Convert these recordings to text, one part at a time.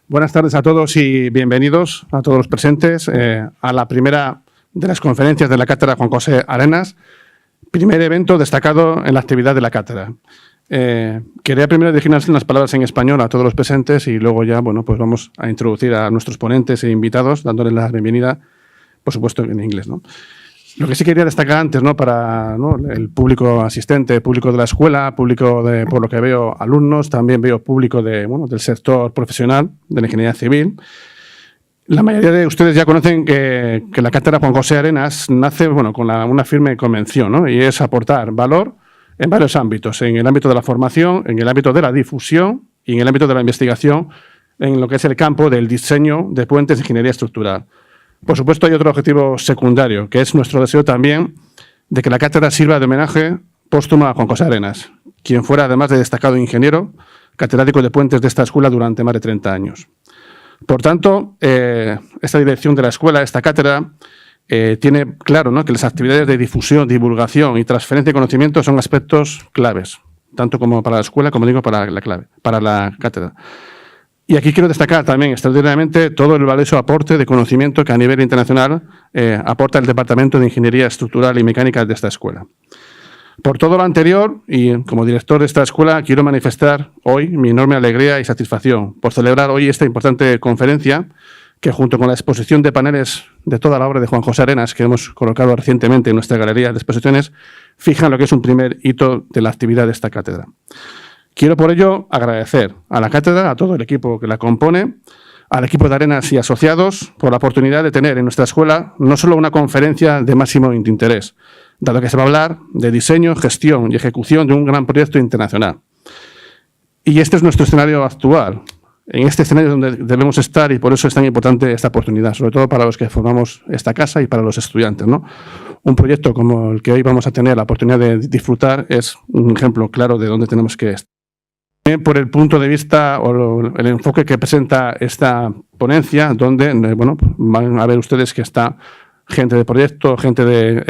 Buenas tardes a todos y bienvenidos a todos los presentes a la primera de las conferencias de la Cátedra Juan José Arenas, primer evento destacado en la actividad de la cátedra. Quería primero dirigir unas palabras en español a todos los presentes y luego ya pues vamos a introducir a nuestros ponentes e invitados, dándoles la bienvenida, por supuesto, en inglés, ¿no? Lo que sí quería destacar antes, para el público asistente, público de la escuela, público de, por lo que veo, alumnos, también veo público del sector profesional, de la ingeniería civil. La mayoría de ustedes ya conocen que la Cátedra Juan José Arenas nace con una firme convención, ¿no? Y es aportar valor en varios ámbitos, en el ámbito de la formación, en el ámbito de la difusión y en el ámbito de la investigación, en lo que es el campo del diseño de puentes de ingeniería estructural. Por supuesto, hay otro objetivo secundario, que es nuestro deseo también de que la cátedra sirva de homenaje póstumo a Juan José Arenas, quien fuera, además de destacado ingeniero, catedrático de puentes de esta escuela durante más de 30 años. Por tanto, esta dirección de la escuela, esta cátedra, tiene claro, que las actividades de difusión, divulgación y transferencia de conocimiento son aspectos claves, tanto como para la escuela, como digo, para la cátedra. Y aquí quiero destacar también extraordinariamente todo el valioso aporte de conocimiento que a nivel internacional aporta el Departamento de Ingeniería Estructural y Mecánica de esta escuela. Por todo lo anterior, y como director de esta escuela, quiero manifestar hoy mi enorme alegría y satisfacción por celebrar hoy esta importante conferencia que, junto con la exposición de paneles de toda la obra de Juan José Arenas, que hemos colocado recientemente en nuestra galería de exposiciones, fijan lo que es un primer hito de la actividad de esta cátedra. Quiero por ello agradecer a la cátedra, a todo el equipo que la compone, al equipo de Arenas y asociados, por la oportunidad de tener en nuestra escuela no solo una conferencia de máximo interés, dado que se va a hablar de diseño, gestión y ejecución de un gran proyecto internacional. Y este es nuestro escenario actual. En este escenario es donde debemos estar y por eso es tan importante esta oportunidad, sobre todo para los que formamos esta casa y para los estudiantes, ¿no? Un proyecto como el que hoy vamos a tener la oportunidad de disfrutar es un ejemplo claro de dónde tenemos que estar. Por el punto de vista o el enfoque que presenta esta ponencia, donde van a ver ustedes que está gente de proyecto, gente de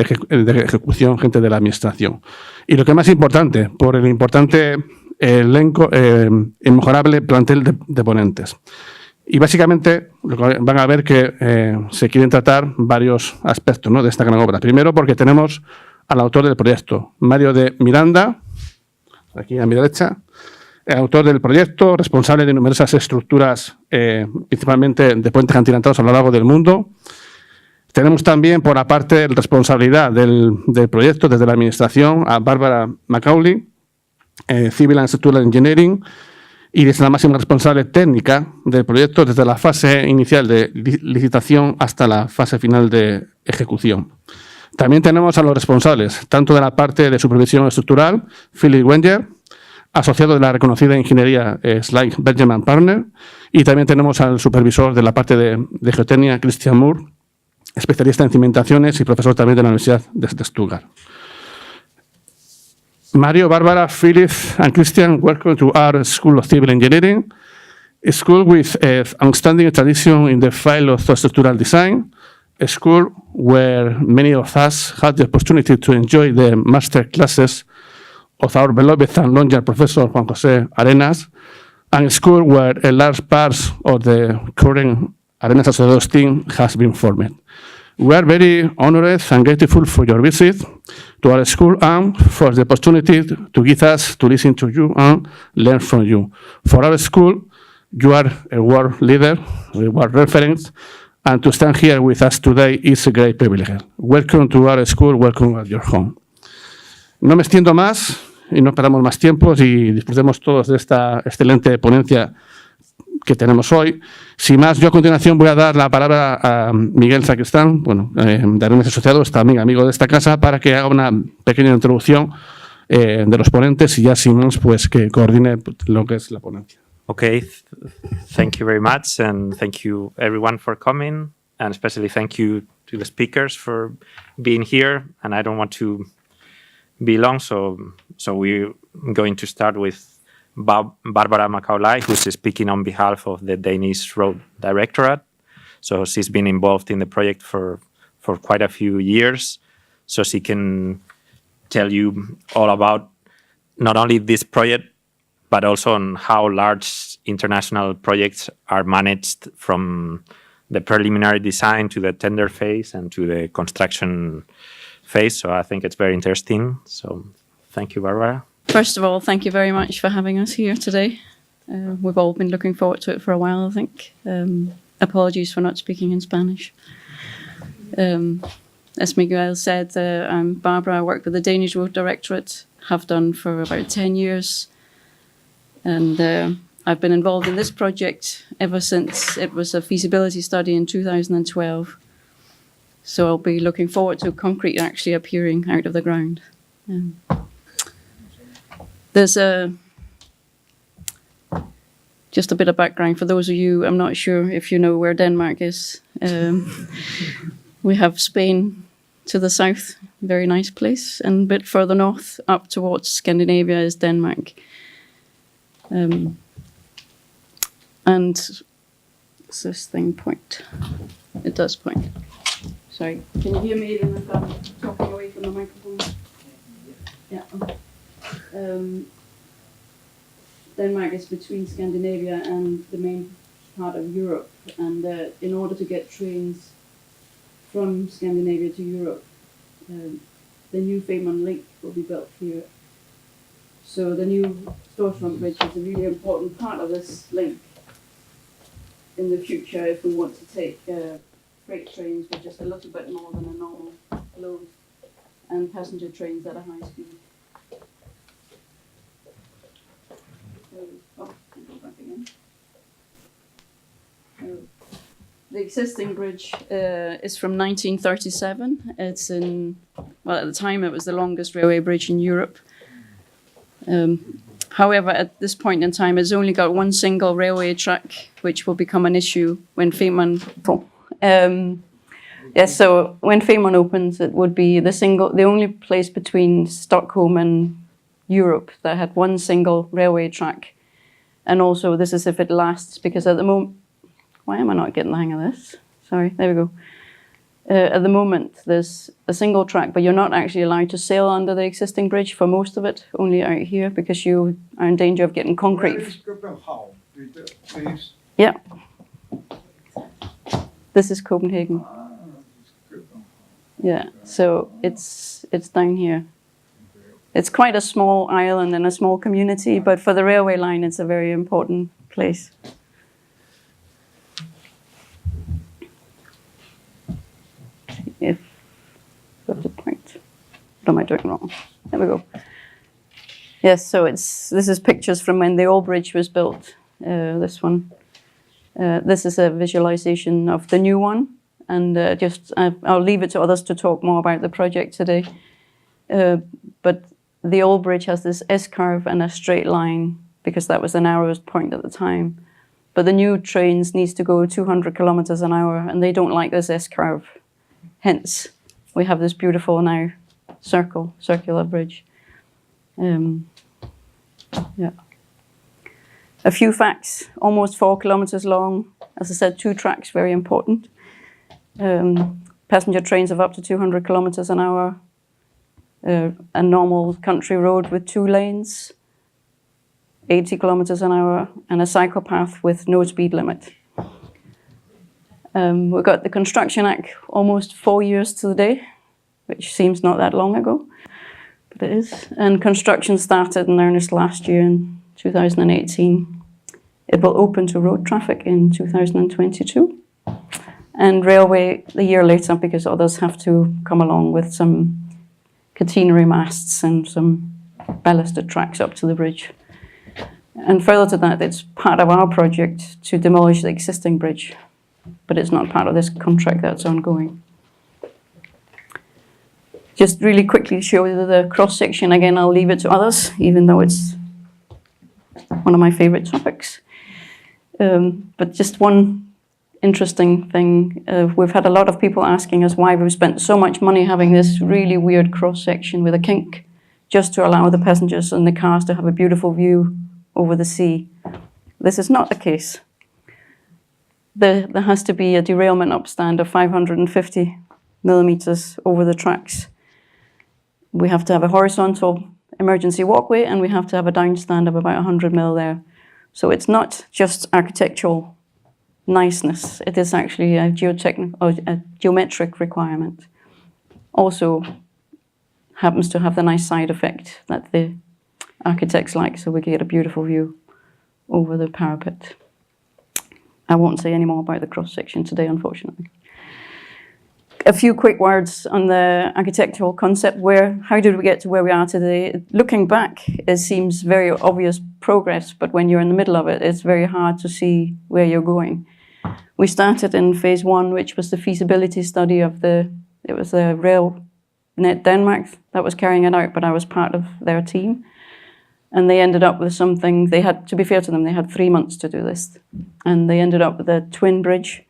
ejecución, gente de la administración. Y lo que es más importante, por el importante elenco, inmejorable plantel de ponentes. Y básicamente van a ver que se quieren tratar varios aspectos, de esta gran obra. Primero, porque tenemos al autor del proyecto, Mario de Miranda, aquí a mi derecha, el autor del proyecto, responsable de numerosas estructuras, principalmente de puentes acantilados a lo largo del mundo. Tenemos también, por la parte de responsabilidad del proyecto, desde la administración, a Bárbara Macaulay, Civil and Structural Engineering, y desde la máxima responsable técnica del proyecto, desde la fase inicial de licitación hasta la fase final de ejecución. También tenemos a los responsables, tanto de la parte de supervisión estructural, Philipp Wenger, asociado de la reconocida ingeniería Benjamin Partner, y también tenemos al supervisor de la parte de geotécnica, Christian Moormann, especialista en cimentaciones y profesor también de la Universidad de Stuttgart. Mario, Barbara, Philip, and Christian, welcome to our School of Civil Engineering, a school with an outstanding tradition in the field of structural design, a school where many of us had the opportunity to enjoy the master classes of our beloved and long-year professor Juan José Arenas, and a school where a large part of the current Arenas Associates team has been formed. We are very honored and grateful for your visit to our school and for the opportunity to give us to listen to you and learn from you. For our school, you are a world leader, a world reference, and to stand here with us today is a great privilege. Welcome to our school, welcome at your home. No me extiendo más y no perdamos más tiempos y disfrutemos todos de esta excelente ponencia que tenemos hoy. Sin más, yo a continuación voy a dar la palabra a Miguel Sacristán, de Arenas Asociados, también amigo de esta casa, para que haga una pequeña introducción de los ponentes y ya sin más, pues que coordine lo que es la ponencia. Okay, thank you very much, and thank you everyone for coming, and especially thank you to the speakers for being here. And I don't want to be long, so we're going to start with Barbara Macaulay, who's speaking on behalf of the Danish Road Directorate. So she's been involved in the project for quite a few years, so she can tell you all about not only this project, but also on how large international projects are managed from the preliminary design to the tender phase and to the construction phase. So I think it's very interesting. So thank you, Barbara. First of all, thank you very much for having us here today. We've all been looking forward to it for a while, I think. Apologies for not speaking in Spanish. As Miguel said, I'm Barbara. I work with the Danish Road Directorate, have done for about 10 years. And I've been involved in this project ever since it was a feasibility study in 2012. So I'll be looking forward to concrete actually appearing out of the ground. There's just a bit of background for those of you, I'm not sure if you know where Denmark is. We have Spain to the south, very nice place, and a bit further north, up towards Scandinavia, is Denmark. And does this thing point? It does point. Sorry, can you hear me even if I'm talking away from the microphone? Yeah. Denmark is between Scandinavia and the main part of Europe, and in order to get trains from Scandinavia to Europe, the new Fehmarn link will be built here. So the new Storstrøm Bridge is a really important part of this link in the future if we want to take freight trains with just a little bit more than a normal load and passenger trains at a high speed. I'll go back again. The existing bridge is from 1937. It's at the time it was the longest railway bridge in Europe. However, at this point in time, it's only got one single railway track, which will become an issue when Fehmarn. So when Fehmarn opens, it would be the only place between Stockholm and Europe that had one single railway track. And also, this is if it lasts, because at the moment, why am I not getting the hang of this? Sorry, there we go. At the moment, there's a single track, but you're not actually allowed to sail under the existing bridge for most of it, only out here, because you are in danger of getting concrete. Where is Copenhagen? Please. Yeah. This is Copenhagen. Yeah, so it's down here. It's quite a small island and a small community, but for the railway line, it's a very important place. If you have to point, what am I doing wrong? There we go. Yes, so this is pictures from when the old bridge was built. This one. This is a visualization of the new one, and I'll leave it to others to talk more about the project today. But the old bridge has this S-curve and a straight line because that was the narrowest point at the time. But the new trains needs to go 200 kilometers an hour, and they don't like this S-curve. Hence, we have this beautiful now circular bridge. Yeah. A few facts: almost 4 kilometers long. As I said, 2 tracks, very important. Passenger trains of up to 200 kilometers an hour. A normal country road with 2 lanes, 80 kilometers an hour, and a cycle path with no speed limit. We got the Construction Act almost 4 years to the day, which seems not that long ago, but it is. And construction started in earnest last year in 2018. It will open to road traffic in 2022. And railway a year later, because others have to come along with some catenary masts and some ballasted tracks up to the bridge. And further to that, it's part of our project to demolish the existing bridge, but it's not part of this contract that's ongoing. Just really quickly show you the cross-section. Again, I'll leave it to others, even though it's one of my favorite topics. But just one interesting thing, we've had a lot of people asking us why we've spent so much money having this really weird cross-section with a kink, just to allow the passengers and the cars to have a beautiful view over the sea. This is not the case. There has to be a derailment upstand of 550 millimeters over the tracks. We have to have a horizontal emergency walkway, and we have to have a downstand of about 100 mil there. So it's not just architectural niceness, it is actually a geometric requirement. Also happens to have the nice side effect that the architects like, so we get a beautiful view over the parapet. I won't say any more about the cross-section today, unfortunately. A few quick words on the architectural concept. How did we get to where we are today? Looking back, it seems very obvious progress, but when you're in the middle of it, it's very hard to see where you're going. We started in phase 1, which was the feasibility study of the rail net Denmark that was carrying it out, but I was part of their team. And they ended up with something, to be fair to them, they had 3 months to do this. And they ended up with a twin bridge,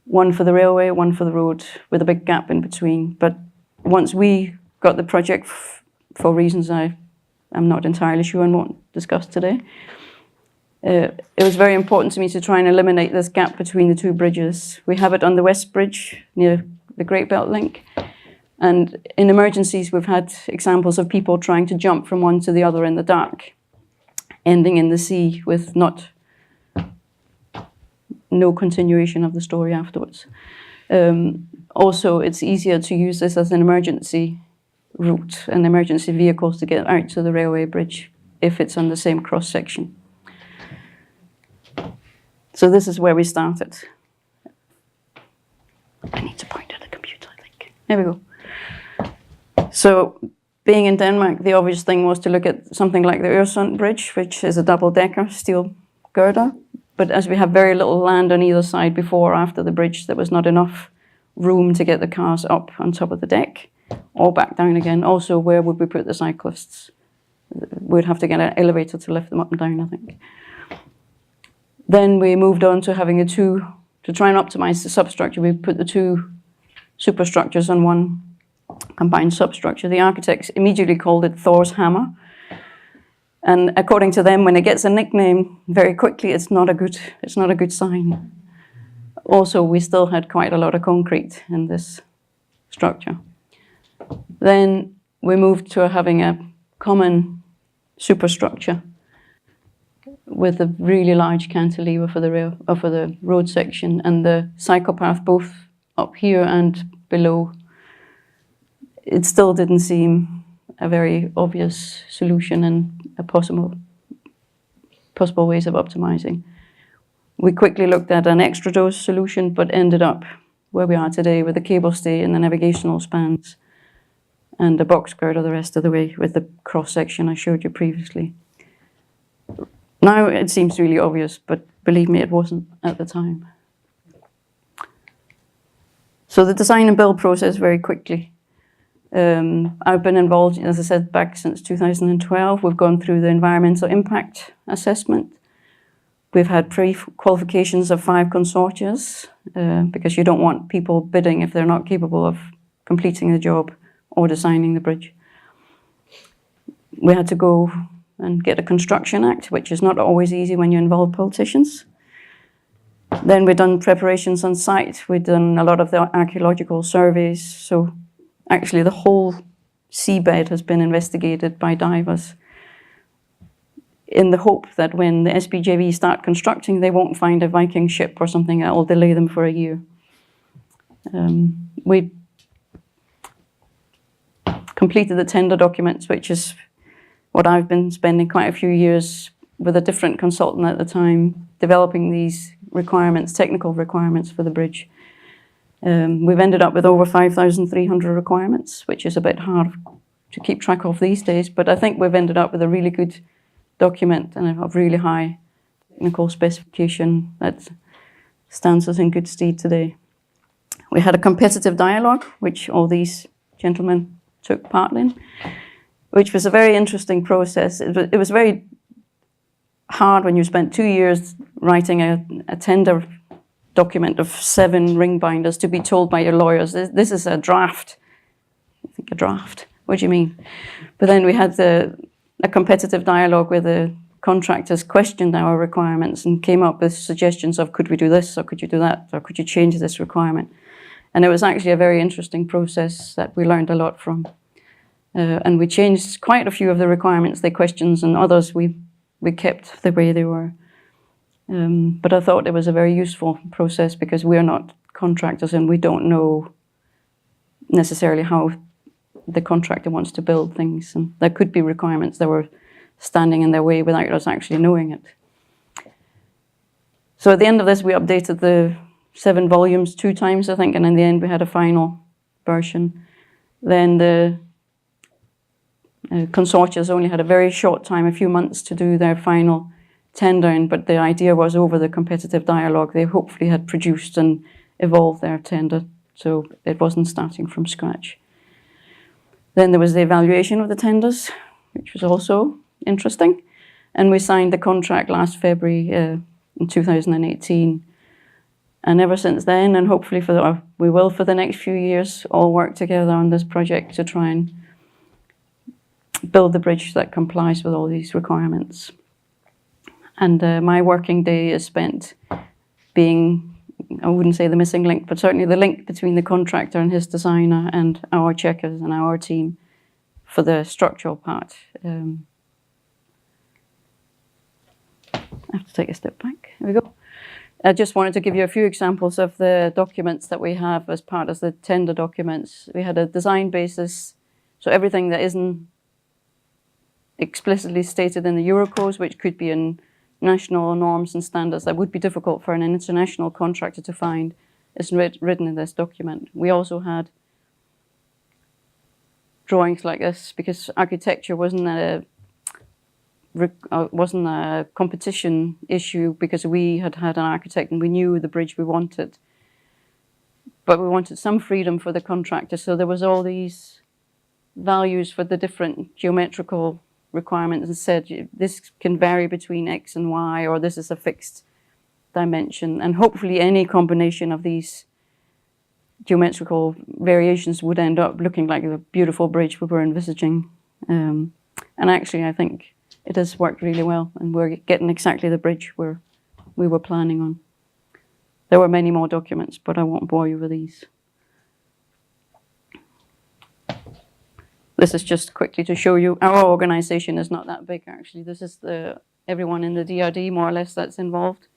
one for the railway, one for the road, with a big gap in between. But once we got the project, for reasons I'm not entirely sure and won't discuss today, it was very important to me to try and eliminate this gap between the two bridges. We have it on the West Bridge near the Great Belt Link. And in emergencies, we've had examples of people trying to jump from one to the other in the dark, ending in the sea with no continuation of the story afterwards. Also, it's easier to use this as an emergency route and emergency vehicles to get out to the railway bridge if it's on the same cross-section. So this is where we started. I need to point at the computer, I think. There we go. So being in Denmark, the obvious thing was to look at something like the Øresund Bridge, which is a double-decker steel girder. But as we have very little land on either side before or after the bridge, there was not enough room to get the cars up on top of the deck or back down again. Also, where would we put the cyclists? We'd have to get an elevator to lift them up and down, I think. Then we moved on to having to try and optimize the substructure. We put the two superstructures on one combined substructure. The architects immediately called it Thor's hammer. And according to them, when it gets a nickname very quickly, it's not a good sign. Also, we still had quite a lot of concrete in this structure. Then we moved to having a common superstructure with a really large cantilever for the road section and the cycle path both up here and below. It still didn't seem a very obvious solution and a possible ways of optimizing. We quickly looked at an extra dose solution, but ended up where we are today with the cable stay and the navigational spans and the box girder the rest of the way with the cross-section I showed you previously. Now it seems really obvious, but believe me, it wasn't at the time. So the design and build process very quickly. I've been involved, as I said, back since 2012. We've gone through the environmental impact assessment. We've had pre-qualifications of 5 consortias, because you don't want people bidding if they're not capable of completing the job or designing the bridge. We had to go and get a construction act, which is not always easy when you involve politicians. Then we've done preparations on site. We've done a lot of the archaeological surveys. So actually the whole seabed has been investigated by divers in the hope that when the SBJV start constructing, they won't find a Viking ship or something that will delay them for a year. We completed the tender documents, which is what I've been spending quite a few years with a different consultant at the time, developing these requirements, technical requirements for the bridge. We've ended up with over 5,300 requirements, which is a bit hard to keep track of these days, but I think we've ended up with a really good document and a really high technical specification that stands us in good stead today. We had a competitive dialogue, which all these gentlemen took part in, which was a very interesting process. It was very hard when you spent 2 years writing a tender document of 7 ring binders to be told by your lawyers, this is a draft. I think a draft, what do you mean? But then we had a competitive dialogue where the contractors questioned our requirements and came up with suggestions of could we do this or could you do that or could you change this requirement? And it was actually a very interesting process that we learned a lot from. And we changed quite a few of the requirements, the questions, and others we kept the way they were. But I thought it was a very useful process because we're not contractors and we don't know necessarily how the contractor wants to build things. And there could be requirements that were standing in their way without us actually knowing it. So at the end of this, we updated the 7 volumes 2 times, I think, and in the end we had a final version. Then the consortias only had a very short time, a few months, to do their final tendering, but the idea was over the competitive dialogue they hopefully had produced and evolved their tender, so it wasn't starting from scratch. Then there was the evaluation of the tenders, which was also interesting, and we signed the contract last February in 2018. And ever since then, and hopefully we will for the next few years, all work together on this project to try and build the bridge that complies with all these requirements. And my working day is spent being, I wouldn't say the missing link, but certainly the link between the contractor and his designer and our checkers and our team for the structural part. I have to take a step back. There we go. I just wanted to give you a few examples of the documents that we have as part of the tender documents. We had a design basis, so everything that isn't explicitly stated in the Eurocodes, which could be in national norms and standards that would be difficult for an international contractor to find, is written in this document. We also had drawings like this because architecture wasn't a competition issue because we had an architect and we knew the bridge we wanted. But we wanted some freedom for the contractor, so there was all these values for the different geometrical requirements and said this can vary between X and Y, or this is a fixed dimension. And hopefully any combination of these geometrical variations would end up looking like the beautiful bridge we were envisaging. And actually, I think it has worked really well, and we're getting exactly the bridge we were planning on. There were many more documents, but I won't bore you with these. This is just quickly to show you our organization is not that big, actually. This is everyone in the DRD, more or less, that's involved.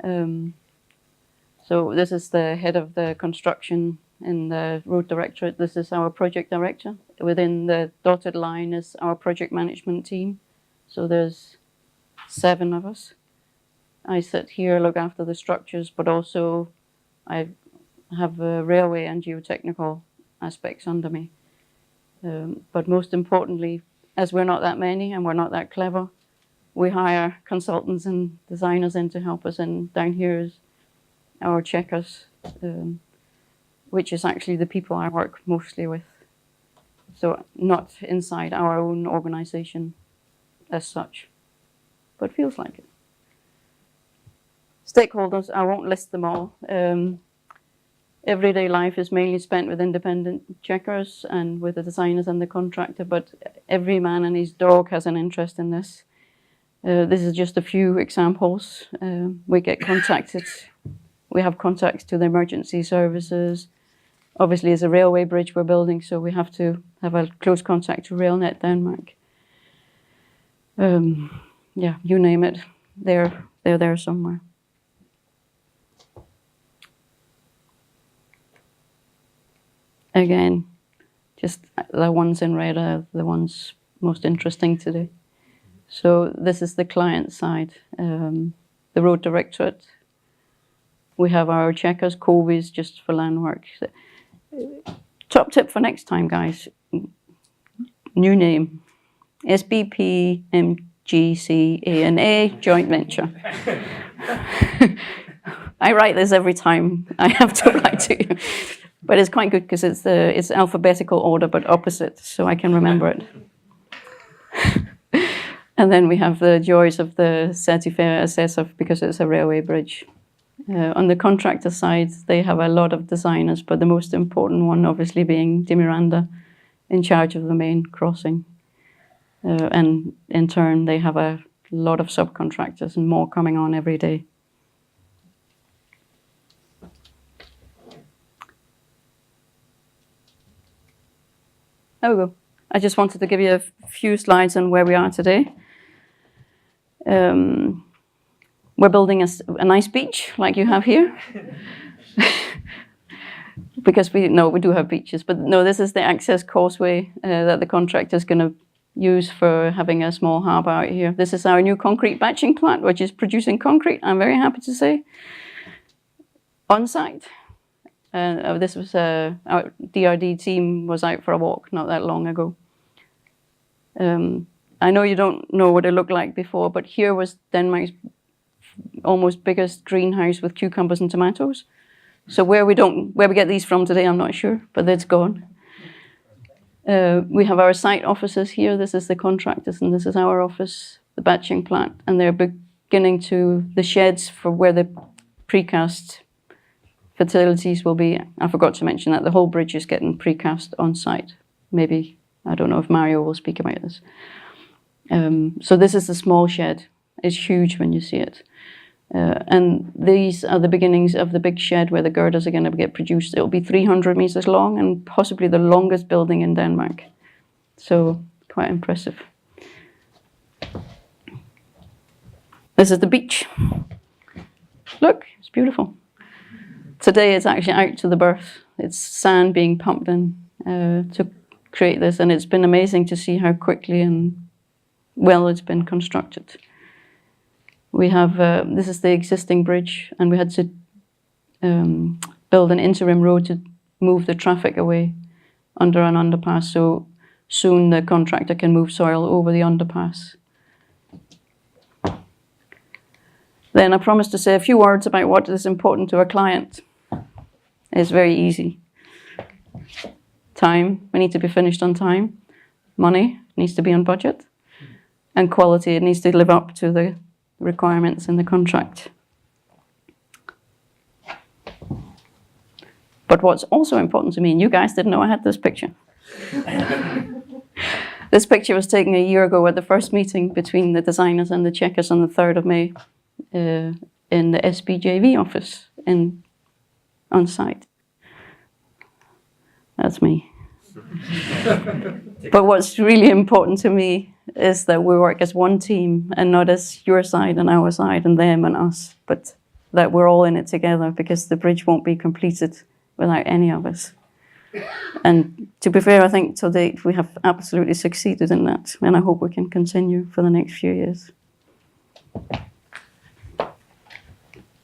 So this is the head of the construction in the road directorate. This is our project director. Within the dotted line is our project management team. So there's 7 of us. I sit here, look after the structures, but also I have railway and geotechnical aspects under me. But most importantly, as we're not that many and we're not that clever, we hire consultants and designers in to help us. And down here is our checkers, which is actually the people I work mostly with. So not inside our own organization as such, but feels like it. Stakeholders, I won't list them all. Everyday life is mainly spent with independent checkers and with the designers and the contractor, but every man and his dog has an interest in this. This is just a few examples. We get contacted. We have contacts to the emergency services. Obviously, it's a railway bridge we're building, so we have to have a close contact to RailNet Denmark. Yeah, you name it, they're there somewhere. Again, just the ones in red are the ones most interesting today. So this is the client side, the road directorate. We have our checkers, COVIs, just for land work. Top tip for next time, guys. New name. SBP MGCANA joint venture. I write this every time I have to write to you. But it's quite good because it's alphabetical order but opposite, so I can remember it. And then we have the joys of the certifié assessor because it's a railway bridge. On the contractor side, they have a lot of designers, but the most important one obviously being Miranda, in charge of the main crossing. And in turn, they have a lot of subcontractors and more coming on every day. There we go. I just wanted to give you a few slides on where we are today. We're building a nice beach like you have here. Because we do have beaches, but no, this is the access causeway that the contractor is going to use for having a small harbour out here. This is our new concrete batching plant, which is producing concrete, I'm very happy to say, on site. This was our DRD team was out for a walk not that long ago. I know you don't know what it looked like before, but here was Denmark's almost biggest greenhouse with cucumbers and tomatoes. So where we get these from today, I'm not sure, but it's gone. We have our site offices here. This is the contractors, and this is our office, the batching plant, and they're beginning to the sheds for where the precast facilities will be. I forgot to mention that the whole bridge is getting precast on site. Maybe, I don't know if Mario will speak about this. So this is the small shed. It's huge when you see it. And these are the beginnings of the big shed where the girders are going to get produced. It'll be 300 meters long and possibly the longest building in Denmark. So quite impressive. This is the beach. Look, it's beautiful. Today it's actually out to the berth. It's sand being pumped in to create this, and it's been amazing to see how quickly and well it's been constructed. We have, this is the existing bridge, and we had to build an interim road to move the traffic away under an underpass, so soon the contractor can move soil over the underpass. Then I promised to say a few words about what is important to a client. It's very easy. Time, we need to be finished on time. Money needs to be on budget. And quality, it needs to live up to the requirements in the contract. But what's also important to me, and you guys didn't know I had this picture. This picture was taken a year ago at the first meeting between the designers and the checkers on the 3rd of May in the SBJV office on site. That's me. But what's really important to me is that we work as one team and not as your side and our side and them and us, but that we're all in it together, because the bridge won't be completed without any of us. And to be fair, I think to date we have absolutely succeeded in that, and I hope we can continue for the next few years.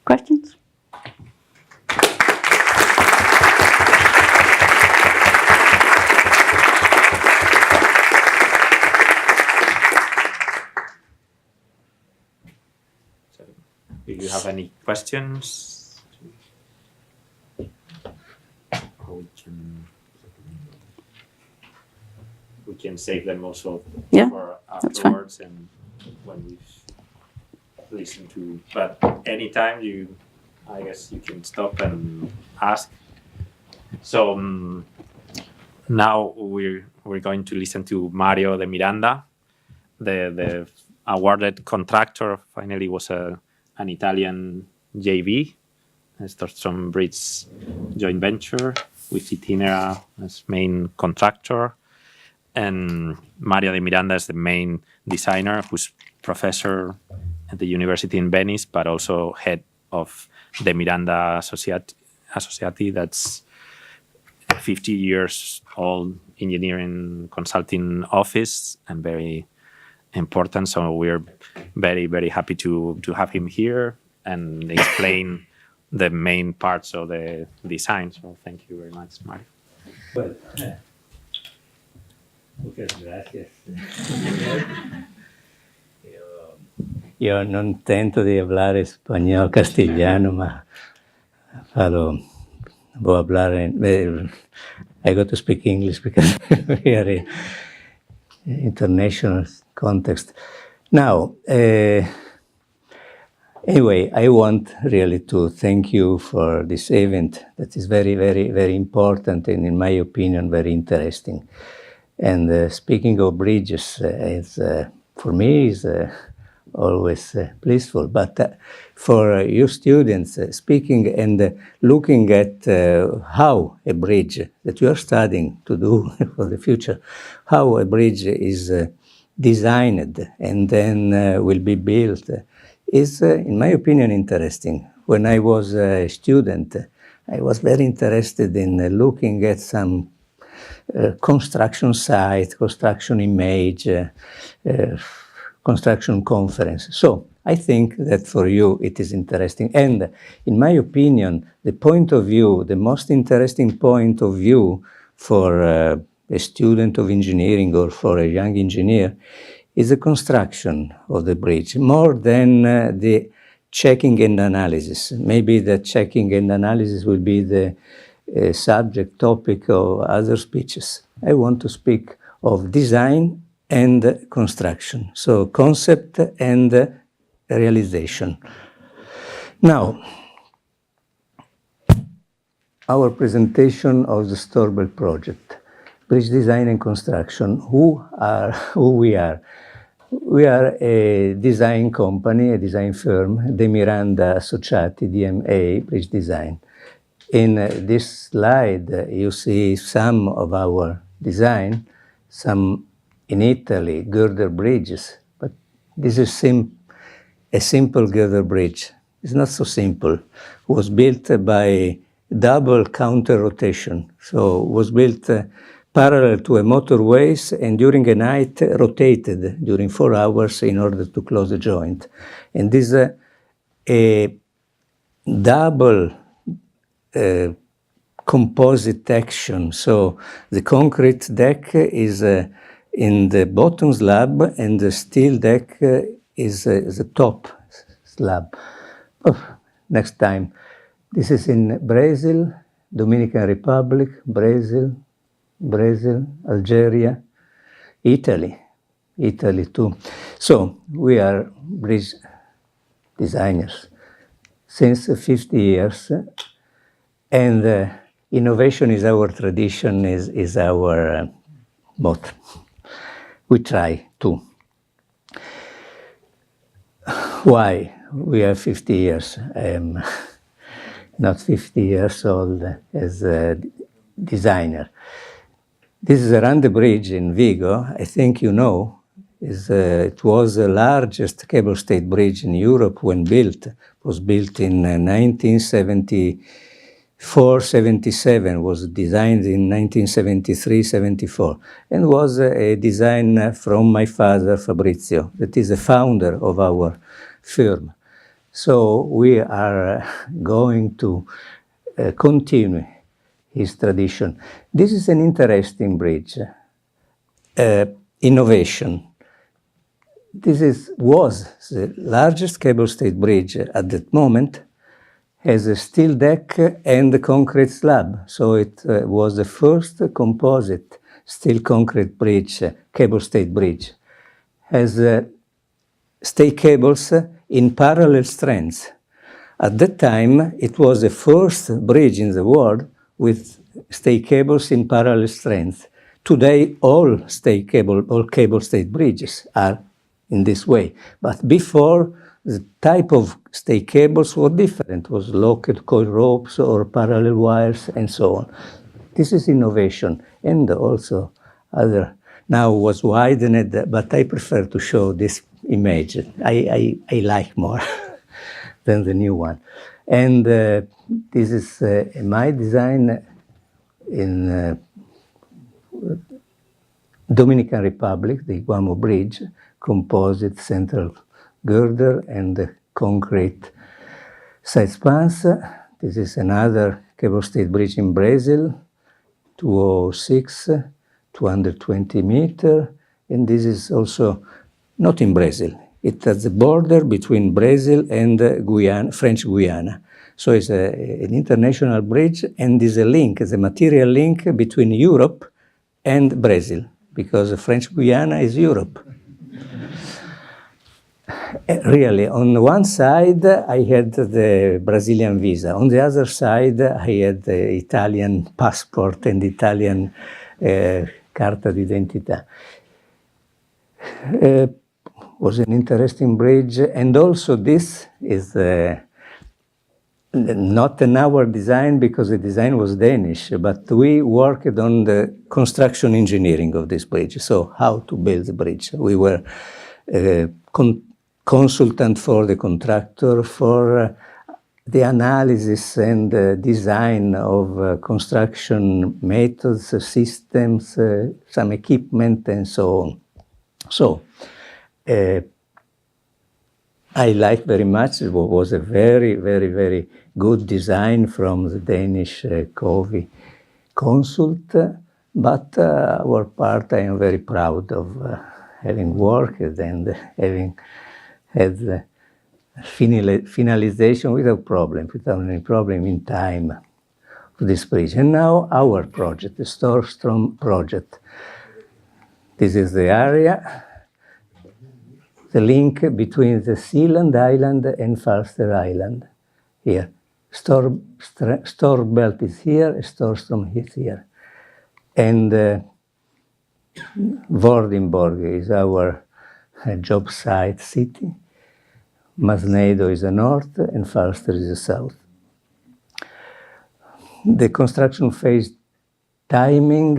Questions? Do you have any questions? We can save them also for afterwards and when we listen to. But anytime I guess you can stop and ask. So now we're going to listen to Mario de Miranda, the awarded contractor. Finally, was an Italian JV, Storstrøm Bridge joint venture with Cátedra as main contractor. And Mario de Miranda is the main designer, who's professor at the university in Venice, but also head of the Miranda Society, that's 50 years old engineering consulting office and very important. So we're very, very happy to have him here and explain the main parts of the design. So thank you very much, Mario. Well, muchas gracias. Io non tento di parlare español castellano, ma voy a hablar I got to speak English because we are in international context. Now, anyway, I want really to thank you for this event that is very, very, very important and, in my opinion, very interesting. And speaking of bridges, for me, is always blissful. But for you students, speaking and looking at how a bridge that you are studying to do for the future, how a bridge is designed and then will be built is, in my opinion, interesting. When I was a student, I was very interested in looking at some construction site, construction image, construction conference. So I think that for you it is interesting. And in my opinion, the point of view, the most interesting point of view for a student of engineering or for a young engineer is the construction of the bridge, more than the checking and analysis. Maybe the checking and analysis will be the subject topic of other speeches. I want to speak of design and construction, so concept and realization. Now, our presentation of the Storstrøm project, bridge design and construction. Who we are? We are a design company, a design firm, the Miranda Associati DMA Bridge Design. In this slide, you see some of our design, some in Italy, girder bridges, but this is a simple girder bridge. It's not so simple. It was built by double counter rotation. So it was built parallel to a motorways and during a night rotated during 4 hours in order to close the joint. And this is a double composite action. So the concrete deck is in the bottom slab and the steel deck is the top slab. Oh, next time. This is in Brazil, Dominican Republic, Brazil, Algeria, Italy too. So we are bridge designers since 50 years, and innovation is our tradition, is our motto. We try to. Why? We have 50 years. I am not 50 years old as a designer. This is around the bridge in Vigo. I think you know. It was the largest cable-stayed bridge in Europe when built. It was built in 1974-77, was designed in 1973-74, and was a design from my father, Fabrizio, that is the founder of our firm. So we are going to continue his tradition. This is an interesting bridge. Innovation. This was the largest cable-stayed bridge at that moment, has a steel deck and a concrete slab. So it was the first composite steel concrete bridge, cable-stayed bridge. Has stay cables in parallel strands. At that time, it was the first bridge in the world with stay cables in parallel strands. Today, all cable-stayed bridges are in this way. But before, the type of stay cables were different. It was locked coil ropes or parallel wires and so on. This is innovation, and also other. Now was widened, but I prefer to show this image. I like more than the new one. And this is my design in Dominican Republic, the Guamo Bridge, composite central girder and concrete side spans. This is another cable-stayed bridge in Brazil, 206, 220 meters, and this is also not in Brazil. It's at the border between Brazil and Guyana, French Guiana. So it's an international bridge, and is a link, it's a material link between Europe and Brazil, because French Guiana is Europe. Really, on one side, I had the Brazilian visa. On the other side, I had the Italian passport and Italian carta d'identità. was an interesting bridge, and also this is not in our design because the design was Danish, but we worked on the construction engineering of this bridge, so how to build the bridge. We were consultant for the contractor, for the analysis and design of construction methods, systems, some equipment, and so on. So, I like very much. It was a very, very, very good design from the Danish COVI consult, but our part, I am very proud of having worked and having had the finalization without any problem in time of this bridge. And now our project, the Storstrøm project. This is the area, the link between the Sealand Island and Falster Island. Here, Storbelt is here, Storstrøm is here. And Vordingborg is our job site city. Masnedo is the north and Falster is the south. The construction phase timing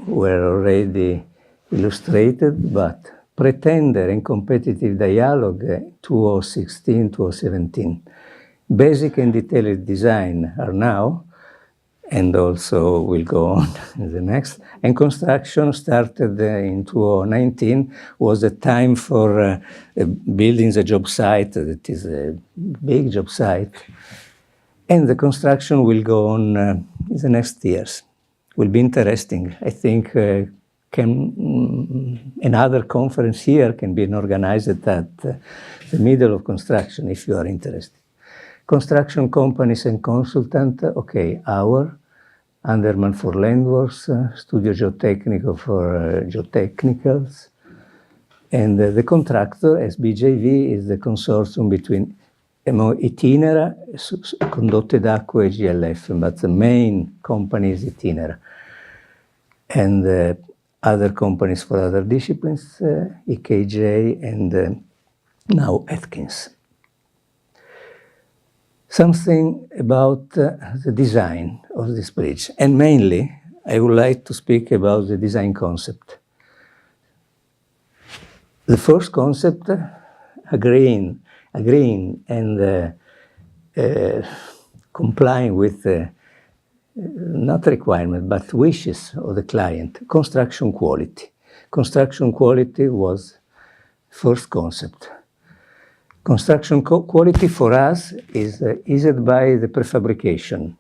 were already illustrated, but Pretender and competitive dialogue 2016-2017. Basic and detailed design are now, and also will go on in the next. And construction started in 2019, was the time for building the job site. That is a big job site. And the construction will go on in the next years. Will be interesting. I think another conference here can be organized at the middle of construction if you are interested. Construction companies and consultant, okay, Anderman for landworks, Studio Geotecnico for geotechnicals, and the contractor, SBJV, is the consortium between Itinera, Condotte d'Acqua e GLF, but the main company is Itinera. And other companies for other disciplines, EKJ and now Atkins. Something about the design of this bridge. And mainly, I would like to speak about the design concept. The first concept, agreeing and complying with not requirement, but wishes of the client, construction quality. Construction quality was first concept. Construction quality for us is eased by the prefabrication.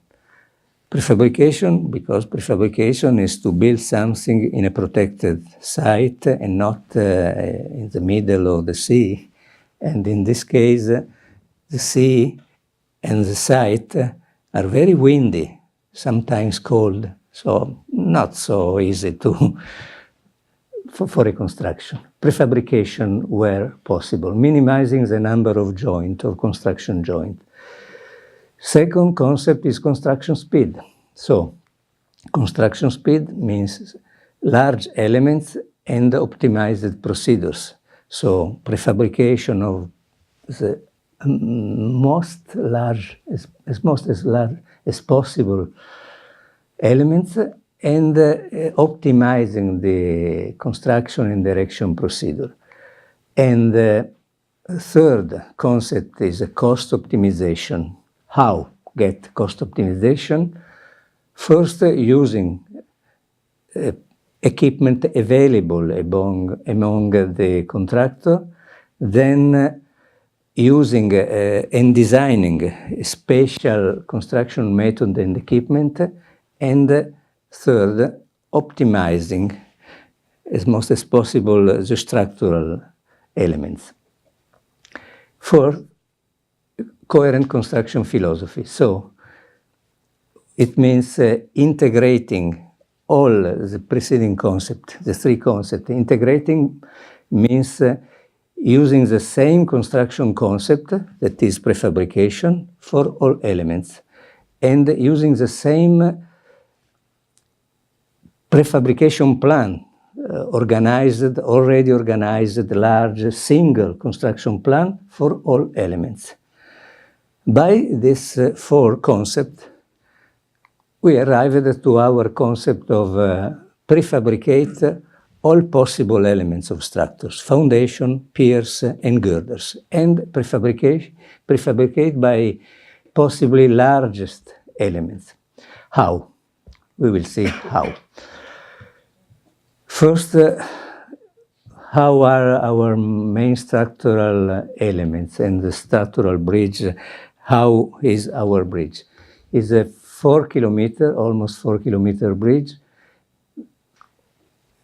Prefabrication, because prefabrication is to build something in a protected site and not in the middle of the sea. And in this case, the sea and the site are very windy, sometimes cold, so not so easy for a construction. Prefabrication where possible, minimizing the number of joint or construction joint. Second concept is construction speed. So, construction speed means large elements and optimized procedures. So, prefabrication of the most large as possible elements and optimizing the construction and direction procedure. And the third concept is a cost optimization. How get cost optimization? First, using equipment available among the contractor, then using and designing a special construction method and equipment, and third, optimizing as much as possible the structural elements. Fourth, coherent construction philosophy. So it means integrating all the preceding concepts, the three concepts. Integrating means using the same construction concept, that is prefabrication, for all elements, and using the same prefabrication plan, already organized large single construction plan for all elements. By this four concept, we arrived to our concept of prefabricate all possible elements of structures, foundation, piers, and girders, and prefabricate by possibly largest elements. How? We will see how. First, how are our main structural elements and the structural bridge? How is our bridge? It's a 4 kilometer, almost 4 kilometer bridge,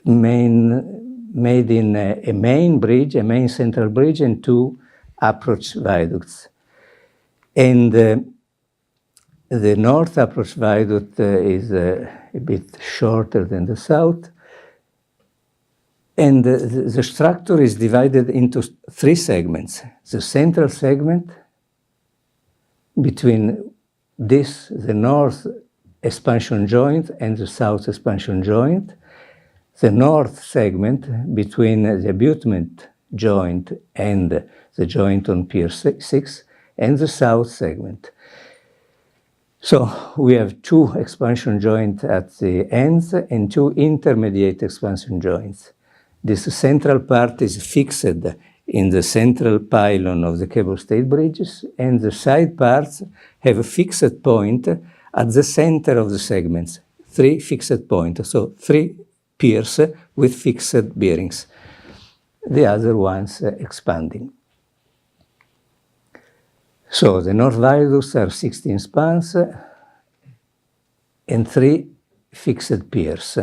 made in a main bridge, a main central bridge, and two approach viaducts. And the north approach viaduct is a bit shorter than the south. And the structure is divided into three segments. The central segment between this, the north expansion joint and the south expansion joint, the north segment between the abutment joint and the joint on Pier 6, and the south segment. So we have two expansion joints at the ends and two intermediate expansion joints. This central part is fixed in the central pylon of the cable-stayed bridges, and the side parts have a fixed point at the center of the segments, three fixed points, so three piers with fixed bearings, the other ones expanding. So the north viaducts are 16 spans and three fixed piers.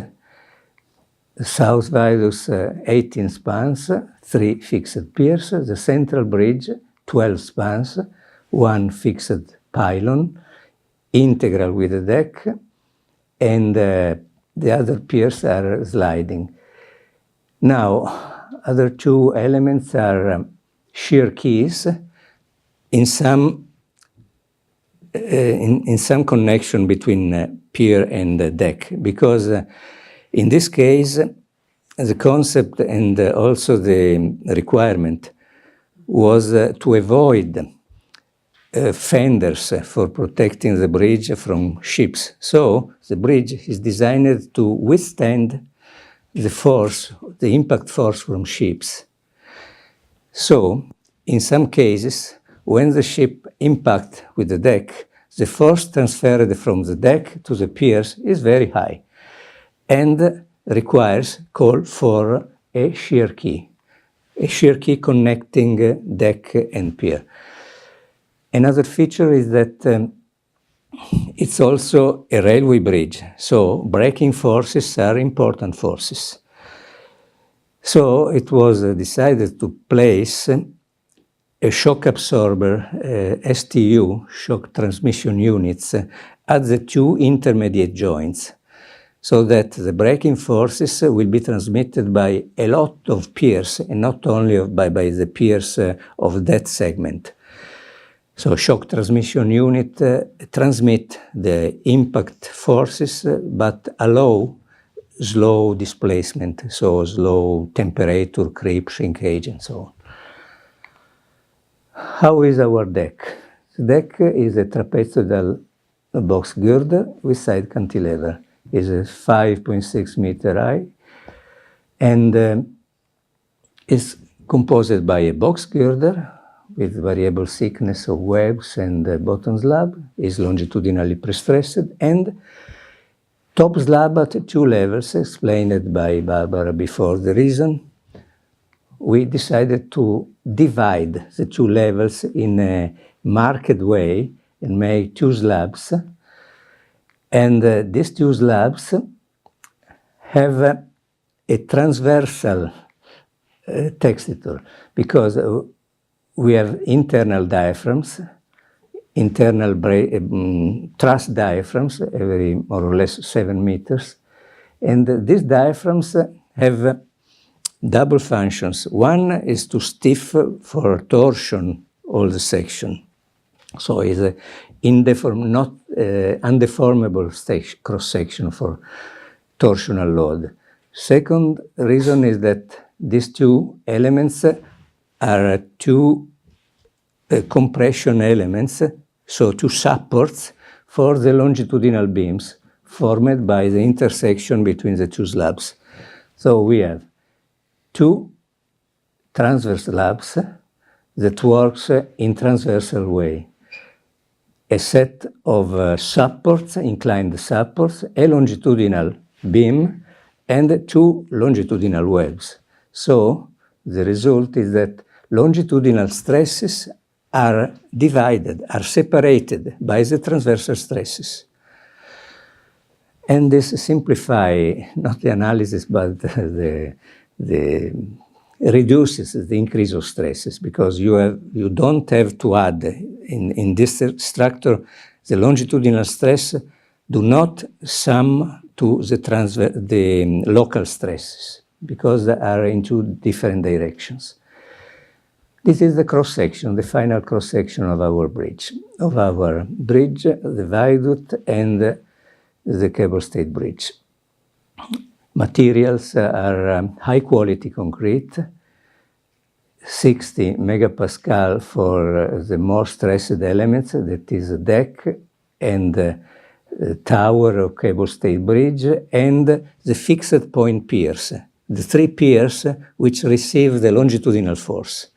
The south viaducts 18 spans, three fixed piers. The central bridge 12 spans, one fixed pylon, integral with the deck, and the other piers are sliding. Now, other two elements are shear keys in some connection between pier and deck, because in this case, the concept and also the requirement was to avoid fenders for protecting the bridge from ships. So the bridge is designed to withstand the force, the impact force from ships. So in some cases, when the ship impacts with the deck, the force transferred from the deck to the piers is very high and requires call for a shear key connecting deck and pier. Another feature is that it's also a railway bridge, so braking forces are important forces. So it was decided to place a shock absorber, STU, shock transmission units, at the two intermediate joints, so that the braking forces will be transmitted by a lot of piers and not only by the piers of that segment. So shock transmission unit transmit the impact forces but allow slow displacement, so slow temperature creep, shrinkage, and so on. How is our deck? The deck is a trapezoidal box girder with side cantilever. It's 5.6 meter high and is composed by a box girder with variable thickness of webs and bottom slab, is longitudinally prestressed, and top slab at two levels, explained by Barbara before. The reason we decided to divide the two levels in a marked way and make two slabs. And these two slabs have a transversal texture because we have internal diaphragms, internal truss diaphragms, every more or less 7 meters. And these diaphragms have double functions. One is to stiff for torsion all the section. So it's a undeformable cross-section for torsional load. Second reason is that these two elements are two compression elements, so two supports for the longitudinal beams formed by the intersection between the two slabs. So we have two transverse slabs that works in transversal way. A set of supports, inclined supports, a longitudinal beam, and two longitudinal webs. So the result is that longitudinal stresses are divided, are separated by the transversal stresses. And this simplifies not the analysis, but the reduces the increase of stresses, because you don't have to add in this structure the longitudinal stress do not sum to the local stresses, because they are in two different directions. This is the cross-section, the final cross-section of our bridge, the viaduct and the cable-stayed bridge. Materials are high-quality concrete, 60 megapascal for the more stressed elements, that is a deck and the tower of cable-stayed bridge, and the fixed point piers, the three piers which receive the longitudinal force,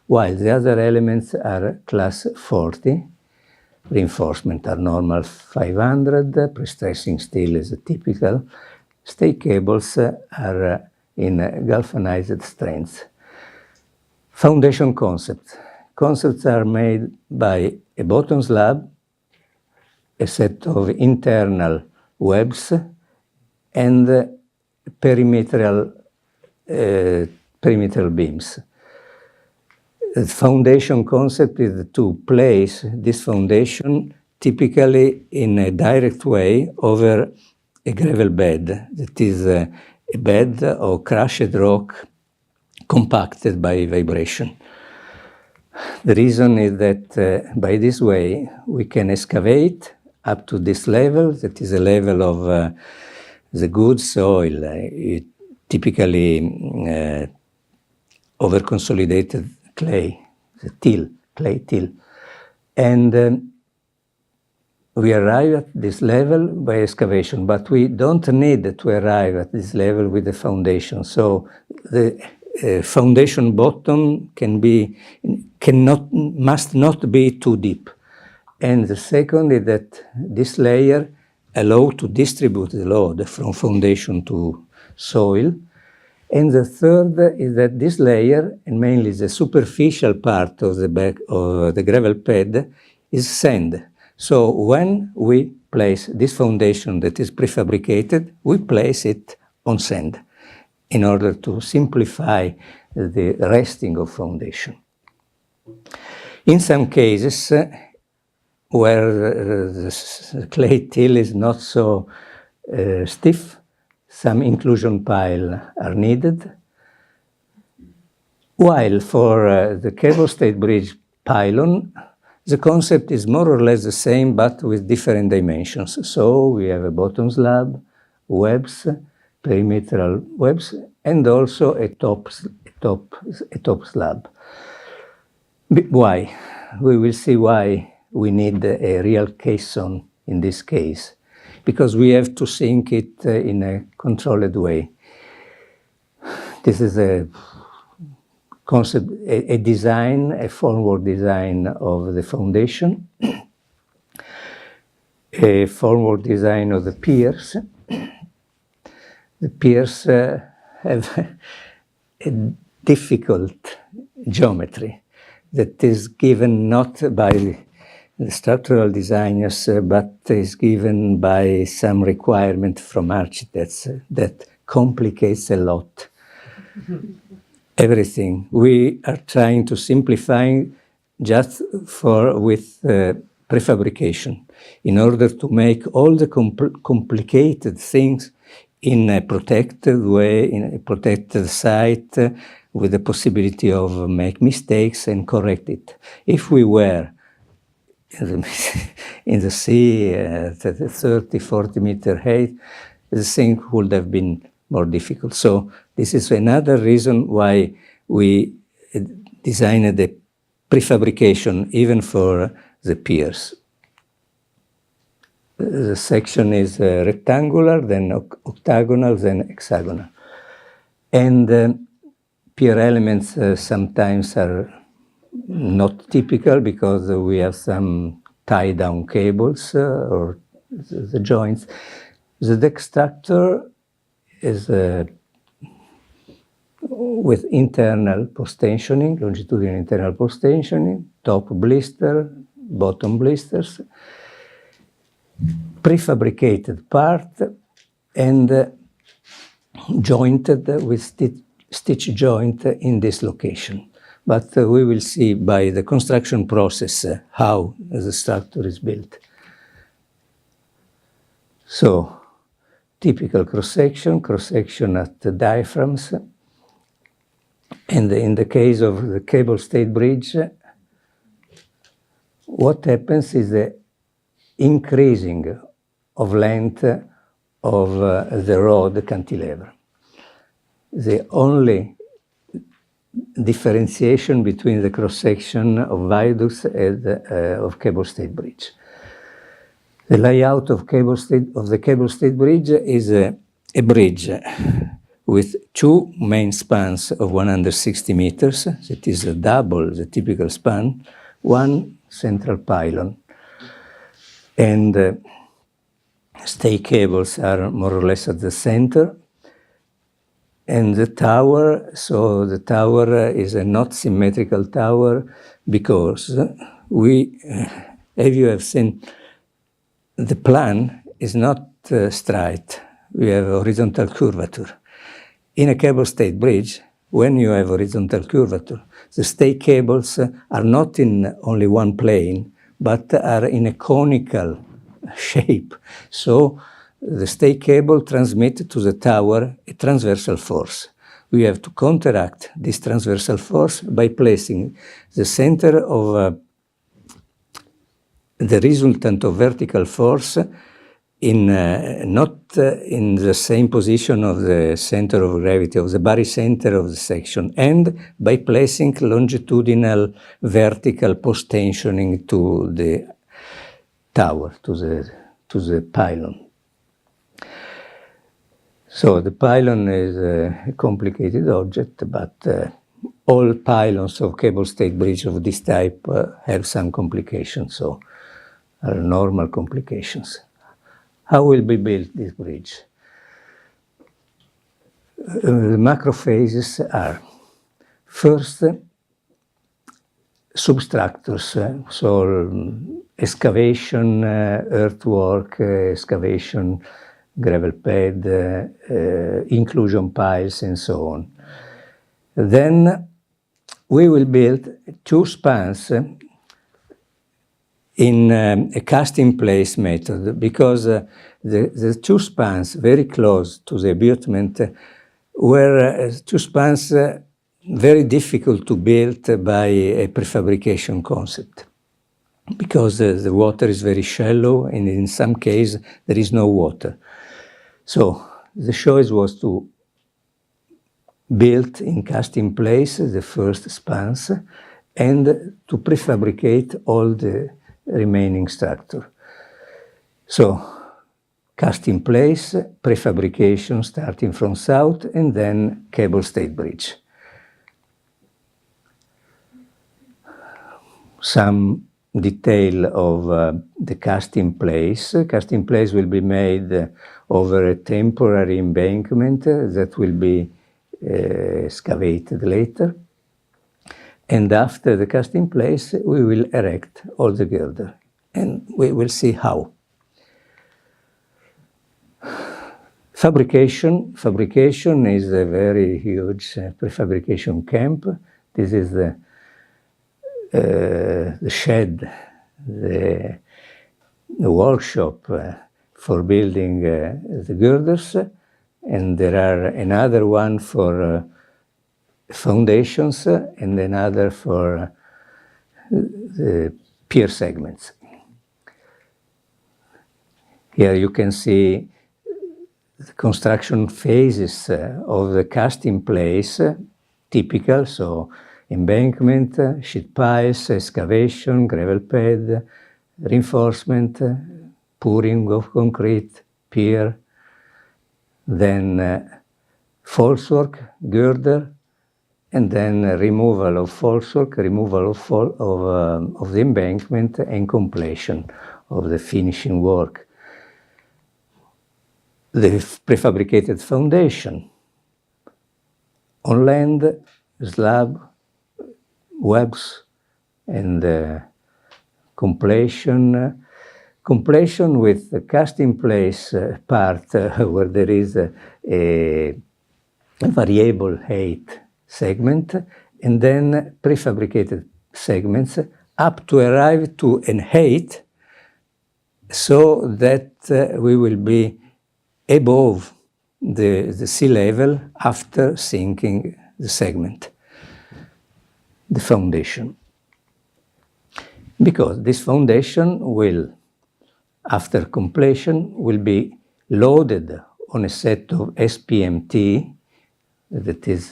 while the other elements are class 40. Reinforcement are normal 500, pre-stressing steel is a typical. Stay cables are in galvanized strengths. Foundation concept. Concepts are made by a bottom slab, a set of internal webs, and perimeter beams. The foundation concept is to place this foundation typically in a direct way over a gravel bed, that is a bed of crushed rock compacted by vibration. The reason is that by this way we can excavate up to this level, that is a level of the good soil, typically over-consolidated clay, the clay till. And we arrive at this level by excavation, but we don't need to arrive at this level with the foundation. So the foundation bottom must not be too deep. And the second is that this layer allows to distribute the load from foundation to soil. And the third is that this layer, and mainly the superficial part of the back of the gravel pad, is sand. So when we place this foundation that is prefabricated, we place it on sand in order to simplify the resting of foundation. In some cases, where the clay till is not so stiff, some inclusion pile are needed, while for the cable-stayed bridge pylon, the concept is more or less the same, but with different dimensions. So we have a bottom slab, webs, perimeter webs, and also a top slab. Why? We will see why we need a real caisson in this case, because we have to sink it in a controlled way. This is a concept, a design, a formwork design of the foundation, a formwork design of the piers. The piers have a difficult geometry that is given not by the structural designers, but is given by some requirement from architects that complicates a lot. Everything. We are trying to simplify just with prefabrication in order to make all the complicated things in a protected way, in a protected site, with the possibility of make mistakes and correct it. If we were in the sea at 30, 40 meter height, the thing would have been more difficult. So this is another reason why we designed the prefabrication even for the piers. The section is rectangular, then octagonal, then hexagonal. And pier elements sometimes are not typical because we have some tie-down cables or the joints. The deck structure is with internal post-tensioning, longitudinal internal post-tensioning, top blister, bottom blisters, prefabricated part, and jointed with stitch joint in this location. But we will see by the construction process how the structure is built. So, typical cross-section at the diaphragms. And in the case of the cable-stayed bridge, what happens is the increasing of length of the rod cantilever. The only differentiation between the cross-section of viaducts and of cable-stayed bridge. The layout of the cable-stayed bridge is a bridge with two main spans of 160 meters. That is double the typical span, one central pylon. And stay cables are more or less at the center. And the tower, so the tower is a not symmetrical tower because as you have seen, the plan is not straight. We have horizontal curvature. In a cable-stayed bridge, when you have horizontal curvature, the stay cables are not in only one plane, but are in a conical shape. So the stay cable transmits to the tower a transversal force. We have to counteract this transversal force by placing the center of the resultant of vertical force in not in the same position of the center of gravity, of the barycenter of the section, and by placing longitudinal vertical post-tensioning to the tower, to the pylon. So the pylon is a complicated object, but all pylons of cable-stayed bridge of this type have some complications, so are normal complications. How will be built this bridge? The macro phases are first substructures, so excavation, earthwork, excavation, gravel pad, inclusion piles, and so on. Then we will build two spans in a cast-in-place method because the two spans very close to the abutment were two spans very difficult to build by a prefabrication concept because the water is very shallow and in some cases there is no water. So the choice was to build in cast-in-place the first spans and to prefabricate all the remaining structure. So, cast in place, prefabrication starting from south, and then cable-stayed bridge. Some detail of the cast in place. Cast in place will be made over a temporary embankment that will be excavated later. And after the cast in place, we will erect all the girder. And we will see how. Fabrication is a very huge prefabrication camp. This is the shed, the workshop for building the girders. And there are another one for foundations and another for the pier segments. Here you can see the construction phases of the cast-in place, typical, so embankment, sheet piles, excavation, gravel pad, reinforcement, pouring of concrete, pier, then falsework, girder, and then removal of falsework, removal of the embankment, and completion of the finishing work. The prefabricated foundation. On land, slab, webs, and completion. Completion with the cast-in-place part where there is a variable height segment, and then prefabricated segments up to arrive to an height so that we will be above the sea level after sinking the segment, the foundation. Because this foundation will, after completion, will be loaded on a set of SPMT, that is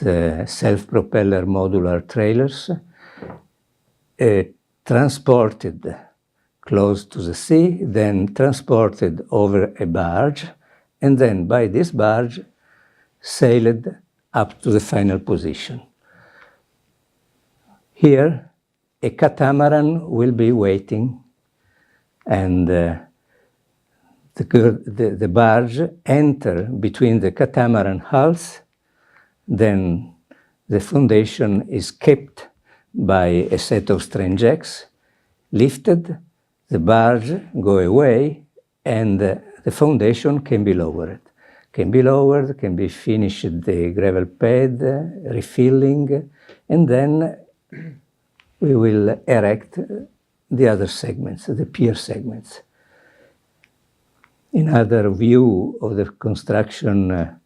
self-propeller modular trailers, transported close to the sea, then transported over a barge, and then by this barge sailed up to the final position. Here, a catamaran will be waiting, and the barge enter between the catamaran hulls. Then the foundation is kept by a set of strain jacks, lifted, the barge go away, and the foundation can be lowered. Can be finished the gravel pad, refilling, and then we will erect the other segments, the pier segments. Another view of the construction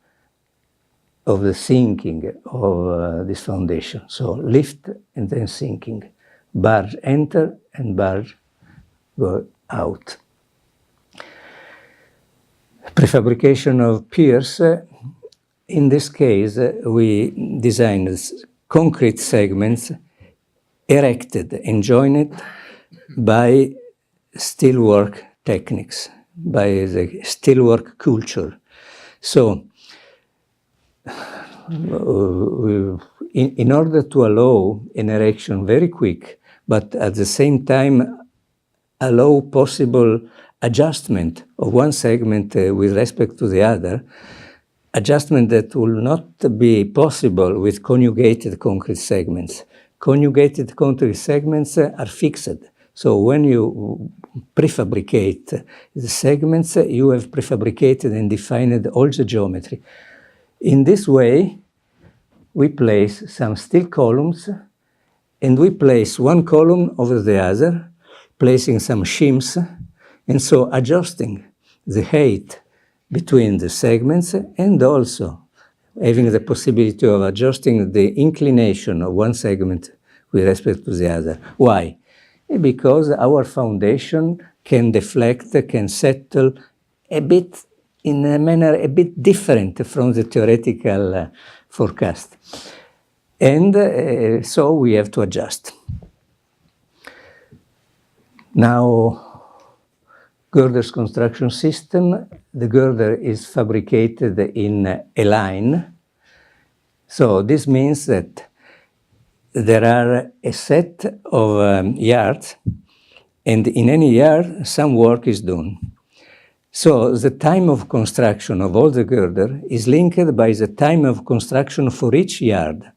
of the sinking of this foundation. So lift and then sinking. Barge enter and barge go out. Prefabrication of piers. In this case, we designed concrete segments erected and joined by steelwork techniques, by the steelwork culture. So, in order to allow an erection very quick, but at the same time allow possible adjustment of one segment with respect to the other, adjustment that will not be possible with conjugated concrete segments. Conjugated concrete segments are fixed. So when you prefabricate the segments, you have prefabricated and defined all the geometry. In this way, we place some steel columns, and we place one column over the other, placing some shims, and so adjusting the height between the segments, and also having the possibility of adjusting the inclination of one segment with respect to the other. Why? Because our foundation can deflect, can settle a bit in a manner a bit different from the theoretical forecast. And so we have to adjust. Now, girder's construction system. The girder is fabricated in a line. So this means that there are a set of yards, and in any yard, some work is done. So the time of construction of all the girder is linked by the time of construction for each yard.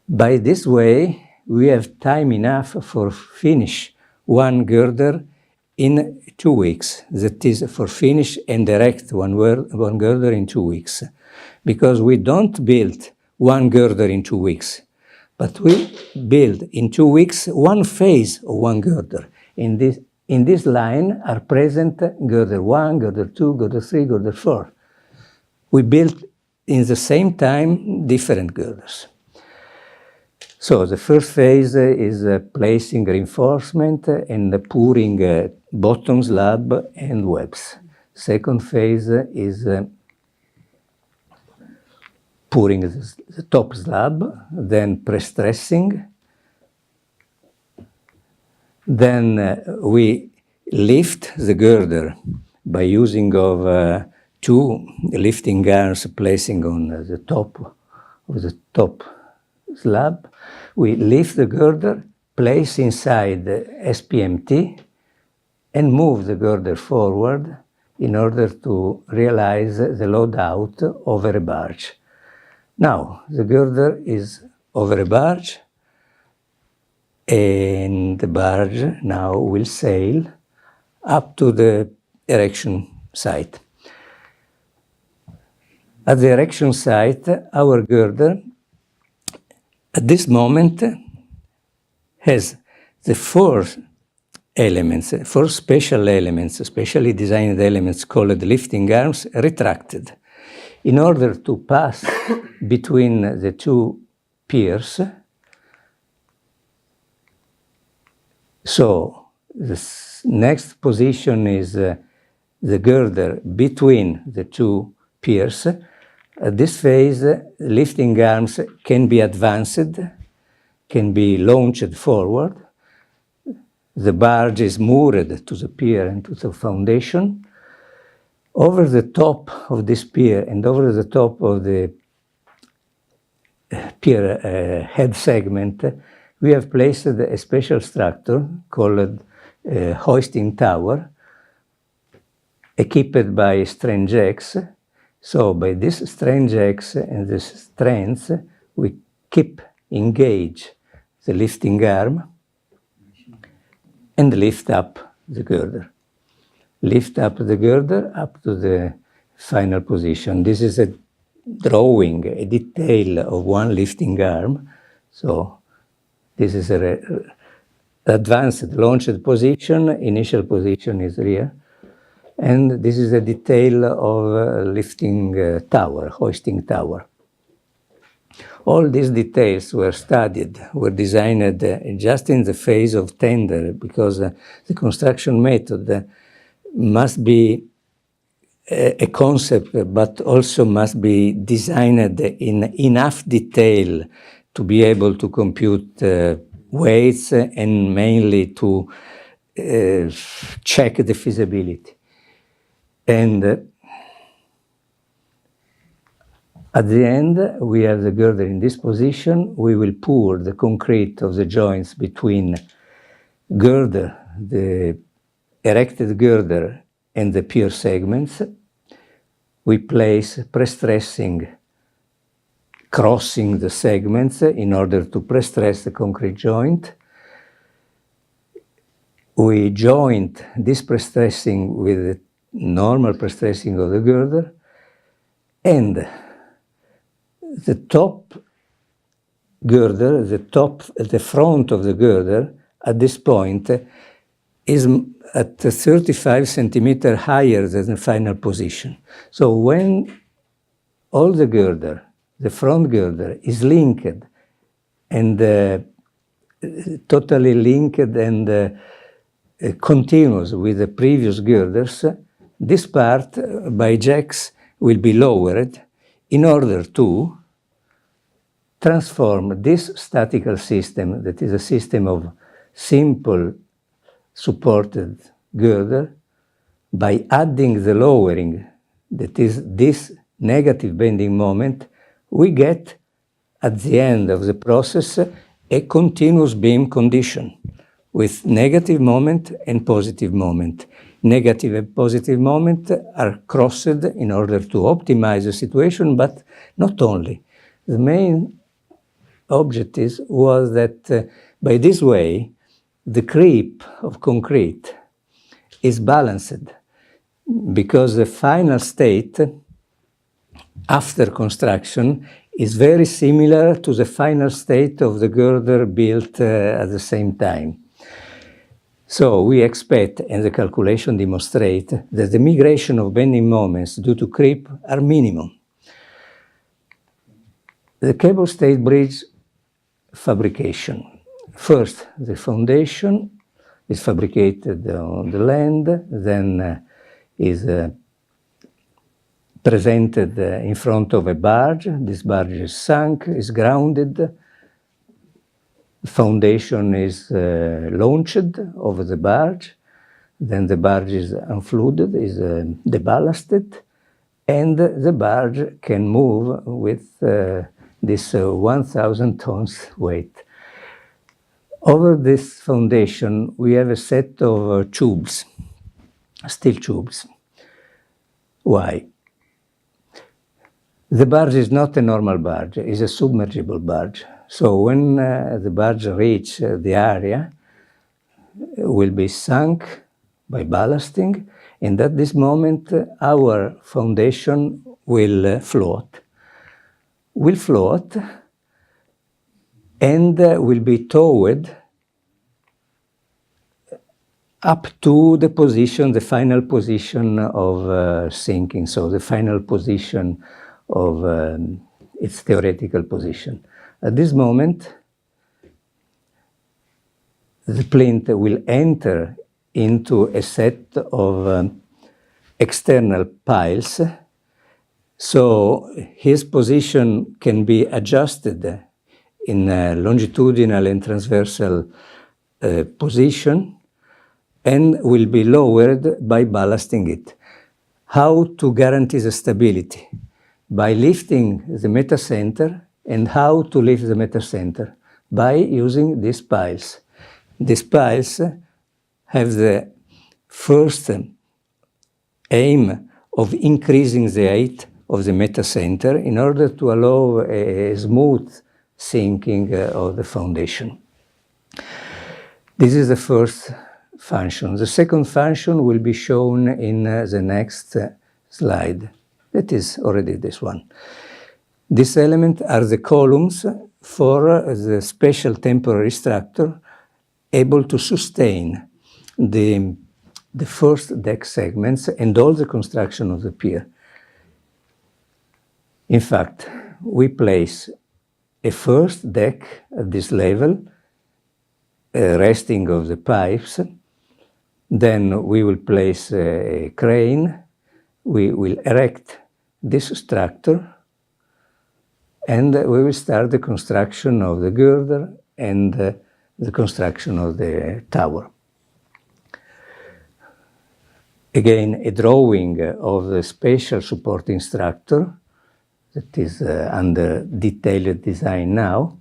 By this way, we have time enough for finish one girder in 2 weeks. That is, for finish and erect one girder in 2 weeks. Because we don't build one girder in 2 weeks, but we build in 2 weeks one phase of one girder. In this line are present girder 1, girder 2, girder 3, girder 4. We built in the same time different girders. So the first phase is placing reinforcement and pouring bottom slab and webs. Second phase is pouring the top slab, then pre-stressing. Then we lift the girder by using of two lifting arms placing on the top of the top slab. We lift the girder, place inside the SPMT, and move the girder forward in order to realize the load out over a barge. Now, the girder is over a barge, and the barge now will sail up to the erection site. At the erection site, our girder, at this moment, has the four elements, four special elements, specially designed elements called lifting arms, retracted in order to pass between the two piers. So the next position is the girder between the two piers. At this phase, lifting arms can be advanced, can be launched forward. The barge is moored to the pier and to the foundation. Over the top of this pier and over the top of the pier head segment, we have placed a special structure called hoisting tower, equipped by strain jacks. So by this strain jacks and the strains, we keep engage the lifting arm and lift up the girder. Lift up the girder up to the final position. This is a drawing, a detail of one lifting arm. So this is an advanced launched position. Initial position is here. And this is a detail of lifting tower, hoisting tower. All these details were studied, were designed just in the phase of tender, because the construction method must be a concept, but also must be designed in enough detail to be able to compute weights and mainly to check the feasibility. And at the end, we have the girder in this position. We will pour the concrete of the joints between girder, the erected girder, and the pier segments. We place pre-stressing, crossing the segments in order to pre-stress the concrete joint. We joint this pre-stressing with the normal pre-stressing of the girder, and the top girder, the front of the girder at this point is at 35 centimeters higher than the final position. So when all the girder, the front girder, is linked and totally linked and continuous with the previous girders, this part by jacks will be lowered in order to transform this statical system, that is a system of simple supported girder, by adding the lowering, that is this negative bending moment, we get at the end of the process a continuous beam condition with negative moment and positive moment. Negative and positive moment are crossed in order to optimize the situation, but not only. The main objective was that by this way, the creep of concrete is balanced, because the final state after construction is very similar to the final state of the girder built at the same time. So we expect, and the calculation demonstrate, that the migration of bending moments due to creep are minimum. The cable-stayed bridge fabrication. First, the foundation is fabricated on the land, then is presented in front of a barge. This barge is sunk, is grounded. The foundation is launched over the barge. Then the barge is unflooded, is deballasted, and the barge can move with this 1,000 tons weight. Over this foundation, we have a set of tubes, steel tubes. Why? The barge is not a normal barge, it's a submergible barge. So when the barge reaches the area, it will be sunk by ballasting, and at this moment our foundation will float. Will float and will be towed up to the position, the final position of sinking, so the final position of its theoretical position. At this moment, the plinth will enter into a set of external piles, so his position can be adjusted in a longitudinal and transversal position and will be lowered by ballasting it. How to guarantee the stability? By lifting the metacenter. And how to lift the metacenter? By using these piles. These piles have the first aim of increasing the height of the metacenter in order to allow a smooth sinking of the foundation. This is the first function. The second function will be shown in the next slide. That is already this one. These elements are the columns for the special temporary structure able to sustain the first deck segments and all the construction of the pier. In fact, we place a first deck at this level, resting of the pipes. Then we will place a crane. We will erect this structure, and we will start the construction of the girder and the construction of the tower. Again, a drawing of the spatial supporting structure that is under detailed design now.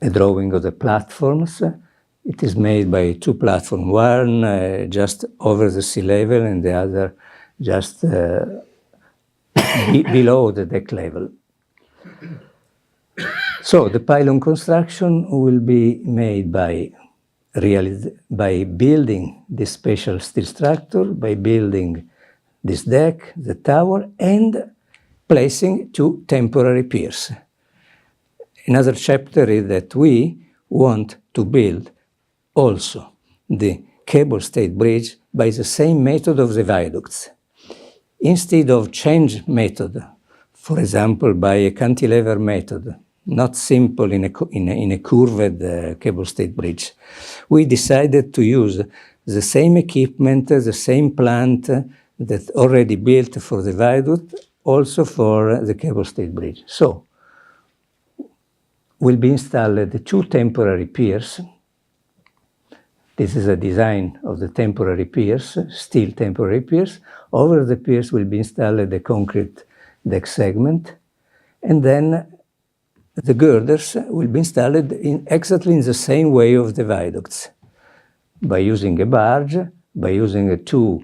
A drawing of the platforms. It is made by two platforms, one just over the sea level and the other just below the deck level. So the pylon construction will be made by building this special steel structure, by building this deck, the tower, and placing two temporary piers. Another chapter is that we want to build also the cable-stayed bridge by the same method of the viaducts. Instead of change method, for example, by a cantilever method, not simple in a curved cable-stayed bridge, we decided to use the same equipment, the same plant that already built for the viaduct, also for the cable-stayed bridge. So, will be installed the two temporary piers. This is a design of the temporary piers, steel temporary piers. Over the piers will be installed the concrete deck segment, and then the girders will be installed exactly in the same way of the viaducts, by using a barge, by using two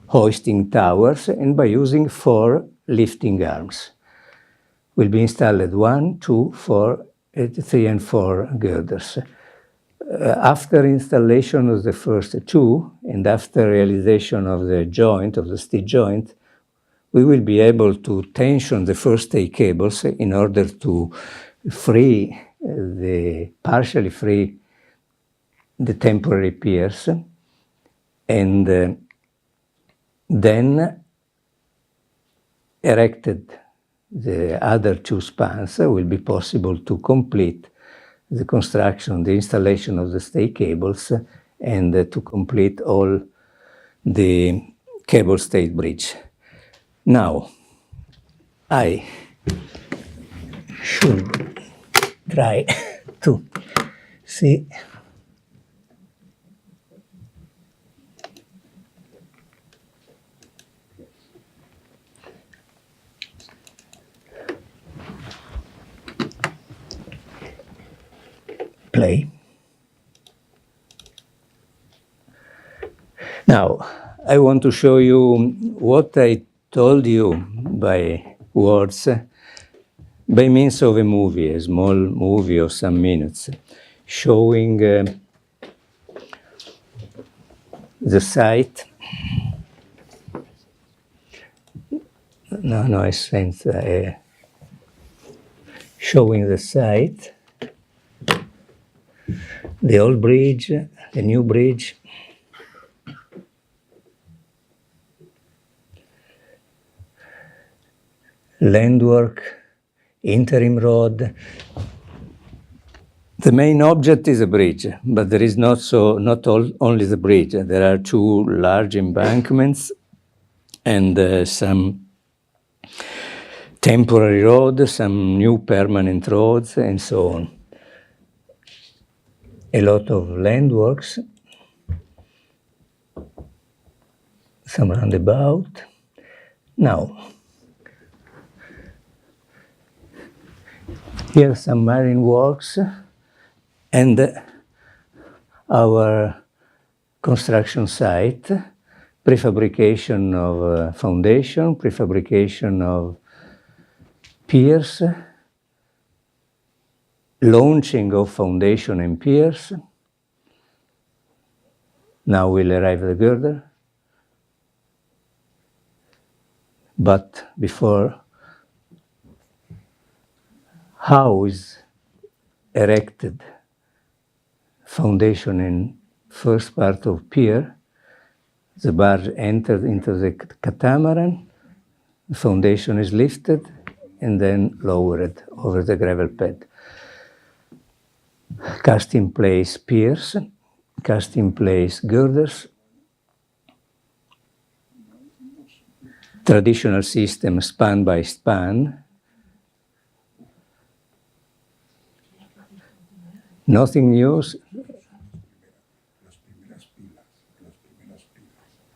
hoisting towers, and by using 4 lifting arms. Will be installed 1, 2, 4, 3 and 4 girders. After installation of the first 2, and after realization of the joint, of the steel joint, we will be able to tension the first stay cables in order to partially free the temporary piers, and then erected the other 2 spans will be possible to complete the construction, the installation of the stay cables, and to complete all the cable-stayed bridge. Now, I should try to see play. Now, I want to show you what I told you by words by means of a movie, a small movie of some minutes, showing the site. No, I sent showing the site, the old bridge, the new bridge, landwork, interim road. The main object is a bridge, but there is not only the bridge. There are two large embankments and some temporary roads, some new permanent roads, and so on. A lot of landworks, some roundabout. Now, here are some marine works and our construction site, prefabrication of foundation, prefabrication of piers, launching of foundation and piers. Now we'll arrive at the girder. But before, how is erected foundation in first part of pier? The barge enters into the catamaran, the foundation is lifted and then lowered over the gravel pad. Cast in place piers, cast in place girders, traditional system span by span. Nothing new.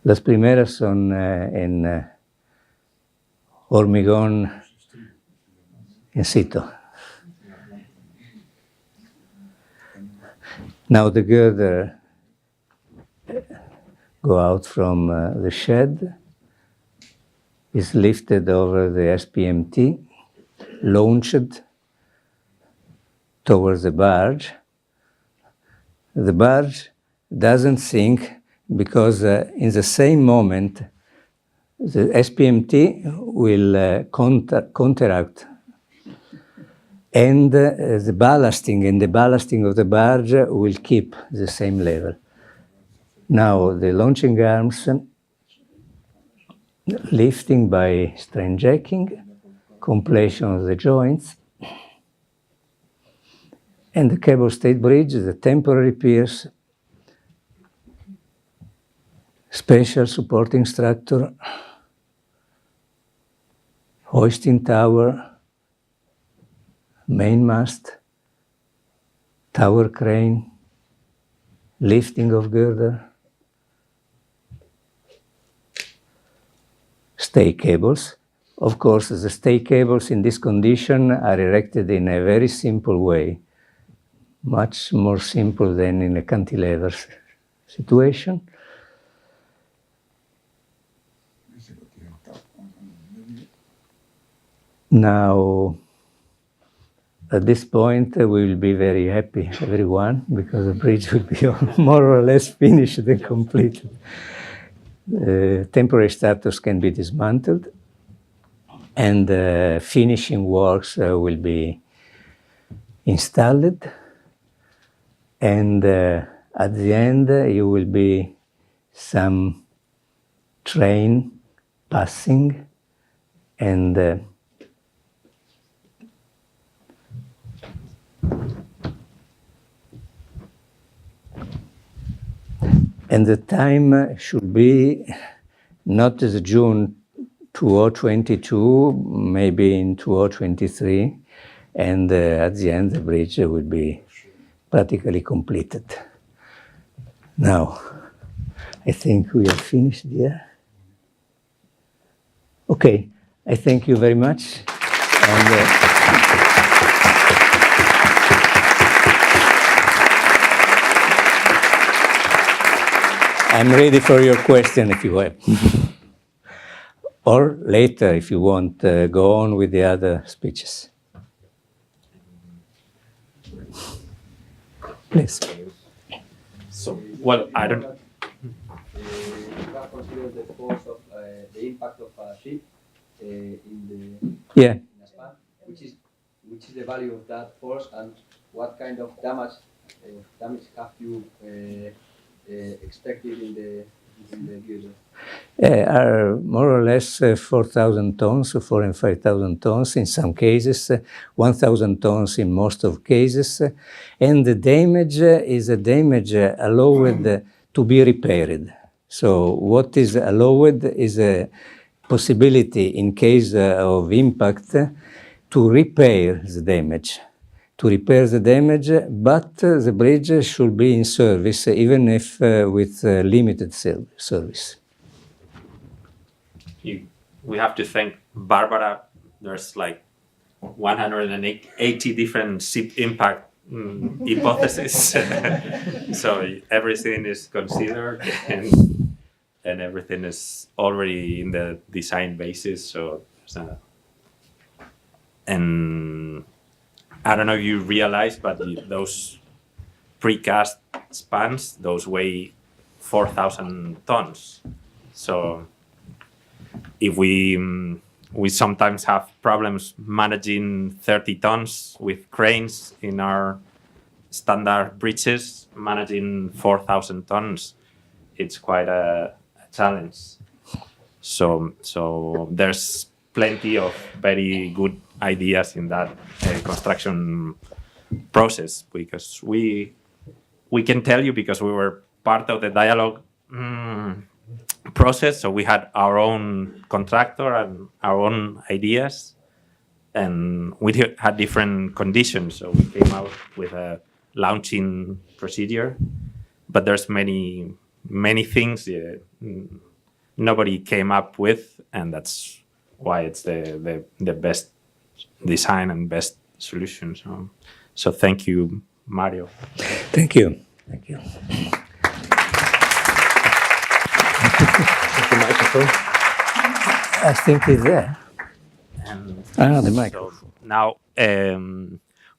Las primeras son en hormigón in situ. Now the girder go out from the shed, is lifted over the SPMT, launched towards the barge. The barge doesn't sink because in the same moment the SPMT will counteract and the ballasting of the barge will keep the same level. Now the launching arms, lifting by strain jacking, completion of the joints, and the cable stayed bridge, the temporary piers, special supporting structure, hoisting tower, mainmast, tower crane, lifting of girder, stay cables. Of course, the stay cables in this condition are erected in a very simple way, much more simple than in a cantilever situation. Now, at this point, we will be very happy, everyone, because the bridge will be more or less finished and completed. Temporary starters can be dismantled, and finishing works will be installed. And at the end, you will be some train passing and the time should be not the June 2022, maybe in 2023, and at the end the bridge will be practically completed. Now, I think we are finished here. Okay, I thank you very much. And, I'm ready for your question if you have. Or later, if you want, go on with the other speeches. Please. So, well, I don't. You have considered the force of the impact of a ship in Yeah. a span, which is the value of that force, and what kind of damage have you expected in the future? Are more or less 4,000 tons, 4,000 and 5,000 tons in some cases, 1,000 tons in most of cases, and the damage is a damage allowed to be repaired. So what is allowed is a possibility in case of impact to repair the damage. But the bridge should be in service, even if with limited service. We have to thank Barbara. There's like 180 different ship impact hypotheses. So everything is considered and everything is already in the design basis. So, and I don't know if you realize, but those precast spans, those weigh 4,000 tons. So if we sometimes have problems managing 30 tons with cranes in our standard bridges, managing 4,000 tons, it's quite a challenge. So there's plenty of very good ideas in that construction process, because we can tell you, because we were part of the dialogue process, so we had our own contractor and our own ideas, and we had different conditions, so we came out with a launching procedure, but there's many things nobody came up with, and that's why it's the best design and best solution. So thank you, Mario. Thank you. Thank you. The microphone. I think it's there. The microphone. So now,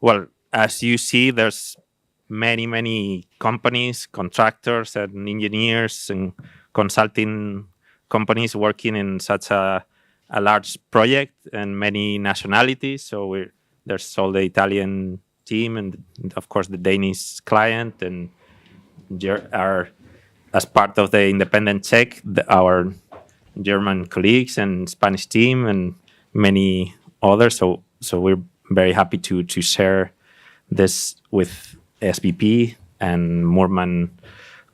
well, as you see, there's many companies, contractors and engineers and consulting companies working in such a large project, and many nationalities. So there's all the Italian team and of course the Danish client, and as part of the independent check, our German colleagues and Spanish team and many others. So we're very happy to share this with SBP and Moormann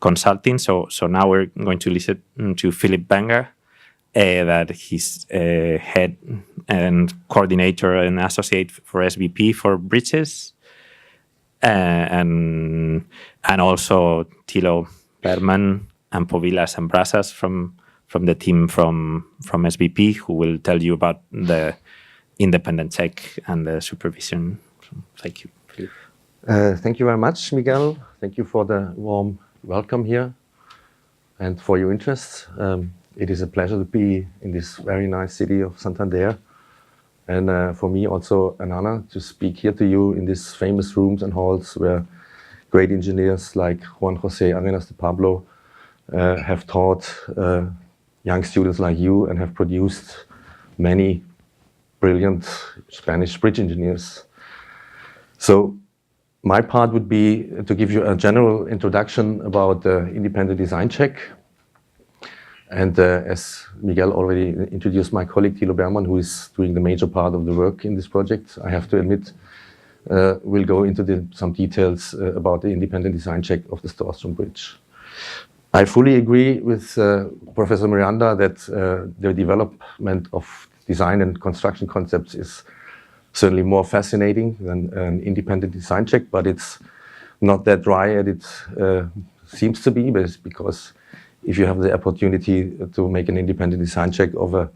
Consulting. So now we're going to listen to Philipp Wenger, that he's head and coordinator and associate for SBP for bridges, and also Thilo Berman and Povilas and Brasas from the team from SBP, who will tell you about the independent check and the supervision. So, thank you, Philipp. Thank you very much, Miguel. Thank you for the warm welcome here and for your interest. It is a pleasure to be in this very nice city of Santander. And for me also an honor to speak here to you in these famous rooms and halls where great engineers like Juan José Arenas de Pablo have taught young students like you and have produced many brilliant Spanish bridge engineers. So my part would be to give you a general introduction about the independent design check. And as Miguel already introduced my colleague Thilo Berman, who is doing the major part of the work in this project, I have to admit, we'll go into some details about the independent design check of the Storstrøm Bridge. I fully agree with Professor Miranda that the development of design and construction concepts is certainly more fascinating than an independent design check, but it's not that dry as it seems to be, because if you have the opportunity to make an independent design check of a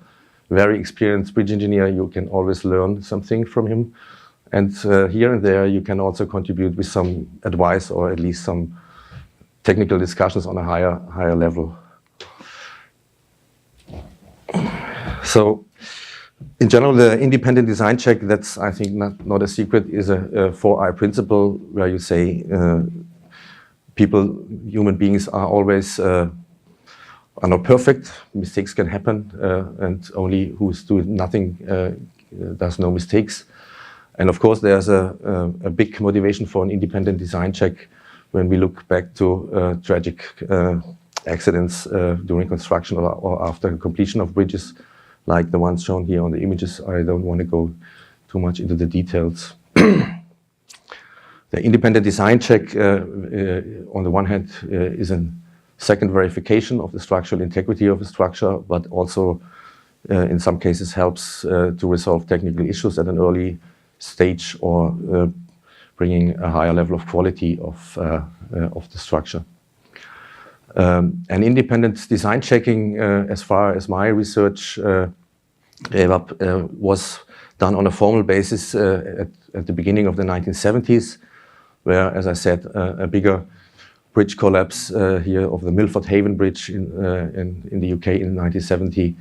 very experienced bridge engineer, you can always learn something from him. And here and there, you can also contribute with some advice or at least some technical discussions on a higher level. So, in general, the independent design check, that's, I think, not a secret, is a 4I principle where you say human beings are always are not perfect. Mistakes can happen, and only who's doing nothing does no mistakes. And of course, there's a big motivation for an independent design check when we look back to tragic accidents during construction or after completion of bridges, like the ones shown here on the images. I don't want to go too much into the details. The independent design check, on the one hand, is a second verification of the structural integrity of a structure, but also in some cases helps to resolve technical issues at an early stage or bringing a higher level of quality of the structure. An independent design checking, as far as my research was done on a formal basis at the beginning of the 1970s, where, as I said, a bigger bridge collapse here of the Milford Haven Bridge in the UK in 1970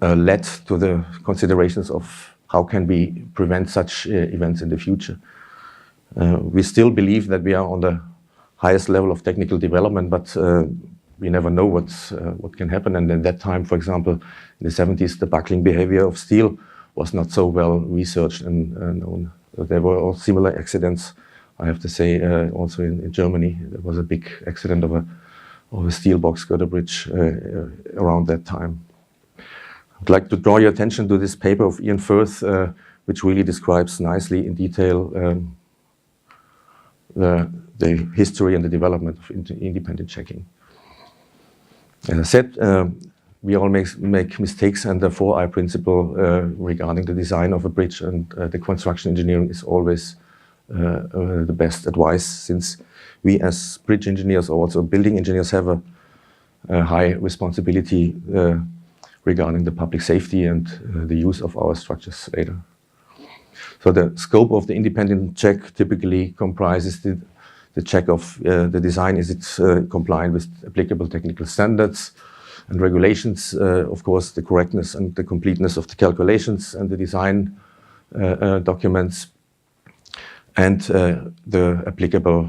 led to the considerations of how can we prevent such events in the future. We still believe that we are on the highest level of technical development, but we never know what can happen. And at that time, for example, in the 70s, the buckling behavior of steel was not so well researched and known. There were all similar accidents, I have to say, also in Germany. There was a big accident of a steel box girder bridge around that time. I'd like to draw your attention to this paper of Ian Firth, which really describes nicely in detail the history and the development of independent checking. As I said, we all make mistakes, and the 4I principle regarding the design of a bridge and the construction engineering is always the best advice, since we as bridge engineers or also building engineers have a high responsibility regarding the public safety and the use of our structures later. So the scope of the independent check typically comprises the check of the design. Is it compliant with applicable technical standards and regulations? Of course, the correctness and the completeness of the calculations and the design documents, and the applicable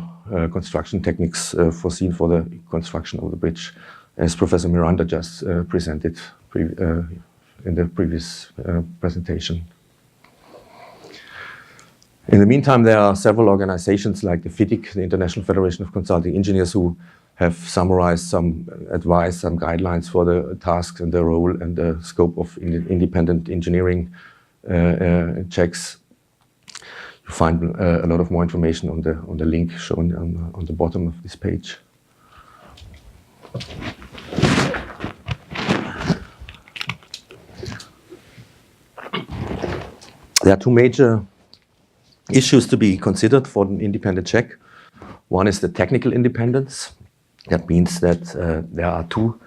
construction techniques foreseen for the construction of the bridge, as Professor Miranda just presented in the previous presentation. In the meantime, there are several organizations like the FIDIC, the International Federation of Consulting Engineers, who have summarized some advice, some guidelines for the tasks and the role and the scope of independent engineering checks. You find a lot of more information on the link shown on the bottom of this page. There are two major issues to be considered for an independent check. One is the technical independence. That means that there are two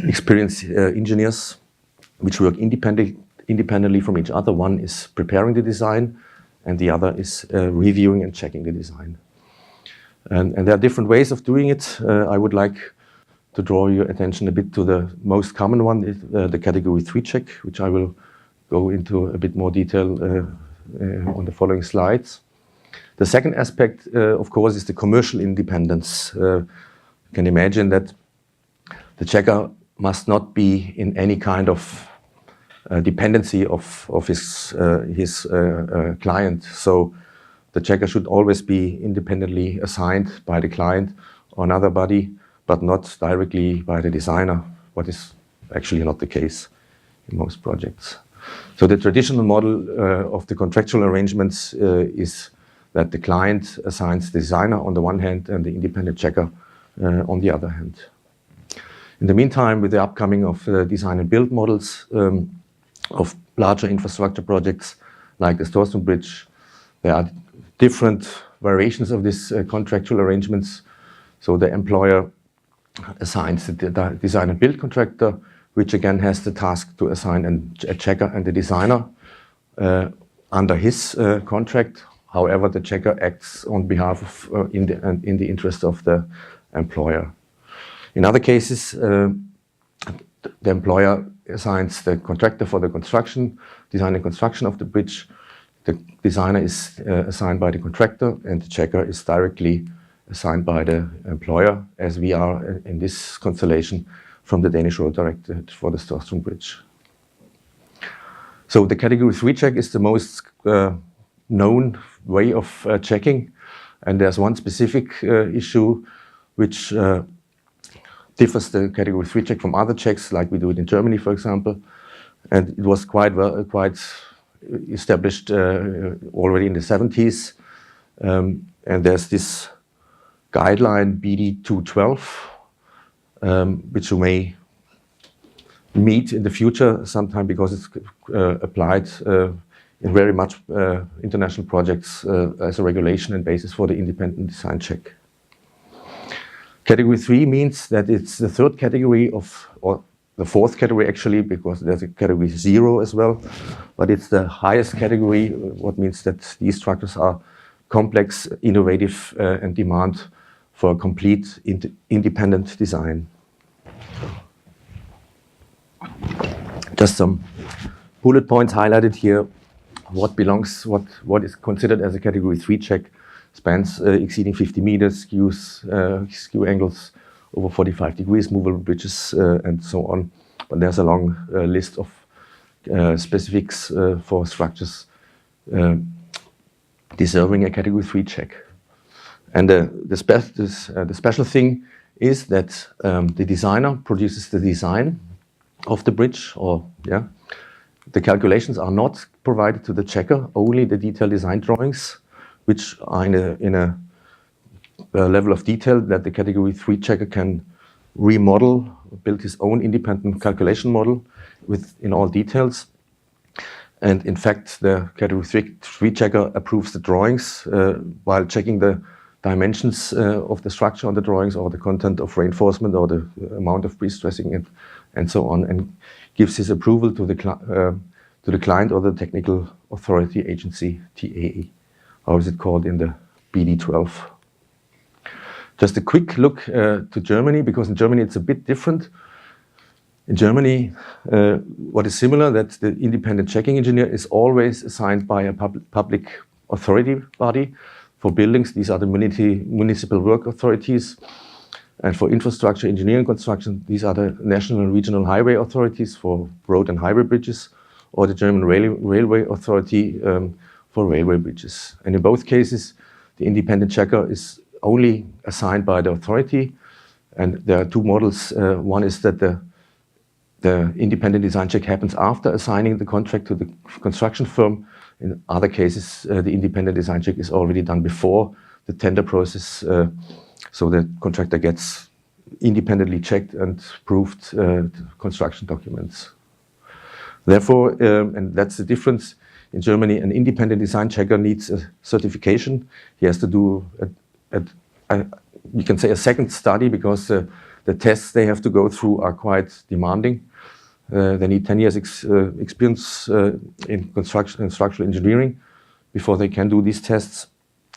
experienced engineers which work independently from each other. One is preparing the design, and the other is reviewing and checking the design. And there are different ways of doing it. I would like to draw your attention a bit to the most common one, the category 3 check, which I will go into a bit more detail on the following slides. The second aspect, of course, is the commercial independence. You can imagine that the checker must not be in any kind of dependency of his client. So the checker should always be independently assigned by the client or another body, but not directly by the designer, what is actually not the case in most projects. So the traditional model of the contractual arrangements is that the client assigns the designer on the one hand and the independent checker on the other hand. In the meantime, with the upcoming of design and build models of larger infrastructure projects like the Storstrøm Bridge, there are different variations of these contractual arrangements. So the employer assigns the design and build contractor, which again has the task to assign a checker and a designer under his contract. However, the checker acts on behalf of, in the interest of the employer. In other cases, the employer assigns the contractor for the construction, design and construction of the bridge. The designer is assigned by the contractor, and the checker is directly assigned by the employer, as we are in this constellation from the Danish Road Directorate for the Storstrøm Bridge. So the category 3 check is the most known way of checking, and there's one specific issue which differs the category 3 check from other checks, like we do it in Germany, for example. And it was quite established already in the 70s. And there's this guideline BD 212, which you may meet in the future sometime because it's applied in very much international projects as a regulation and basis for the independent design check. Category 3 means that it's the third category of, or the fourth category actually, because there's a category 0 as well, but it's the highest category, what means that these structures are complex, innovative, and demand for a complete independent design. Just some bullet points highlighted here. What is considered as a category 3 check: spans exceeding 50 meters, skew angles over 45 degrees, movable bridges, and so on. But there's a long list of specifics for structures deserving a category 3 check. And the special thing is that the designer produces the design of the bridge, or the calculations are not provided to the checker, only the detailed design drawings, which are in a level of detail that the category 3 checker can remodel, build his own independent calculation model in all details. And in fact, the category 3 checker approves the drawings while checking the dimensions of the structure on the drawings, or the content of reinforcement, or the amount of pre-stressing, and so on, and gives his approval to the client or the technical authority agency, TAE. How is it called in the BD 12? Just a quick look to Germany, because in Germany it's a bit different. In Germany, what is similar, that the independent checking engineer is always assigned by a public authority body. For buildings, these are the municipal work authorities. And for infrastructure, engineering, construction, these are the national and regional highway authorities for road and highway bridges, or the German railway authority for railway bridges. And in both cases, the independent checker is only assigned by the authority. And there are two models. One is that the independent design check happens after assigning the contract to the construction firm. In other cases, the independent design check is already done before the tender process, so the contractor gets independently checked and proved construction documents. Therefore, and that's the difference, in Germany, an independent design checker needs a certification. He has to do, you can say, a second study, because the tests they have to go through are quite demanding. They need 10 years experience in construction and structural engineering before they can do these tests.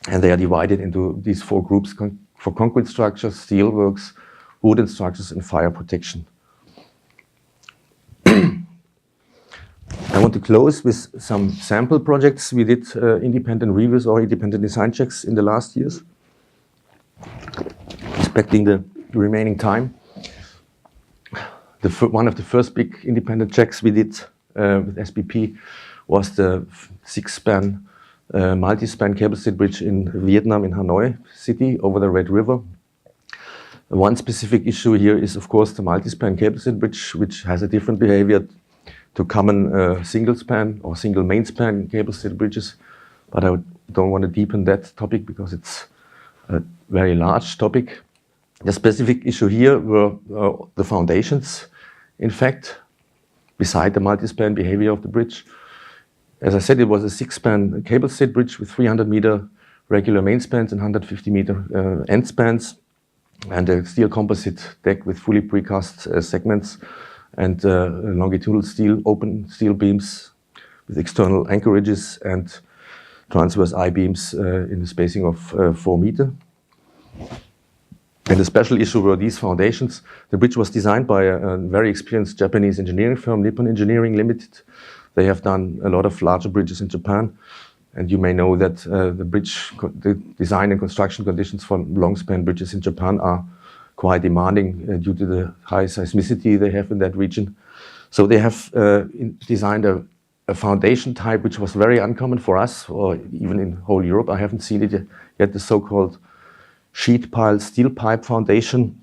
And they are divided into these 4 groups for concrete structures, steel works, wooden structures, and fire protection. I want to close with some sample projects. We did independent reviews or independent design checks in the last years. Respecting the remaining time. One of the first big independent checks we did with SBP was the 6-span multi-span cable-stayed bridge in Vietnam, in Hanoi city, over the Red River. One specific issue here is, of course, the multi-span cable-stayed bridge, which has a different behavior to common single-span or single main-span cable-stayed bridges. But I don't want to deepen that topic because it's a very large topic. The specific issue here were the foundations, in fact, beside the multi-span behavior of the bridge. As I said, it was a 6-span cable-stayed bridge with 300-meter regular main spans and 150-meter end spans, and a steel composite deck with fully precast segments and longitudinal steel, open steel beams with external anchorages and transverse I-beams in the spacing of 4 meters. And the special issue were these foundations. The bridge was designed by a very experienced Japanese engineering firm, Nippon Engineering Limited. They have done a lot of larger bridges in Japan. And you may know that the design and construction conditions for long-span bridges in Japan are quite demanding due to the high seismicity they have in that region. So they have designed a foundation type which was very uncommon for us, or even in whole Europe. I haven't seen it yet, the so-called sheet pile steel pipe foundation,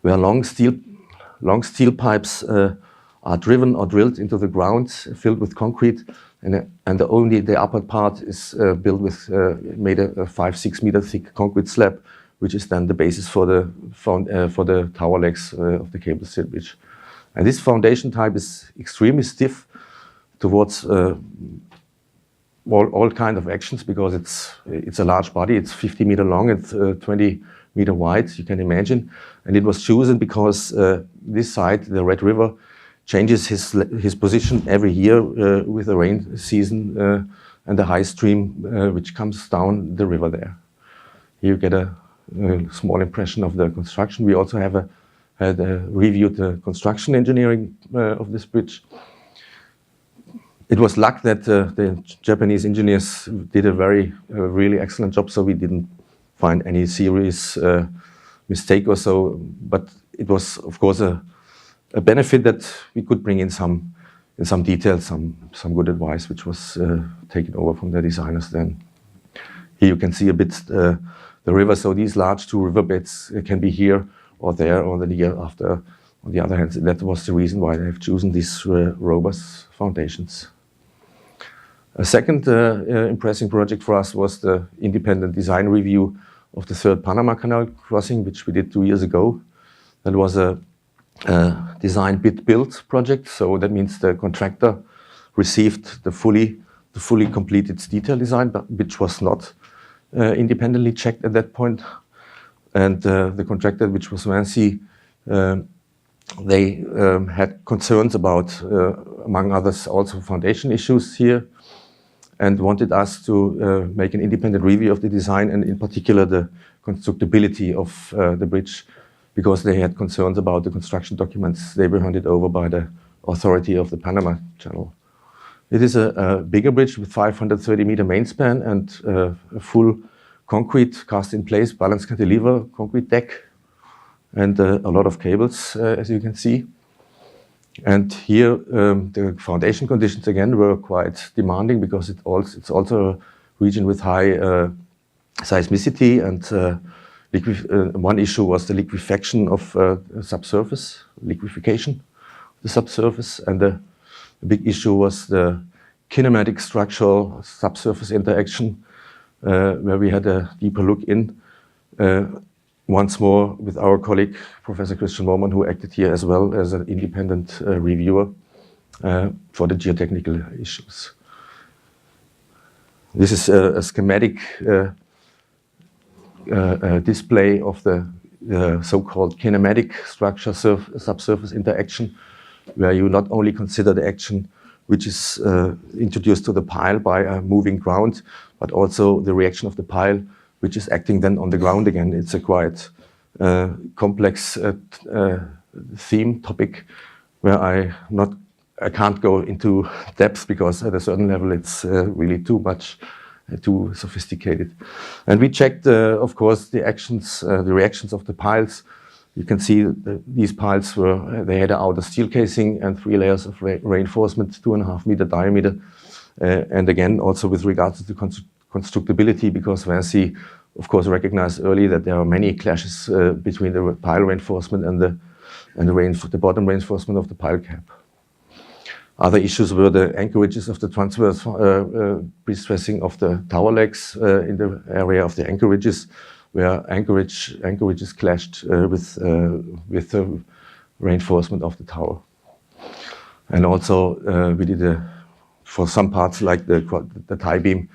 where long steel pipes are driven or drilled into the ground, filled with concrete, and only the upper part is built with made a 5-6 meter thick concrete slab, which is then the basis for the tower legs of the cable-stayed bridge. And this foundation type is extremely stiff towards all kind of actions, because it's a large body. It's 50 meter long and 20 meter wide, you can imagine. And it was chosen because this side, the Red River, changes his position every year with the rain season and the high stream which comes down the river there. Here you get a small impression of the construction. We also had reviewed the construction engineering of this bridge. It was luck that the Japanese engineers did a really excellent job, so we didn't find any serious mistake or so. But it was, of course, a benefit that we could bring in some detail, some good advice, which was taken over from the designers then. Here you can see a bit the river. So these large 2 riverbeds can be here or there or the year after. On the other hand, that was the reason why they have chosen these robust foundations. A second impressive project for us was the independent design review of the 3rd Panama Canal crossing, which we did 2 years ago. That was a design bid build project. So that means the contractor received the fully completed detail design, but which was not independently checked at that point. And the contractor, which was Vinci, they had concerns about, among others, also foundation issues here, and wanted us to make an independent review of the design, and in particular the constructability of the bridge, because they had concerns about the construction documents. They were handed over by the authority of the Panama Channel. It is a bigger bridge with 530-meter main span and a full concrete cast-in-place balanced cantilever concrete deck, and a lot of cables, as you can see. And here, the foundation conditions again were quite demanding, because it's also a region with high seismicity, and one issue was the liquefaction of subsurface, liquefaction of the subsurface, and the big issue was the kinematic structural subsurface interaction, where we had a deeper look in. Once more with our colleague, Professor Christian Moormann, who acted here as well as an independent reviewer for the geotechnical issues. This is a schematic display of the so-called kinematic structure subsurface interaction, where you not only consider the action which is introduced to the pile by a moving ground, but also the reaction of the pile, which is acting then on the ground again. It's a quite complex theme topic, where I can't go into depth, because at a certain level it's really too much, too sophisticated. And we checked, of course, the reactions of the piles. You can see these piles they had an outer steel casing and 3 layers of reinforcement, 2.5 meter diameter. And again, also with regards to the constructability, because Vinci, of course, recognized early that there are many clashes between the pile reinforcement and the bottom reinforcement of the pile cap. Other issues were the anchorages of the transverse pre-stressing of the tower legs in the area of the anchorages, where anchorages clashed with the reinforcement of the tower. And also we did for some parts like the tie beam,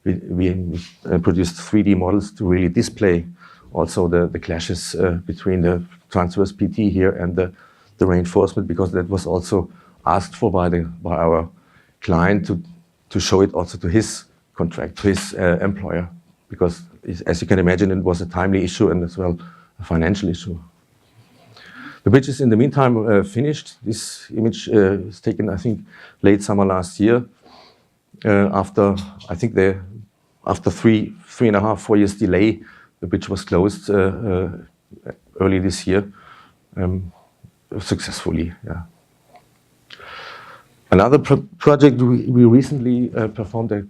we produced 3D models to really display also the clashes between the transverse PT here and the reinforcement, because that was also asked for by our client to show it also to his contract, to his employer, because as you can imagine, it was a timely issue and as well a financial issue. The bridge is in the meantime finished. This image is taken, I think, late summer last year. After after 3.5-4 years delay, the bridge was closed early this year, successfully. Yeah. Another project we recently performed a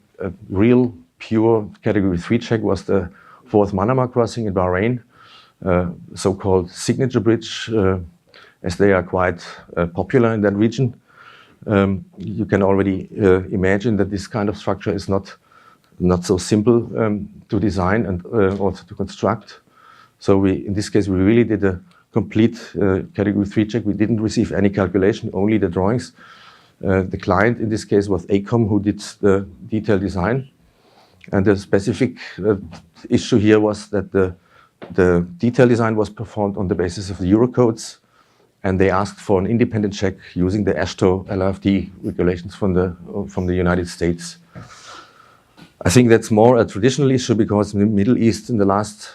real pure Category 3 check was the 4th Manama crossing in Bahrain, so-called signature bridge, as they are quite popular in that region. You can already imagine that this kind of structure is not so simple to design and also to construct. So in this case, we really did a complete Category 3 check. We didn't receive any calculation, only the drawings. The client in this case was ACOM, who did the detailed design. And the specific issue here was that the detailed design was performed on the basis of the Eurocodes, and they asked for an independent check using the AASHTO LRFD regulations from the United States. I think that's more a traditional issue, because in the Middle East in the last,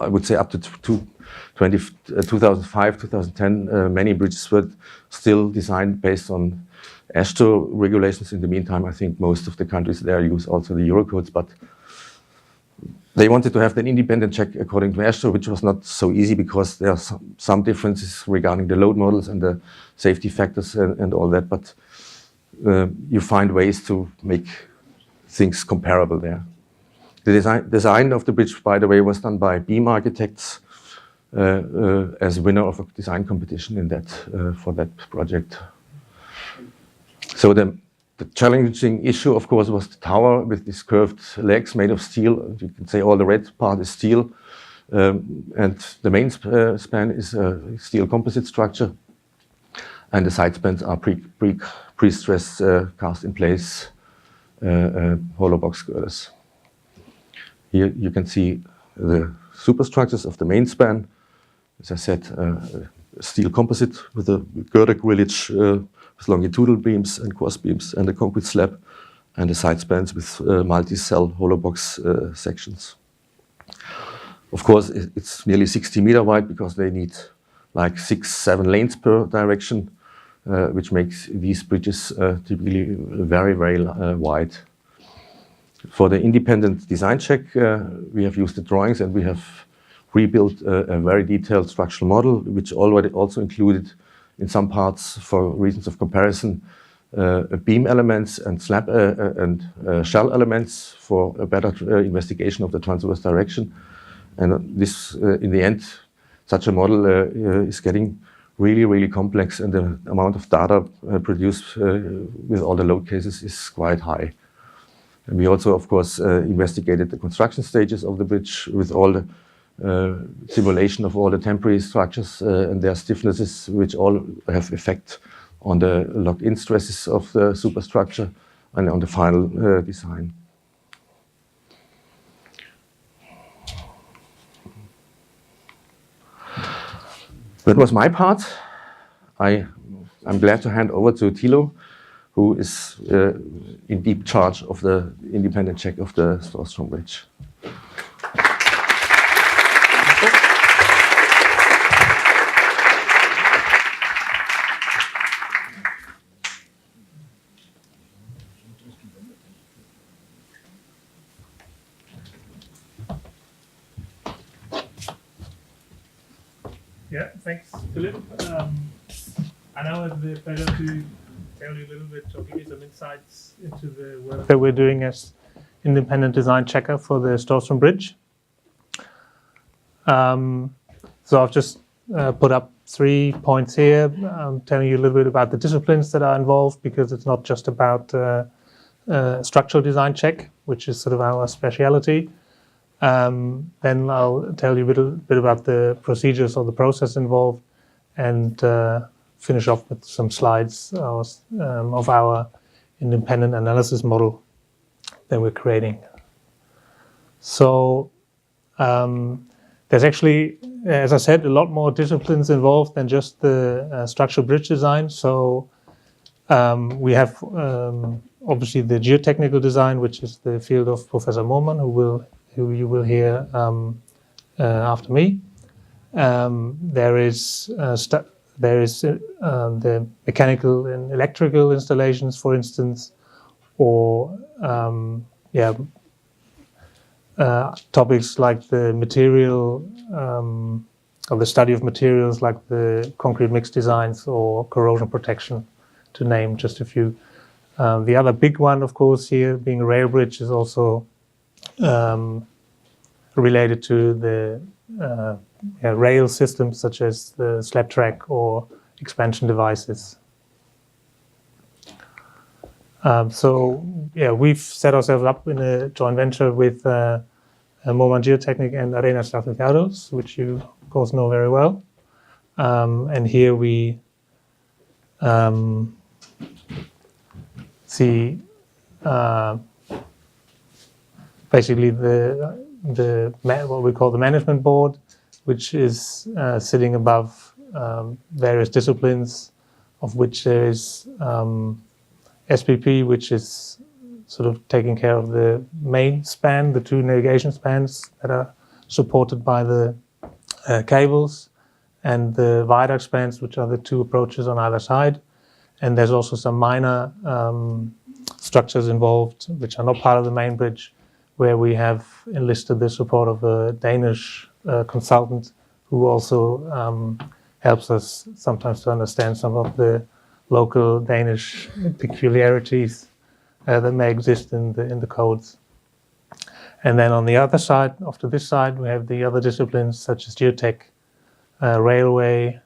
I would say up to 2005, 2010, many bridges were still designed based on AASHTO regulations. In the meantime, I think most of the countries there use also the Eurocodes, but they wanted to have an independent check according to AASHTO, which was not so easy because there are some differences regarding the load models and the safety factors and all that, but you find ways to make things comparable there. The design of the bridge, by the way, was done by Beam Architects as winner of a design competition in that for that project. So the challenging issue, of course, was the tower with these curved legs made of steel. You can say all the red part is steel, and the main span is a steel composite structure, and the side spans are pre-stressed cast in place hollow box girders. Here you can see the superstructures of the main span. As I said, steel composite with a girder grillage with longitudinal beams and cross beams, and a concrete slab, and the side spans with multi-cell hollow box sections. Of course, it's nearly 60 meter wide, because they need like 6-7 lanes per direction, which makes these bridges typically very, very wide. For the independent design check, we have used the drawings, and we have rebuilt a very detailed structural model, which already also included, in some parts, for reasons of comparison, beam elements and slab and shell elements for a better investigation of the transverse direction. And this, in the end, such a model is getting really, really complex, and the amount of data produced with all the load cases is quite high. And we also, of course, investigated the construction stages of the bridge with all the simulation of all the temporary structures and their stiffnesses, which all have effect on the locked-in stresses of the superstructure and on the final design. That was my part. I'm glad to hand over to Thilo, who is in deep charge of the independent check of the Storstrøm Bridge. Yeah, thanks, Philipp. I now have the pleasure to tell you a little bit, or give you some insights into the work that we're doing as independent design checker for the Storstrøm Bridge. So I've just put up 3 points here, telling you a little bit about the disciplines that are involved, because it's not just about structural design check, which is sort of our speciality. Then I'll tell you a bit about the procedures or the process involved, and finish off with some slides of our independent analysis model that we're creating. So there's actually, as I said, a lot more disciplines involved than just the structural bridge design. So we have obviously the geotechnical design, which is the field of Professor Moormann, who you will hear after me. There is the mechanical and electrical installations, for instance, or topics like the material or the study of materials, like the concrete mix designs or corrosion protection, to name just a few. The other big one, of course, here being a rail bridge, is also related to the rail systems such as the slab track or expansion devices. We've set ourselves up in a joint venture with Moormann Geotechnik and Arenas, which you of course know very well. And here we see basically what we call the management board, which is sitting above various disciplines, of which there is SPP, which is sort of taking care of the main span, the two navigation spans that are supported by the cables, and the viaduct spans, which are the two approaches on either side. And there's also some minor structures involved, which are not part of the main bridge, where we have enlisted the support of a Danish consultant who also helps us sometimes to understand some of the local Danish peculiarities that may exist in the codes. And then on the other side, off to this side, we have the other disciplines such as geotech, railway,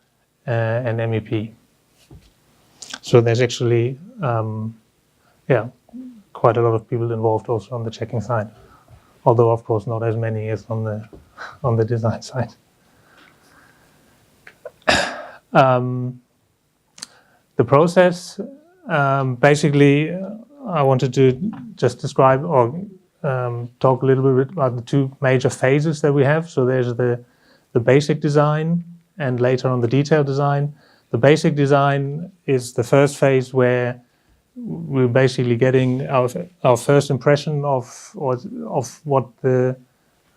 and MEP. So there's actually, quite a lot of people involved also on the checking side, although of course not as many as on the design side. The process, basically, I wanted to just describe or talk a little bit about the two major phases that we have. So there's the basic design and later on the detailed design. The basic design is the first phase where we're basically getting our first impression of what the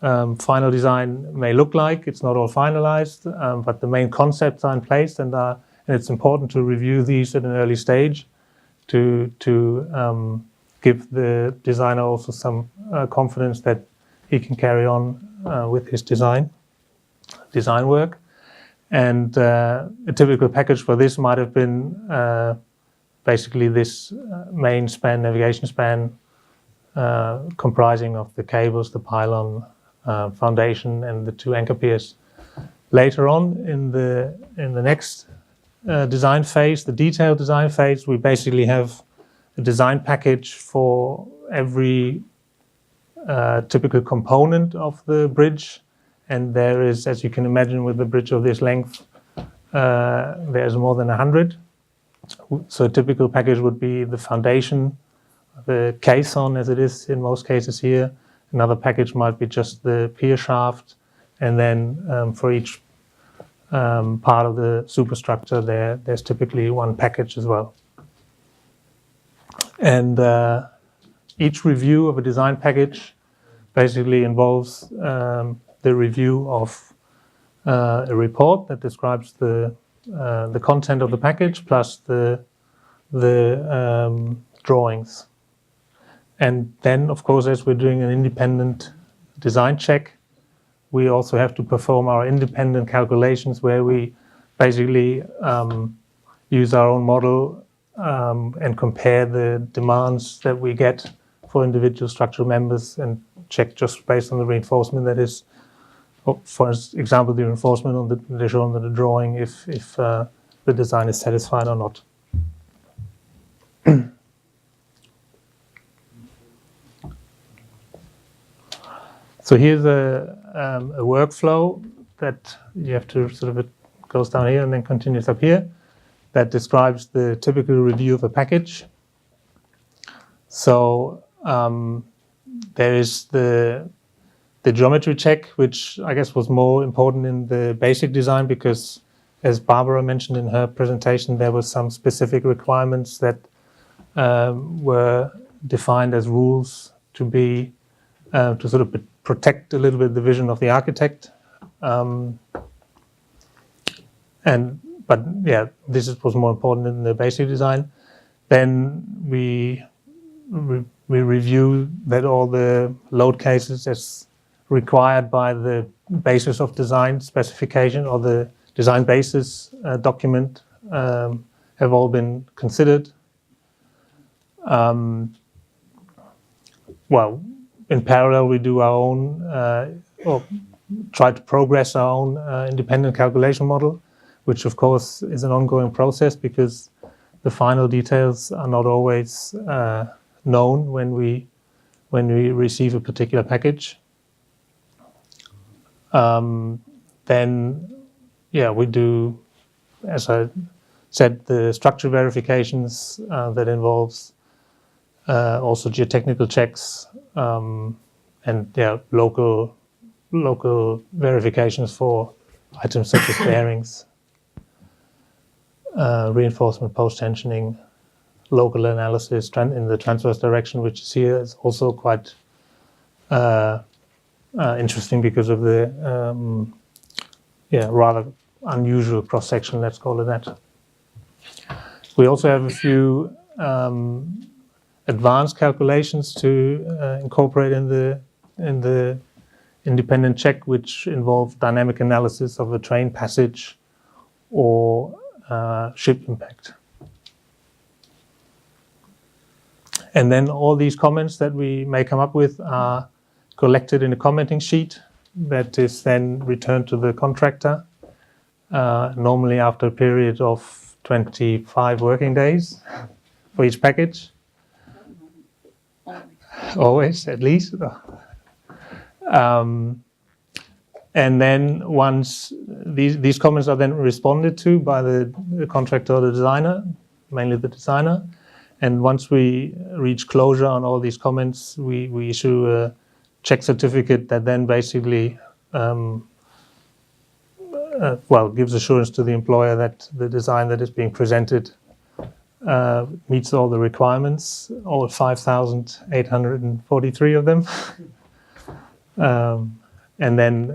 final design may look like. It's not all finalized, but the main concepts are in place, and it's important to review these at an early stage to give the designer also some confidence that he can carry on with his design work. And a typical package for this might have been basically this main span, navigation span, comprising of the cables, the pylon, foundation, and the two anchor piers. Later on in the next design phase, the detailed design phase, we basically have a design package for every typical component of the bridge. And there is, as you can imagine, with a bridge of this length, there's more than 100. So a typical package would be the foundation, the caisson, as it is in most cases here. Another package might be just the pier shaft, and then for each part of the superstructure, there's typically one package as well. And each review of a design package basically involves the review of a report that describes the content of the package plus the drawings. And then, of course, as we're doing an independent design check, we also have to perform our independent calculations where we basically use our own model and compare the demands that we get for individual structural members and check just based on the reinforcement that is, for example, the reinforcement on the shown on the drawing, if the design is satisfied or not. So here's a workflow that you have to sort of, it goes down here and then continues up here, that describes the typical review of a package. So there is the geometry check, which I guess was more important in the basic design because, as Barbara mentioned in her presentation, there were some specific requirements that were defined as rules to be to sort of protect a little bit the vision of the architect. But yeah, this was more important in the basic design. Then we review that all the load cases as required by the basis of design specification or the design basis document have all been considered. Well, in parallel, we do our own, or try to progress our own independent calculation model, which of course is an ongoing process because the final details are not always known when we receive a particular package. Then, yeah, we do, as I said, the structure verifications that involves also geotechnical checks and yeah, local verifications for items such as bearings, reinforcement, post-tensioning, local analysis in the transverse direction, which is here, is also quite interesting because of the rather unusual cross-section, let's call it that. We also have a few advanced calculations to incorporate in the independent check, which involve dynamic analysis of a train passage or ship impact. And then all these comments that we may come up with are collected in a commenting sheet that is then returned to the contractor, normally after a period of 25 working days for each package. Always, at least. And then once these comments are then responded to by the contractor or the designer, mainly the designer, and once we reach closure on all these comments, we issue a check certificate that then basically gives assurance to the employer that the design that is being presented meets all the requirements, all 5,843 of them. And then,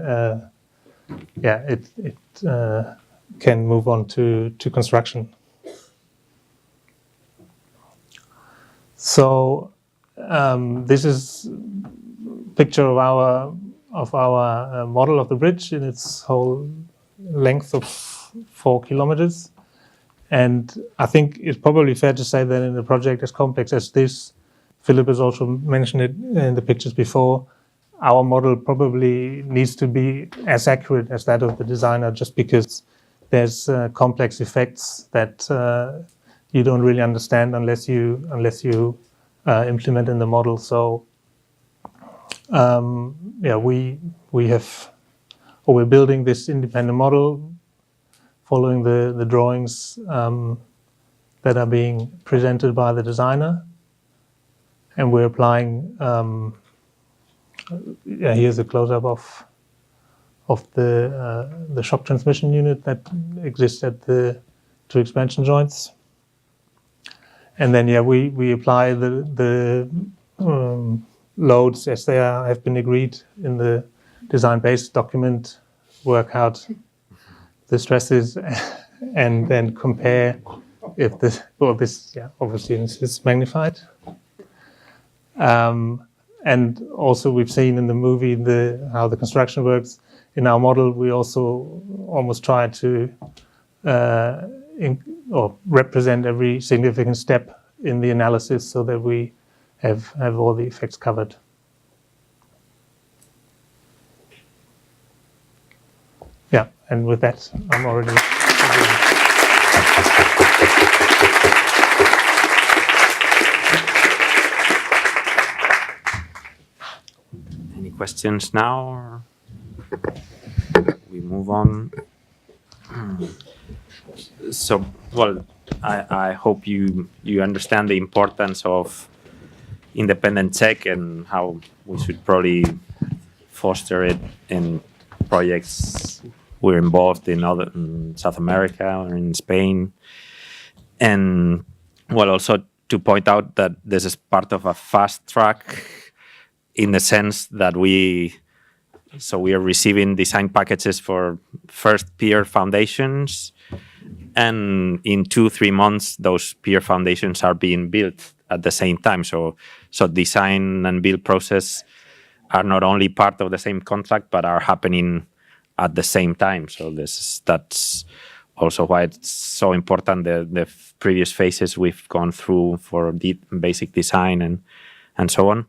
it can move on to construction. So this is a picture of our model of the bridge in its whole length of 4 kilometers. And I think it's probably fair to say that in a project as complex as this, Philipp has also mentioned it in the pictures before, our model probably needs to be as accurate as that of the designer, just because there's complex effects that you don't really understand unless you implement in the model. So we're building this independent model following the drawings that are being presented by the designer, and we're applying. Here's a close-up of the shock transmission unit that exists at the 2 expansion joints, and then we apply the loads as they have been agreed in the design-based document, work out the stresses, and then compare if this obviously this is magnified. And also we've seen in the movie how the construction works. In our model, we also almost try to represent every significant step in the analysis so that we have all the effects covered. Yeah, and with that, I'm already... questions now, or we move on? So, well, I hope you understand the importance of independent check and how we should probably foster it in projects we're involved in South America or in Spain. And, well, also to point out that this is part of a fast track in the sense that we are receiving design packages for first peer foundations, and in 2-3 months, those peer foundations are being built at the same time. So design and build process are not only part of the same contract, but are happening at the same time. So that's also why it's so important, the previous phases we've gone through for the basic design and so on.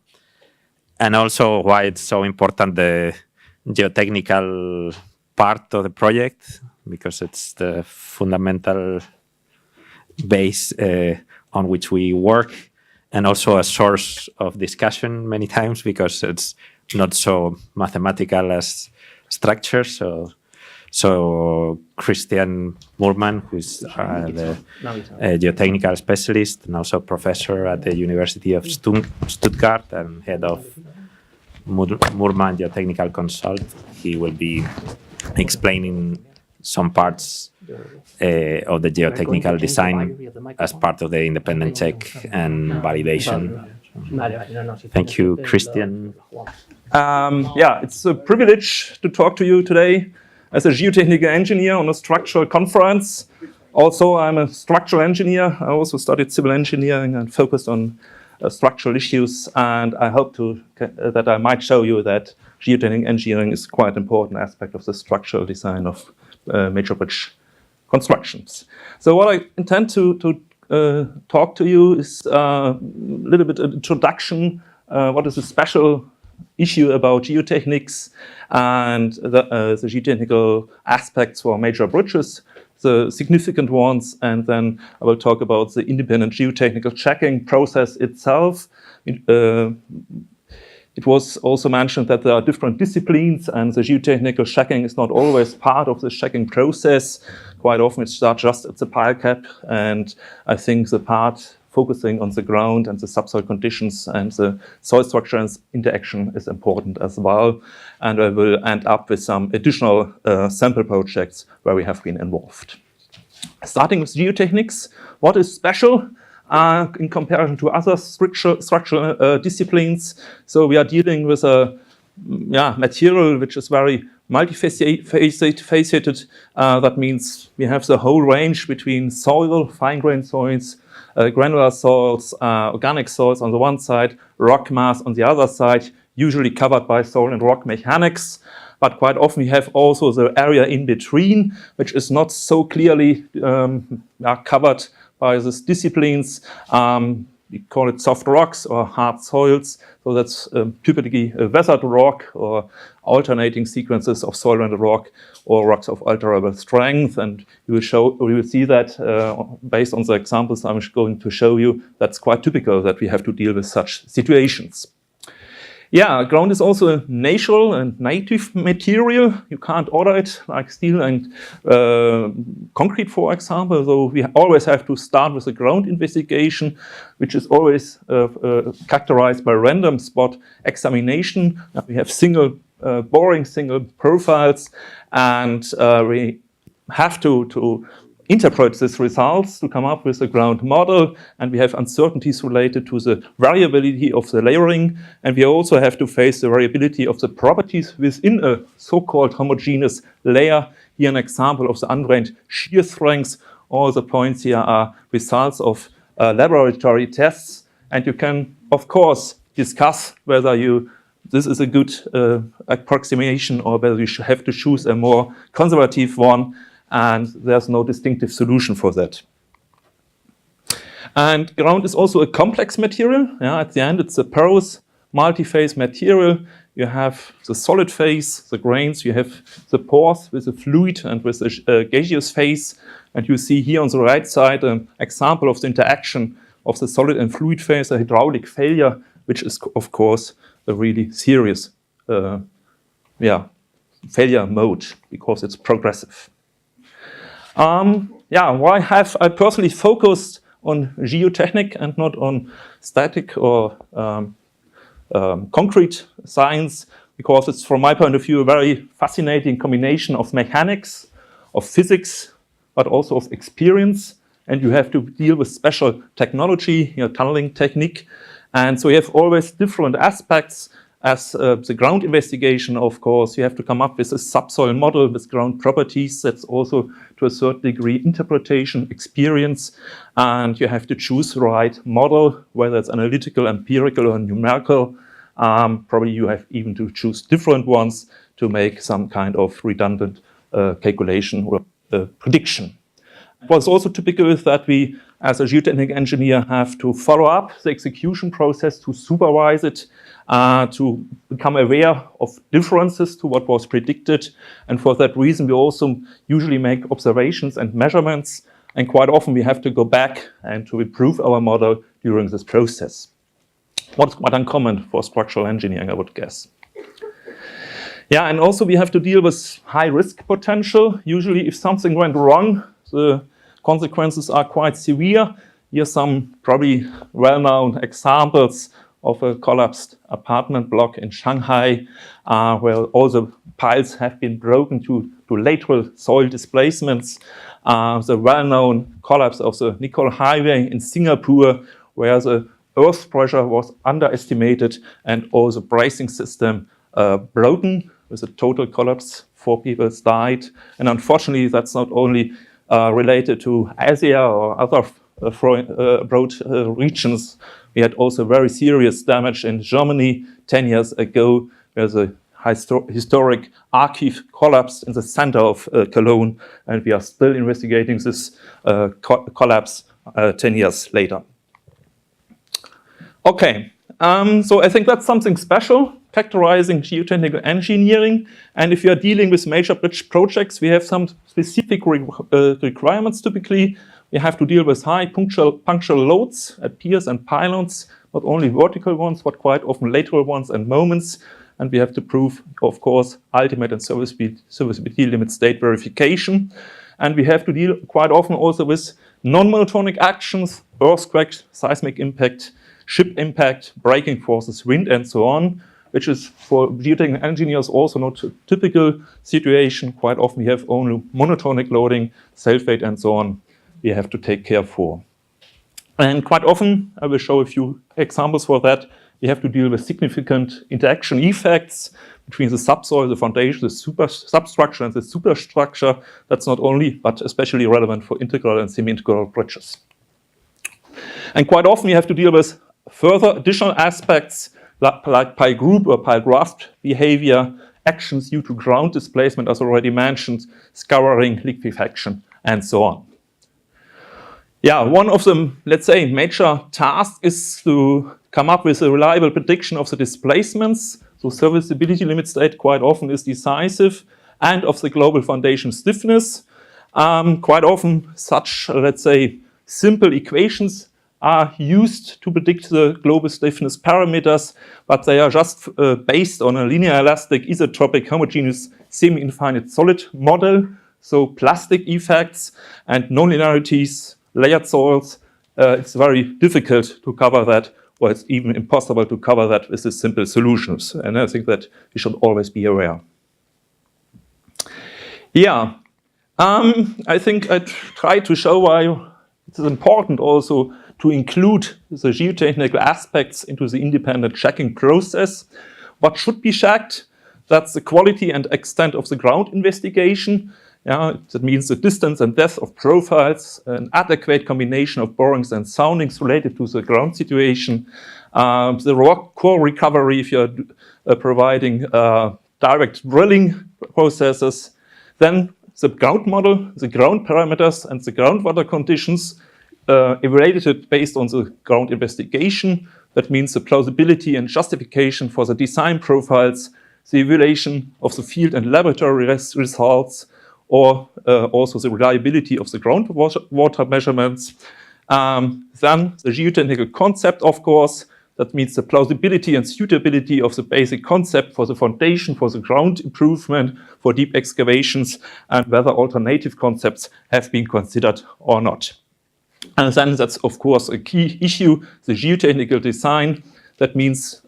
And also why it's so important, the geotechnical part of the project, because it's the fundamental base on which we work, and also a source of discussion many times, because it's not so mathematical as structure. So Christian Moormann, who's the geotechnical specialist and also professor at the University of Stuttgart and head of Moormann Geotechnical Consult, he will be explaining some parts of the geotechnical design as part of the independent check and validation. Thank you, Christian. Yeah, it's a privilege to talk to you today as a geotechnical engineer on a structural conference. Also, I'm a structural engineer. I also studied civil engineering and focused on structural issues, and I hope that I might show you that geotechnical engineering is quite an important aspect of the structural design of major bridge constructions. So what I intend to talk to you is a little bit of introduction. What is a special issue about geotechnics and the geotechnical aspects for major bridges, the significant ones, and then I will talk about the independent geotechnical checking process itself. It was also mentioned that there are different disciplines, and the geotechnical checking is not always part of the checking process. Quite often it starts just at the pile cap, and I think the part focusing on the ground and the subsoil conditions and the soil structure and interaction is important as well. And I will end up with some additional sample projects where we have been involved. Starting with geotechnics, what is special in comparison to other structural disciplines? So we are dealing with a material which is very multifaceted. That means we have the whole range between soil, fine-grained soils, granular soils, organic soils on the one side, rock mass on the other side, usually covered by soil and rock mechanics. But quite often we have also the area in between, which is not so clearly covered by these disciplines. We call it soft rocks or hard soils. So that's typically a weathered rock or alternating sequences of soil and rock, or rocks of alterable strength. And we will see that based on the examples I'm going to show you, that's quite typical that we have to deal with such situations. Yeah, ground is also a natural and native material. You can't order it like steel and concrete, for example. So we always have to start with a ground investigation, which is always characterized by random spot examination. We have single boring, single profiles, and we have to interpret these results to come up with a ground model, and we have uncertainties related to the variability of the layering, and we also have to face the variability of the properties within a so-called homogeneous layer. Here an example of the undrained shear strengths. All the points here are results of laboratory tests, and you can, of course, discuss whether this is a good approximation or whether you should have to choose a more conservative one. And there's no distinctive solution for that. And ground is also a complex material. At the end, it's a porous, multi-phase material. You have the solid phase, the grains. You have the pores with the fluid and with the gaseous phase. And you see here on the right side an example of the interaction of the solid and fluid phase, a hydraulic failure, which is, of course, a really serious failure mode because it's progressive. Why have I personally focused on geotechnic and not on static or concrete science? Because it's, from my point of view, a very fascinating combination of mechanics, of physics, but also of experience. And you have to deal with special technology, tunneling technique. And so you have always different aspects. As the ground investigation, of course, you have to come up with a subsoil model with ground properties. That's also, to a certain degree, interpretation, experience. And you have to choose the right model, whether it's analytical, empirical, or numerical. Probably you have even to choose different ones to make some kind of redundant calculation or prediction. What's also typical is that we, as a geotechnical engineer, have to follow up the execution process, to supervise it, to become aware of differences to what was predicted. And for that reason, we also usually make observations and measurements. And quite often we have to go back and to improve our model during this process. What's quite uncommon for structural engineering, I would guess. Yeah, and also we have to deal with high risk potential. Usually if something went wrong, the consequences are quite severe. Here are some probably well-known examples of a collapsed apartment block in Shanghai, where all the piles have been broken to lateral soil displacements. The well-known collapse of the Nicole Highway in Singapore, where the earth pressure was underestimated and all the bracing system broken with a total collapse. 4 people died. And unfortunately, that's not only related to Asia or other broad regions. We had also very serious damage in Germany 10 years ago. There's a historic archive collapse in the center of Cologne, and we are still investigating this collapse 10 years later. Okay, so I think that's something special, characterizing geotechnical engineering. And if you are dealing with major bridge projects, we have some specific requirements typically. We have to deal with high punctual loads at piers and pylons, not only vertical ones, but quite often lateral ones and moments. And we have to prove, of course, ultimate and serviceability limit state verification. And we have to deal quite often also with non-monotonic actions, earthquake, seismic impact, ship impact, braking forces, wind, and so on, which is for geotechnical engineers also not a typical situation. Quite often we have only monotonic loading, self-weight, and so on we have to take care for. And quite often, I will show a few examples for that, we have to deal with significant interaction effects between the subsoil, the foundation, the substructure, and the superstructure. That's not only, but especially relevant for integral and semi-integral bridges. And quite often we have to deal with further additional aspects like pile group or pile graft behavior, actions due to ground displacement, as already mentioned, scouring, liquefaction, and so on. Yeah, one of the, let's say, major tasks is to come up with a reliable prediction of the displacements. So serviceability limit state quite often is decisive, and of the global foundation stiffness. Quite often such, let's say, simple equations are used to predict the global stiffness parameters, but they are just based on a linear elastic isotropic homogeneous semi-infinite solid model. So plastic effects and nonlinearities, layered soils, it's very difficult to cover that, or it's even impossible to cover that with the simple solutions. And I think that we should always be aware. Yeah, I think I tried to show why it is important also to include the geotechnical aspects into the independent checking process. What should be checked? That's the quality and extent of the ground investigation. Yeah, that means the distance and depth of profiles, an adequate combination of borings and soundings related to the ground situation, the rock core recovery if you're providing direct drilling processes, then the ground model, the ground parameters, and the groundwater conditions evaluated based on the ground investigation. That means the plausibility and justification for the design profiles, the evaluation of the field and laboratory results, or also the reliability of the groundwater measurements. Then the geotechnical concept, of course, That means the plausibility and suitability of the basic concept for the foundation, for the ground improvement, for deep excavations, and whether alternative concepts have been considered or not. And then that's, of course, a key issue, the geotechnical design. That means,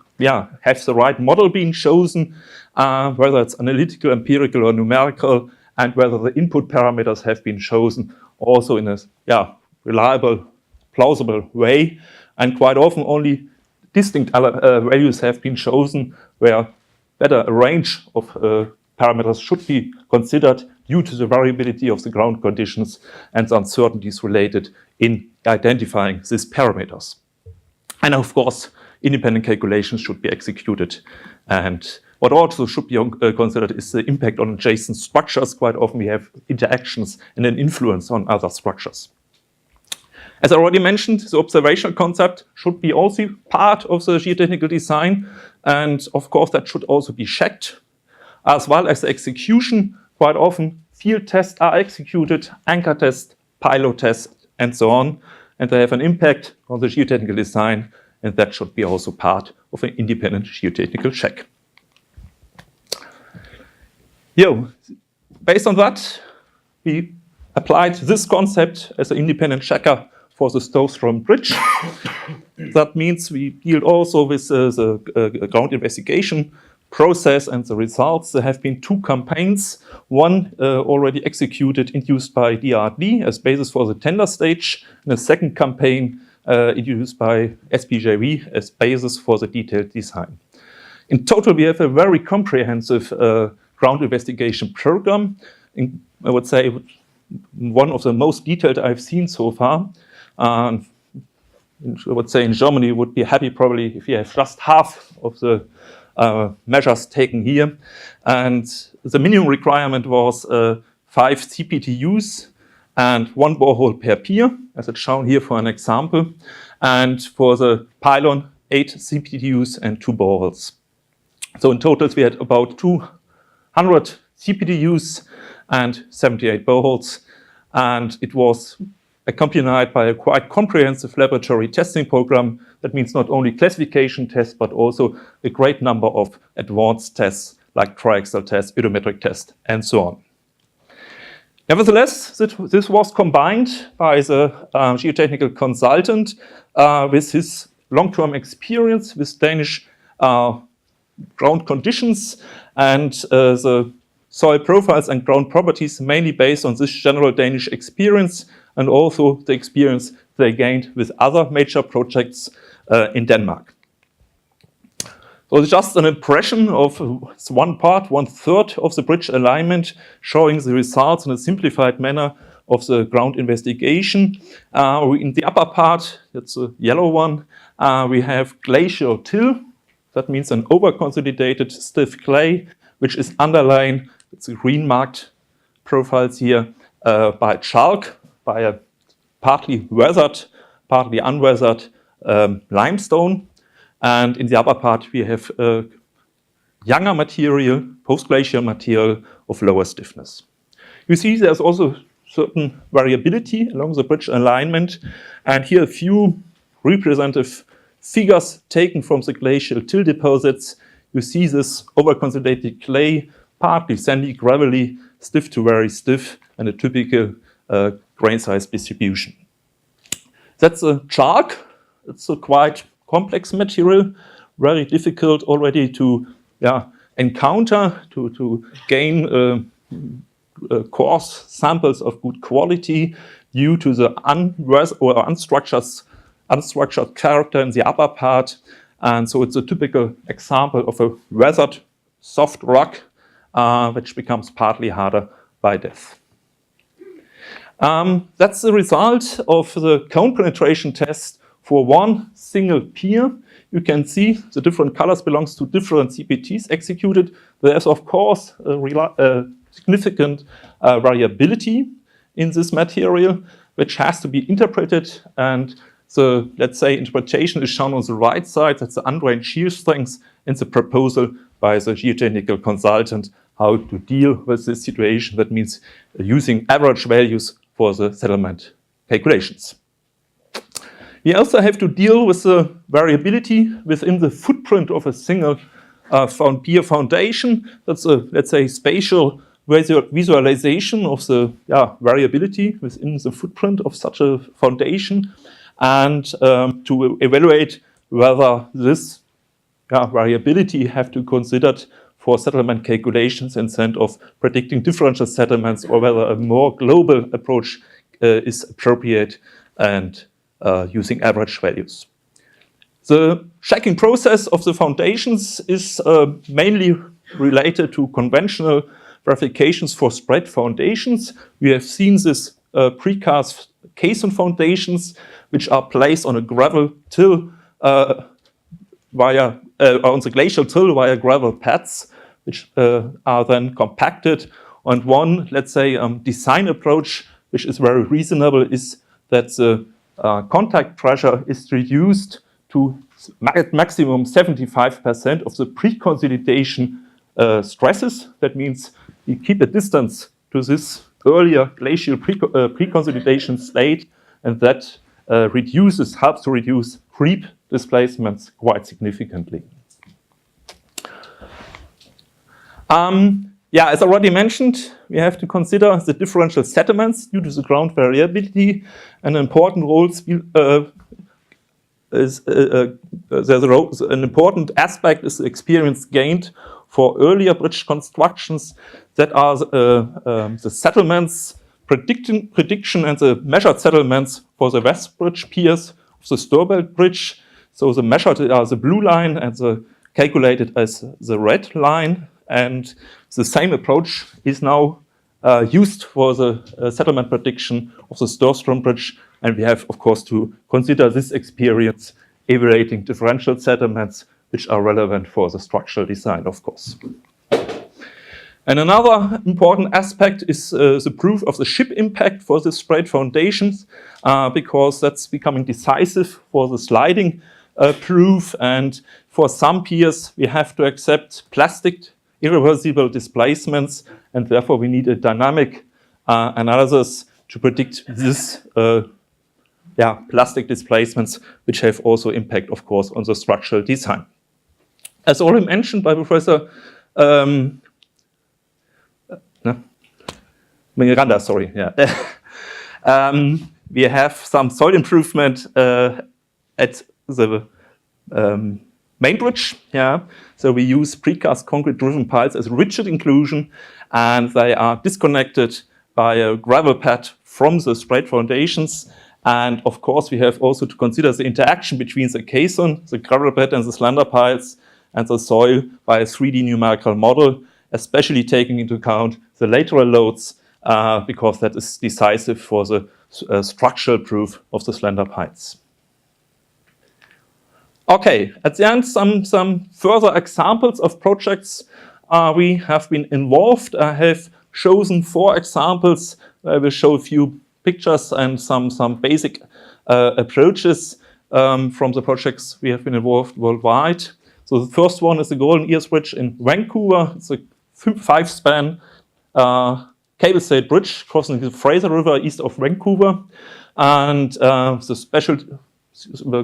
has the right model been chosen, whether it's analytical, empirical, or numerical, and whether the input parameters have been chosen also in a reliable, plausible way. And quite often only distinct values have been chosen where better a range of parameters should be considered due to the variability of the ground conditions and the uncertainties related in identifying these parameters. And of course, independent calculations should be executed. And what also should be considered is the impact on adjacent structures. Quite often we have interactions and an influence on other structures. As I already mentioned, the observational concept should be also part of the geotechnical design. And of course, that should also be checked, as well as the execution. Quite often, field tests are executed, anchor tests, pilot tests, and so on. And they have an impact on the geotechnical design. And that should be also part of an independent geotechnical check. Based on that, we applied this concept as an independent checker for the Storstrøm Bridge. That means we deal also with the ground investigation process and the results. There have been 2 campaigns, one already executed, induced by DRD as basis for the tender stage, and a second campaign induced by SPJV as basis for the detailed design. In total, we have a very comprehensive ground investigation program. I would say one of the most detailed I've seen so far. I would say in Germany would be happy probably if you have just half of the measures taken here. And the minimum requirement was 5 CPTUs and 1 borehole per pier, as it's shown here for an example. And for the pylon, 8 CPTUs and 2 boreholes. So in total, we had about 200 CPTUs and 78 boreholes. And it was accompanied by a quite comprehensive laboratory testing program. That means not only classification tests, but also a great number of advanced tests like triaxial tests, odometric tests, and so on. Nevertheless, this was combined by the geotechnical consultant with his long-term experience with Danish ground conditions and the soil profiles and ground properties, mainly based on this general Danish experience and also the experience they gained with other major projects in Denmark. So it's just an impression of one part, 1/3 of the bridge alignment, showing the results in a simplified manner of the ground investigation. In the upper part, that's a yellow one, we have glacial till. That means an over-consolidated stiff clay, which is underlined, it's the green marked profiles here, by chalk, by a partly weathered, partly unweathered limestone. And in the upper part, we have younger material, post-glacial material of lower stiffness. You see there's also certain variability along the bridge alignment. And here a few representative figures taken from the glacial till deposits. You see this over-consolidated clay, partly sandy, gravelly, stiff to very stiff, and a typical grain size distribution. That's a chalk. It's a quite complex material, very difficult already to encounter, to gain coarse samples of good quality due to the unstructured character in the upper part. And so it's a typical example of a weathered soft rock, which becomes partly harder by depth. That's the result of the cone penetration test for one single pier. You can see the different colors belongs to different CPTs executed. There's, of course, a significant variability in this material, which has to be interpreted. And the, let's say, interpretation is shown on the right side. That's the undrained shear strength in the proposal by the geotechnical consultant, how to deal with this situation. That means using average values for the settlement calculations. We also have to deal with the variability within the footprint of a single pier foundation. That's a, let's say, spatial visualization of the variability within the footprint of such a foundation, and to evaluate whether this variability have to be considered for settlement calculations instead of predicting differential settlements, or whether a more global approach is appropriate and using average values. The checking process of the foundations is mainly related to conventional verifications for spread foundations. We have seen this precast caisson foundations, which are placed on a gravel till on the glacial till via gravel pads, which are then compacted. And one, let's say, design approach, which is very reasonable, is that the contact pressure is reduced to maximum 75% of the pre-consolidation stresses. That means we keep a distance to this earlier glacial pre-consolidation state, and that helps to reduce creep displacements quite significantly. As already mentioned, we have to consider the differential settlements due to the ground variability. An important an important aspect is the experience gained for earlier bridge constructions, that are the settlements prediction and the measured settlements for the West Bridge piers of the Storstrøm Bridge. So the measured are the blue line and the calculated as the red line. And the same approach is now used for the settlement prediction of the Storstrøm Bridge. And we have, of course, to consider this experience evaluating differential settlements, which are relevant for the structural design, of course. And another important aspect is the proof of the ship impact for the spread foundations, because that's becoming decisive for the sliding proof. And for some piers, we have to accept plastic irreversible displacements, and therefore we need a dynamic analysis to predict this plastic displacements, which have also impact, of course, on the structural design. As already mentioned by Professor Miranda, sorry, we have some soil improvement at the main bridge. So we use precast concrete driven piles as rigid inclusion, and they are disconnected by a gravel pad from the spread foundations. And of course, we have also to consider the interaction between the caisson, the gravel pad, and the slender piles and the soil by a 3D numerical model, especially taking into account the lateral loads, because that is decisive for the structural proof of the slender piles. Okay, at the end, some further examples of projects we have been involved. I have chosen 4 examples. I will show a few pictures and some basic approaches from the projects we have been involved worldwide. So the first one is the Golden Ears Bridge in Vancouver. It's a 5-span cable-stayed bridge crossing the Fraser River east of Vancouver. And the special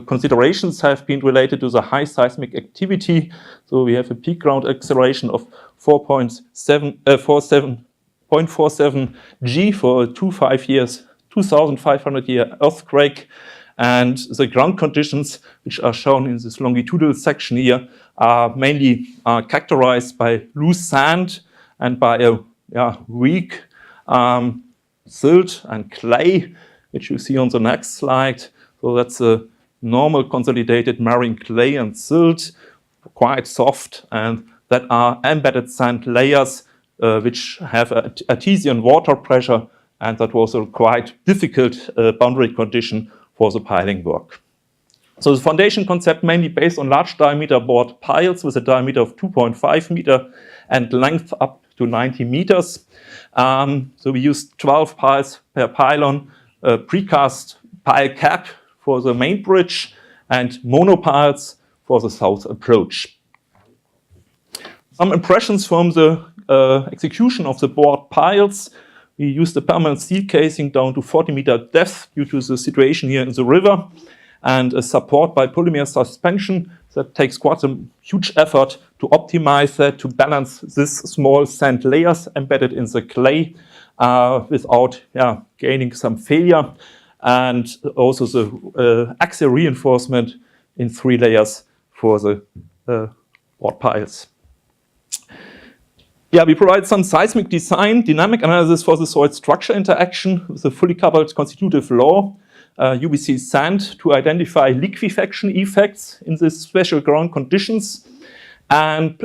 considerations have been related to the high seismic activity. So we have a peak ground acceleration of 4.47 G for a 2,500-year earthquake. And the ground conditions, which are shown in this longitudinal section here, are mainly characterized by loose sand and by a weak silt and clay, which you see on the next slide. So that's a normal consolidated marine clay and silt, quite soft, and that are embedded sand layers which have artesian water pressure, and that was a quite difficult boundary condition for the piling work. So the foundation concept mainly based on large diameter bored piles with a diameter of 2.5 meter and length up to 90 meters. So we used 12 piles per pylon, precast pile cap for the main bridge, and monopiles for the south approach. Some impressions from the execution of the bored piles. We used a permanent steel casing down to 40-meter depth due to the situation here in the river. and a support by polymer suspension. That takes quite a huge effort to optimize that, to balance this small sand layers embedded in the clay without gaining some failure. And also the axial reinforcement in 3 layers for the board piles. We provide some seismic design, dynamic analysis for the soil structure interaction with a fully coupled constitutive law, UBC sand to identify liquefaction effects in these special ground conditions, and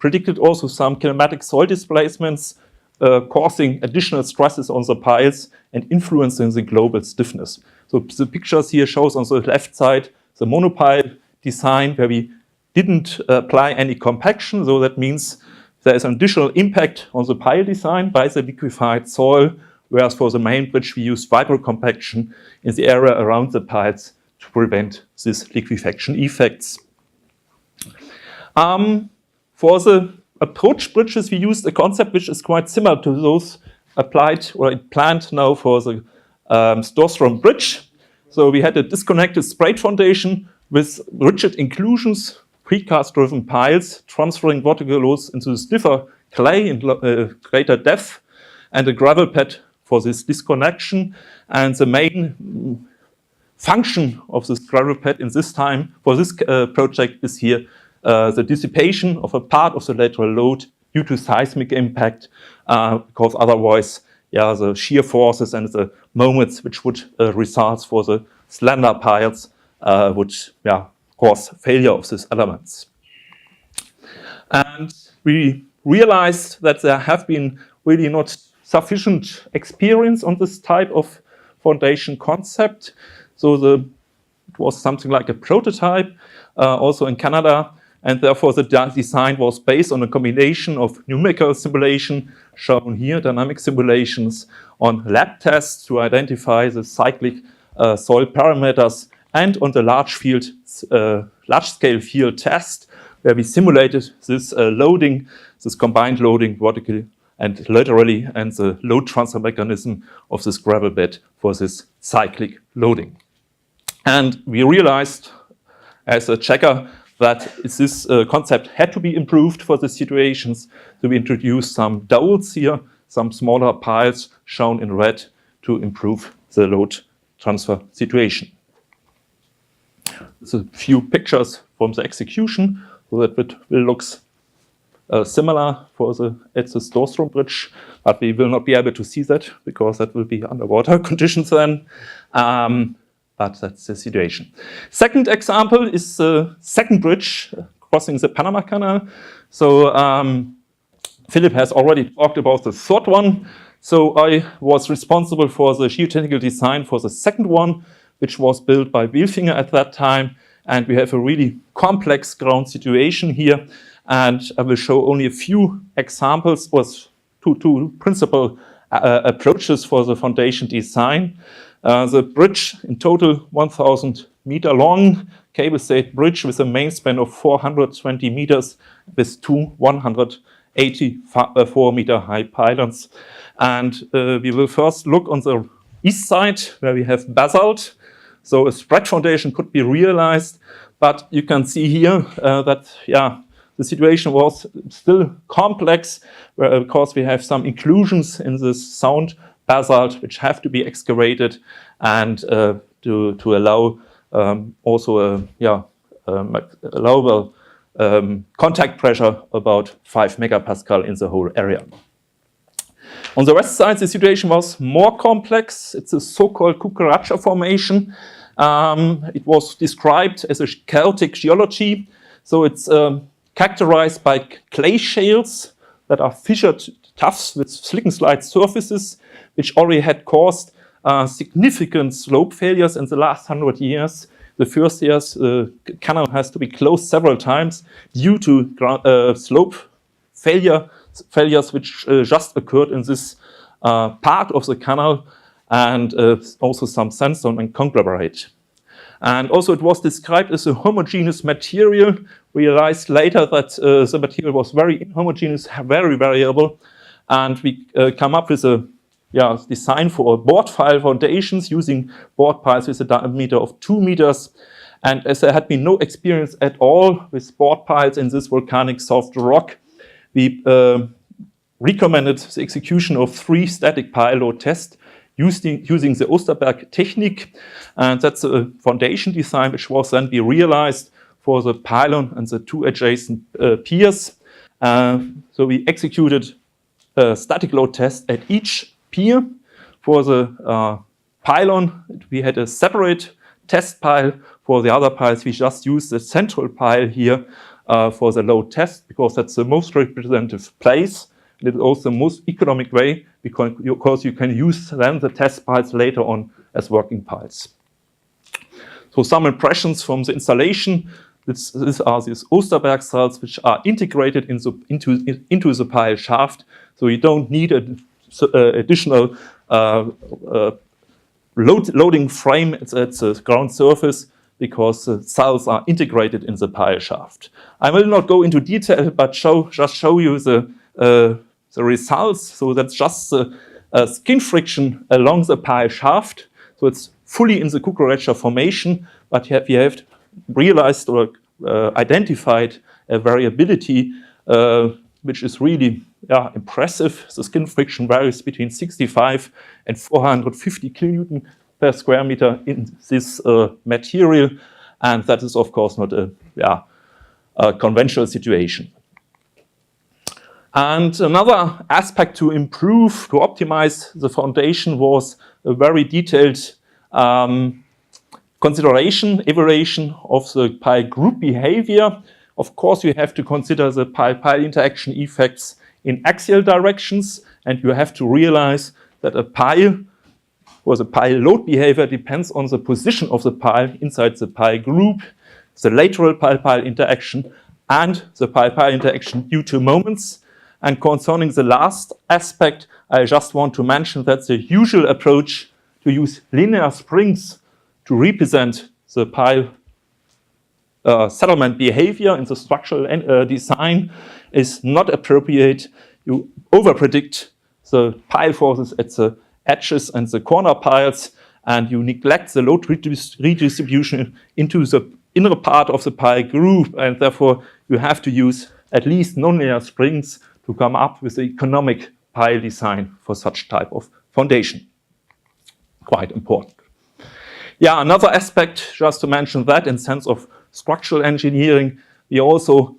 predicted also some kinematic soil displacements causing additional stresses on the piles and influencing the global stiffness. So the pictures here shows on the left side the monopile design where we didn't apply any compaction, so that means there is an additional impact on the pile design by the liquefied soil, whereas for the main bridge we use vibrocompaction in the area around the piles to prevent these liquefaction effects. For the approach bridges, we used a concept which is quite similar to those applied or planned now for the Storstrøm Bridge. So we had a disconnected sprayed foundation with rigid inclusions, precast-driven piles, transferring vertical loads into the stiffer clay in greater depth, and a gravel pad for this disconnection. And the main function of this gravel pad in this time for this project is here the dissipation of a part of the lateral load due to seismic impact, because otherwise, the shear forces and the moments which would result for the slender piles would cause failure of these elements. And we realized that there have been really not sufficient experience on this type of foundation concept. So it was something like a prototype also in Canada, and therefore the design was based on a combination of numerical simulation, shown here, dynamic simulations, on lab tests to identify the cyclic soil parameters, and on the large-scale field test, where we simulated this loading, this combined loading vertically and laterally, and the load transfer mechanism of this gravel bed for this cyclic loading. And we realized as a checker that this concept had to be improved for the situations. So we introduced some dowels here, some smaller piles shown in red to improve the load transfer situation. So a few pictures from the execution, so that it will look similar at the Storstrøm Bridge, but we will not be able to see that because that will be underwater conditions then. But that's the situation. Second example is the second bridge crossing the Panama Canal. So Philipp has already talked about the third one. So I was responsible for the geotechnical design for the second one, which was built by Wenger at that time. And we have a really complex ground situation here. And I will show only a few examples or two principal approaches for the foundation design. The bridge, in total 1,000 meter long, cable-stayed bridge with a main span of 420 meters with two 184 meter high pylons. And we will first look on the east side where we have basalt. So a spread foundation could be realized, but you can see here that the situation was still complex because we have some inclusions in this sound basalt which have to be excavated and to allow also allowable contact pressure about 5 megapascal in the whole area. On the west side, the situation was more complex. It's a so-called cucaracha formation. It was described as a chaotic geology. So it's characterized by clay shales that are fissured tuffs with slick and slide surfaces, which already had caused significant slope failures in the last 100 years. The first years, the canal has to be closed several times due to slope failures which just occurred in this part of the canal, and also some sandstone and conglomerate. And also it was described as a homogeneous material. We realized later that the material was very inhomogeneous, very variable, and we come up with a designed for board pile foundations using board piles with a diameter of 2 meters. And as there had been no experience at all with board piles in this volcanic soft rock, we recommended the execution of 3 static pile load tests using the Osterberg technique. And that's a foundation design which was then be realized for the pylon and the 2 adjacent piers. So we executed a static load test at each pier. For the pylon, we had a separate test pile. For the other piles, we just used the central pile here for the load test, because that's the most representative place. And it's also the most economic way, because you can use then the test piles later on as working piles. So some impressions from the installation. These are these Osterberg cells which are integrated into the pile shaft. So you don't need an additional loading frame at the ground surface, because the cells are integrated in the pile shaft. I will not go into detail, but just show you the results. So that's just the skin friction along the pile shaft. So it's fully in the cucaracha formation, but we have realized or identified a variability which is really impressive. The skin friction varies between 65 and 450 kilonewton per square meter in this material, and that is of course not a conventional situation. And another aspect to improve, to optimize the foundation, was a very detailed consideration, evaluation of the pile group behavior. Of course, you have to consider the pile interaction effects in axial directions, and you have to realize that a pile, or the pile load behavior, depends on the position of the pile inside the pile group, the lateral pile-pile interaction, and the pile-pile interaction due to moments. And concerning the last aspect, I just want to mention that the usual approach to use linear springs to represent the pile settlement behavior in the structural design is not appropriate. You overpredict the pile forces at the edges and the corner piles, and you neglect the load redistribution into the inner part of the pile group, and therefore you have to use at least nonlinear springs to come up with the economic pile design for such type of foundation. Quite important. Yeah, another aspect, just to mention that, in sense of structural engineering, we also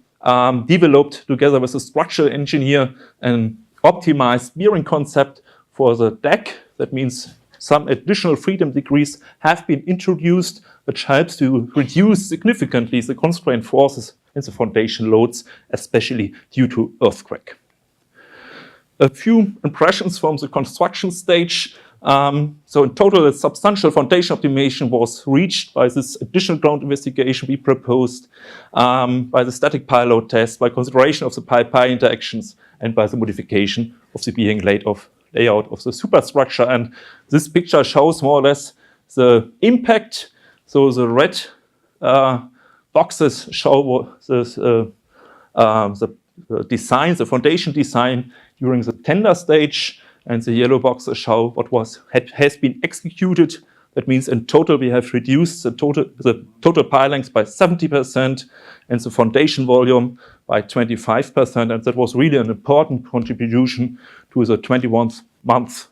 developed together with a structural engineer an optimized bearing concept for the deck. That means some additional freedom degrees have been introduced, which helps to reduce significantly the constraint forces in the foundation loads, especially due to earthquake. A few impressions from the construction stage. So in total, a substantial foundation optimization was reached by this additional ground investigation we proposed, by the static pile load test, by consideration of the pile-pile interactions, and by the modification of the bearing layout of the superstructure. And this picture shows more or less the impact. So the red boxes show the design, the foundation design during the tender stage, and the yellow boxes show what has been executed. That means in total we have reduced the total pile length by 70% and the foundation volume by 25%, and that was really an important contribution to the 21-month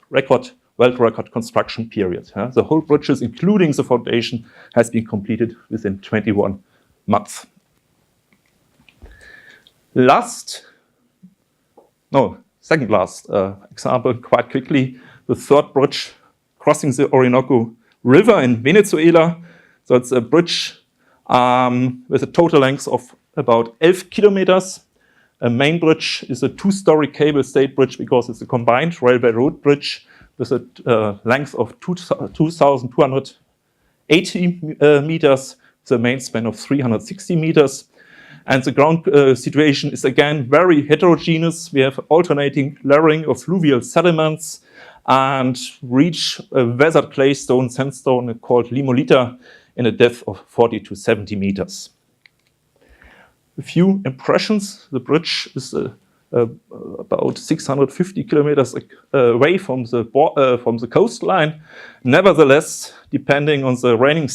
world record construction period. The whole bridges, including the foundation, has been completed within 21 months. Second last example, quite quickly, the third bridge crossing the Orinoco River in Venezuela. So it's a bridge with a total length of about 11 kilometers. A main bridge is a 2-story cable-stayed bridge because it's a combined railway road bridge with a length of 2,280 meters, with a main span of 360 meters. And the ground situation is again very heterogeneous. We have alternating layering of fluvial sediments and reach a weathered claystone sandstone called limolita in a depth of 40 to 70 meters. A few impressions. The bridge is about 650 kilometers away from the coastline. Nevertheless, depending on the raining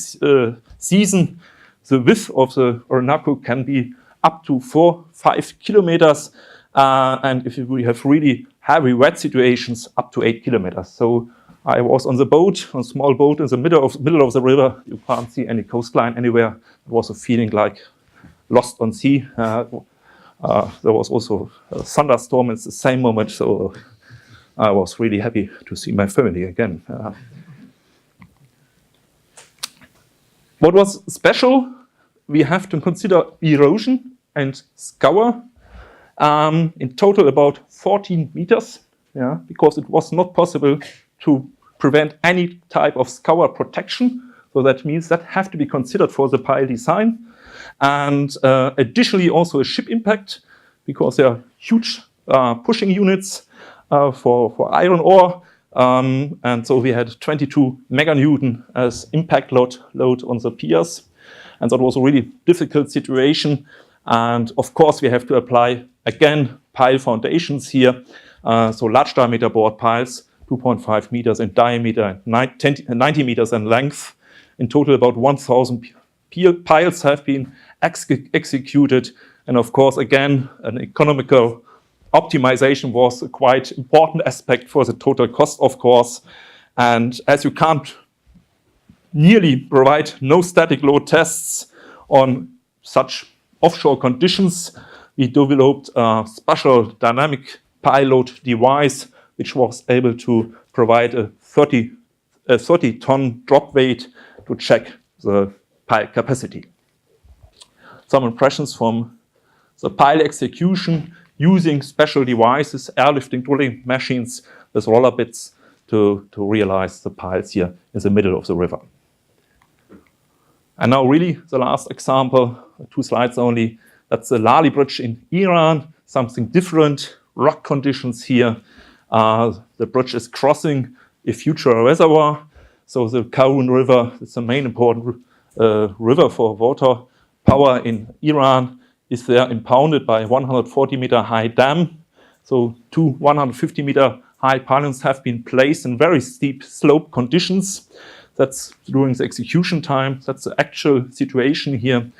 season, the width of the Orinoco can be up to 4-5 kilometers, and if we have really heavy wet situations, up to 8 kilometers. So I was on the boat, on a small boat in the middle of the river. You can't see any coastline anywhere. It was a feeling like lost on sea. There was also a thunderstorm at the same moment, so I was really happy to see my family again. What was special, we have to consider erosion and scour. In total about 14 meters, because it was not possible to prevent any type of scour protection. So that means that have to be considered for the pile design. And additionally also a ship impact, because there are huge pushing units for iron ore. And so we had 22 meganewton as impact load on the piers. And that was a really difficult situation. And of course, we have to apply, again, pile foundations here. So large diameter board piles, 2.5 meters in diameter, 90 meters in length. In total, about 1,000 piles have been executed. And of course, again, an economical optimization was a quite important aspect for the total cost, of course. And as you can't nearly provide no static load tests on such offshore conditions, we developed a special dynamic pile load device, which was able to provide a 30-ton drop weight to check the pile capacity. Some impressions from the pile execution using special devices, airlifting drilling machines with roller bits to realize the piles here in the middle of the river. And now really the last example, 2 slides only, that's the Lali Bridge in Iran, something different, rock conditions here. The bridge is crossing a future reservoir. So the Karun River is the main important river for water power in Iran, is there impounded by a 140-meter high dam. So 2 150-meter high pylons have been placed in very steep slope conditions. That's during the execution time. That's the actual situation here.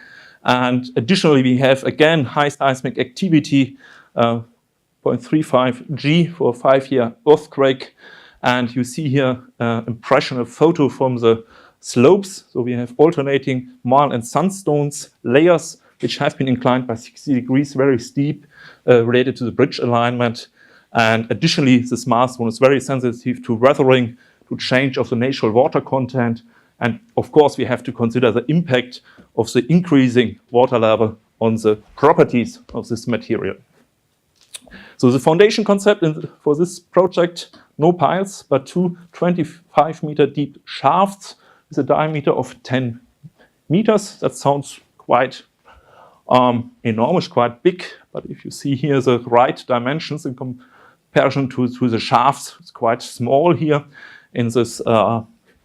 And additionally, we have, again, high seismic activity, 0.35 G for a 5-year earthquake. And you see here impression, a photo from the slopes. So we have alternating marl and sandstones layers, which have been inclined by 60 degrees, very steep, related to the bridge alignment. And additionally, this marlstone is very sensitive to weathering, to change of the natural water content. And of course, we have to consider the impact of the increasing water level on the properties of this material. So the foundation concept for this project, no piles, but 2 25-meter deep shafts with a diameter of 10 meters. That sounds quite enormous, quite big. But if you see here the right dimensions in comparison to the shafts, it's quite small here in this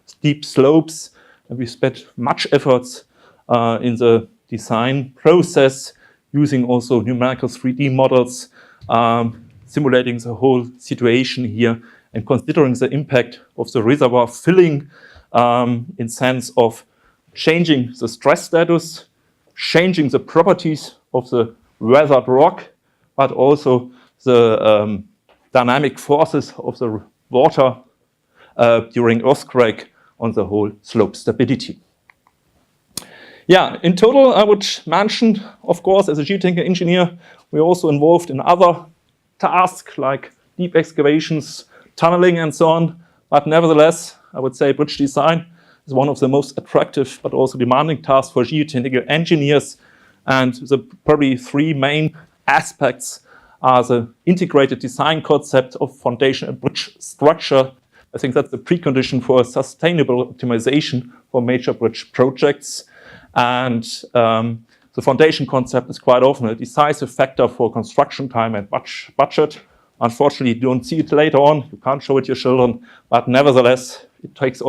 steep slopes. And we spent much efforts in the design process, using also numerical 3D models, simulating the whole situation here and considering the impact of the reservoir filling in sense of changing the stress status, changing the properties of the weathered rock, but also the dynamic forces of the water during earthquake on the whole slope stability. Yeah, in total, I would mention, of course, as a geotechnical engineer, we're also involved in other tasks like deep excavations, tunneling, and so on. But nevertheless, I would say bridge design is one of the most attractive but also demanding tasks for geotechnical engineers. And the probably 3 main aspects are the integrated design concept of foundation and bridge structure. I think that's the precondition for a sustainable optimization for major bridge projects. And the foundation concept is quite often a decisive factor for construction time and budget. Unfortunately, you don't see it later on. You can't show it to your children. But nevertheless, it takes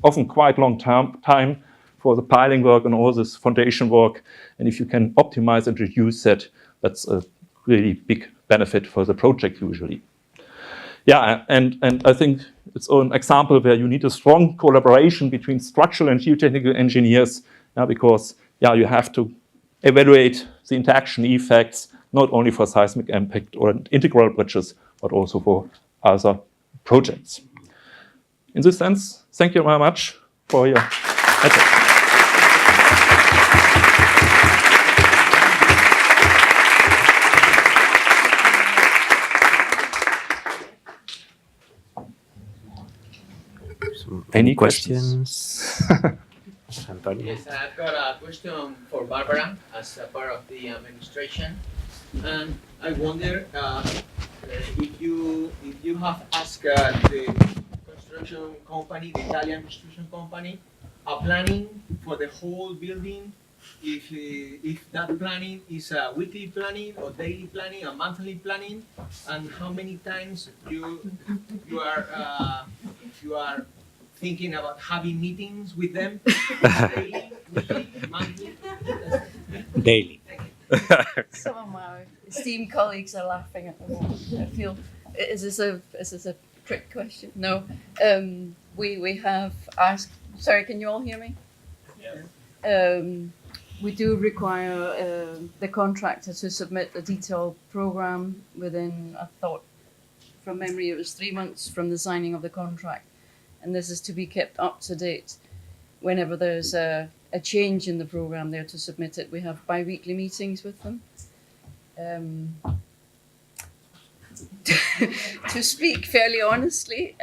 often quite long time for the piling work and all this foundation work. And if you can optimize and reduce that, that's a really big benefit for the project usually. Yeah, and I think it's an example where you need a strong collaboration between structural and geotechnical engineers, because you have to evaluate the interaction effects, not only for seismic impact or integral bridges, but also for other projects. In this sense, thank you very much for your attention. Any questions? Antonio? Yes, I've got a question for Barbara as a part of the administration. And I wonder if you have asked the construction company, the Italian construction company, a planning for the whole building, if that planning is a weekly planning or daily planning, a monthly planning, and how many times you are thinking about having meetings with them, daily, weekly, monthly? Daily. Some of my esteemed colleagues are laughing at the moment. I feel, is this a trick question? No. We have asked, sorry, can you all hear me? Yeah. We do require the contractor to submit a detailed program within, I thought, from memory, it was 3 months from the signing of the contract. And this is to be kept up to date. Whenever there's a change in the program, they're to submit it. We have bi-weekly meetings with them. To speak fairly honestly,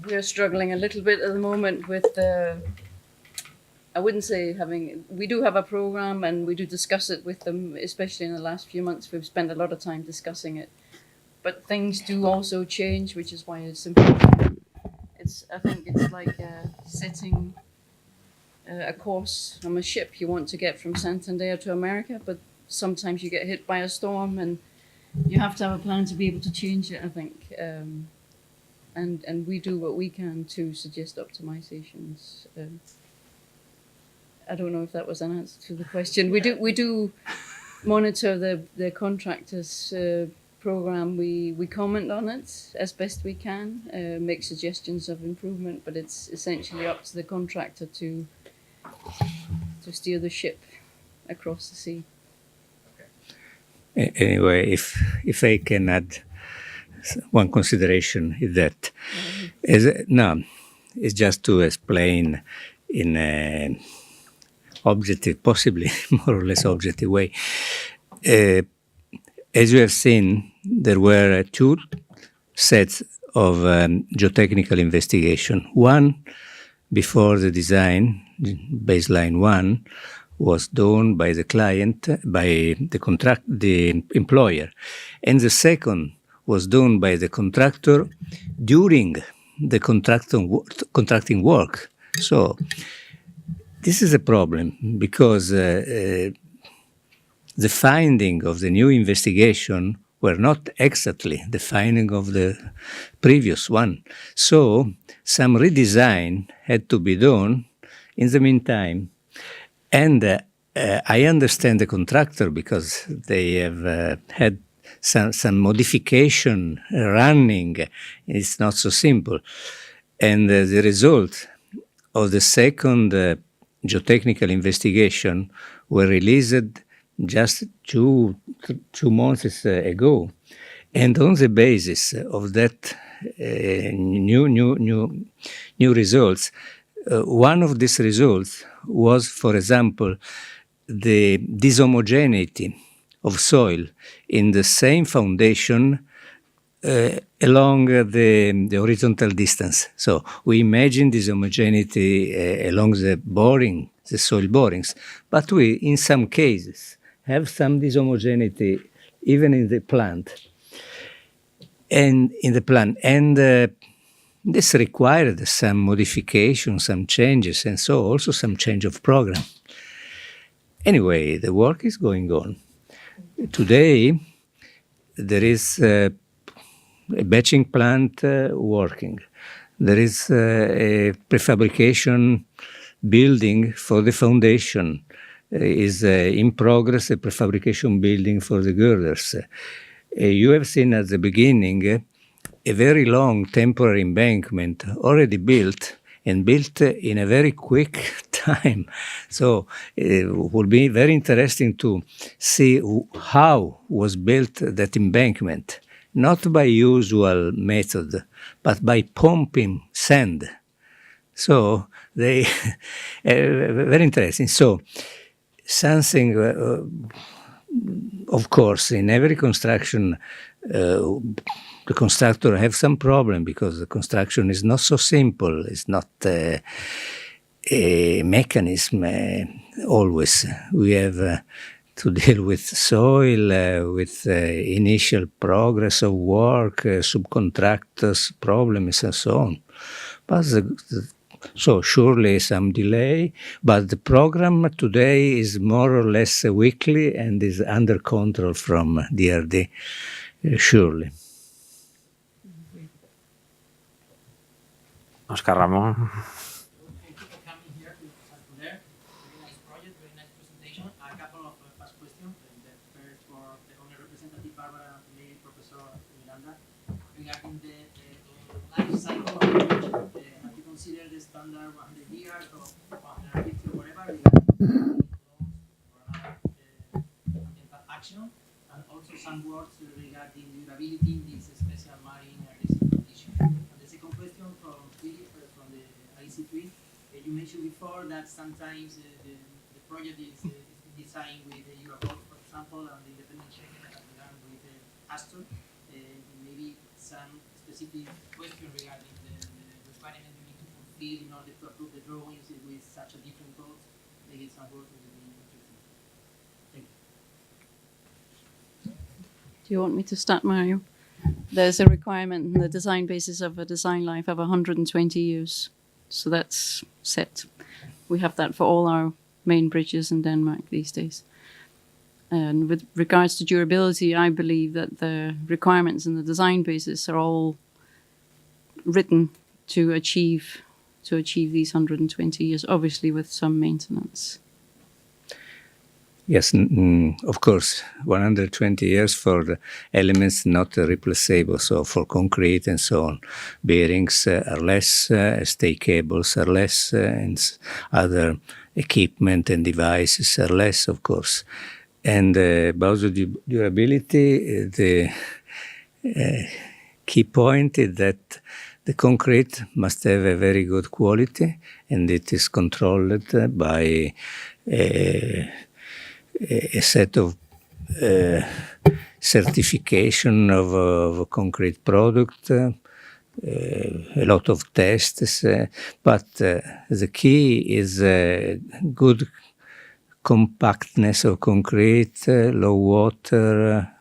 we're struggling a little bit at the moment with I wouldn't say we do have a program and we do discuss it with them, especially in the last few months. We've spent a lot of time discussing it. But things do also change, which is why it's important. I think it's like setting a course from a ship you want to get from Santander to America, but sometimes you get hit by a storm and you have to have a plan to be able to change it, I think. And we do what we can to suggest optimizations. I don't know if that was an answer to the question. We do monitor the contractors' program. We comment on it as best we can, make suggestions of improvement, but it's essentially up to the contractor to steer the ship across the sea. Anyway, if I can add one consideration, is that it's just to explain in an objective, possibly more or less objective way. As you have seen, there were two sets of geotechnical investigation. One before the design, baseline one, was done by the client, by the employer. And the second was done by the contractor during the contracting work. So this is a problem because the finding of the new investigation were not exactly the finding of the previous one. So some redesign had to be done in the meantime. And I understand the contractor because they have had some modification running. It's not so simple. And the result of the second geotechnical investigation were released just two months ago. And on the basis of that new results, one of these results was, for example, the dishomogeneity of soil in the same foundation along the horizontal distance. So we imagine dishomogeneity along the soil borings, but we, in some cases, have some dishomogeneity even in the plant. And this required some modification, some changes, and so also some change of program. Anyway, the work is going on. Today, there is a batching plant working. There is a prefabrication building for the foundation. is in progress a prefabrication building for the girders. You have seen at the beginning a very long temporary embankment already built and built in a very quick time. So it will be very interesting to see how was built that embankment, not by usual method, but by pumping sand. So they, very interesting. So something, of course, in every construction, the constructor have some problem because the construction is not so simple. It's not a mechanism always. We have to deal with soil, with initial progress of work, subcontractors, problems, and so on. But so surely some delay, but the program today is more or less weekly and is under control from DRD, surely. Oscar Ramón. Thank you for coming here to Santander. Very nice project, very nice presentation. A couple of fast questions. The first for the owner representative Barbara and the Professor Miranda. Regarding the life cycle of the project, have you considered the standard 100 years or 150 or whatever regarding or ambiental action? And also some words regarding durability in this special marine risk condition. And the second question from Philipp from the IC3. You mentioned before that sometimes the project is designed with Europa, for example, and the independent check has done with Astor. Maybe some specific question regarding the requirement you need to fulfill in order to approve the drawings with such a different code. Maybe some work will be interesting. Thank you. Do you want me to start, Mario? There's a requirement in the design basis of a design life of 120 years. So that's set. We have that for all our main bridges in Denmark these days. And with regards to durability, I believe that the requirements in the design basis are all written to achieve these 120 years, obviously with some maintenance. Yes, of course, 120 years for the elements not replaceable, so for concrete and so on. Bearings are less, stay cables are less, and other equipment and devices are less, of course. And about the durability, the key point is that the concrete must have a very good quality, and it is controlled by a set of certification of a concrete product, a lot of tests, but the key is good compactness of concrete, low water,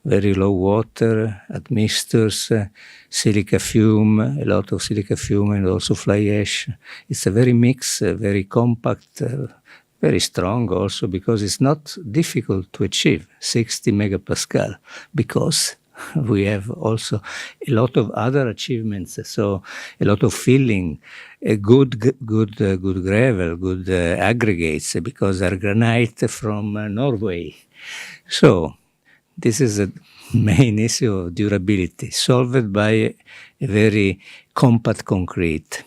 very low water, admixtures, silica fume, a lot of silica fume and also fly ash. It's a very mixed, very compact, very strong also because it's not difficult to achieve 60 megapascal because we have also a lot of other achievements. So a lot of filling, good gravel, good aggregates because are granite from Norway. So this is a main issue of durability solved by a very compact concrete.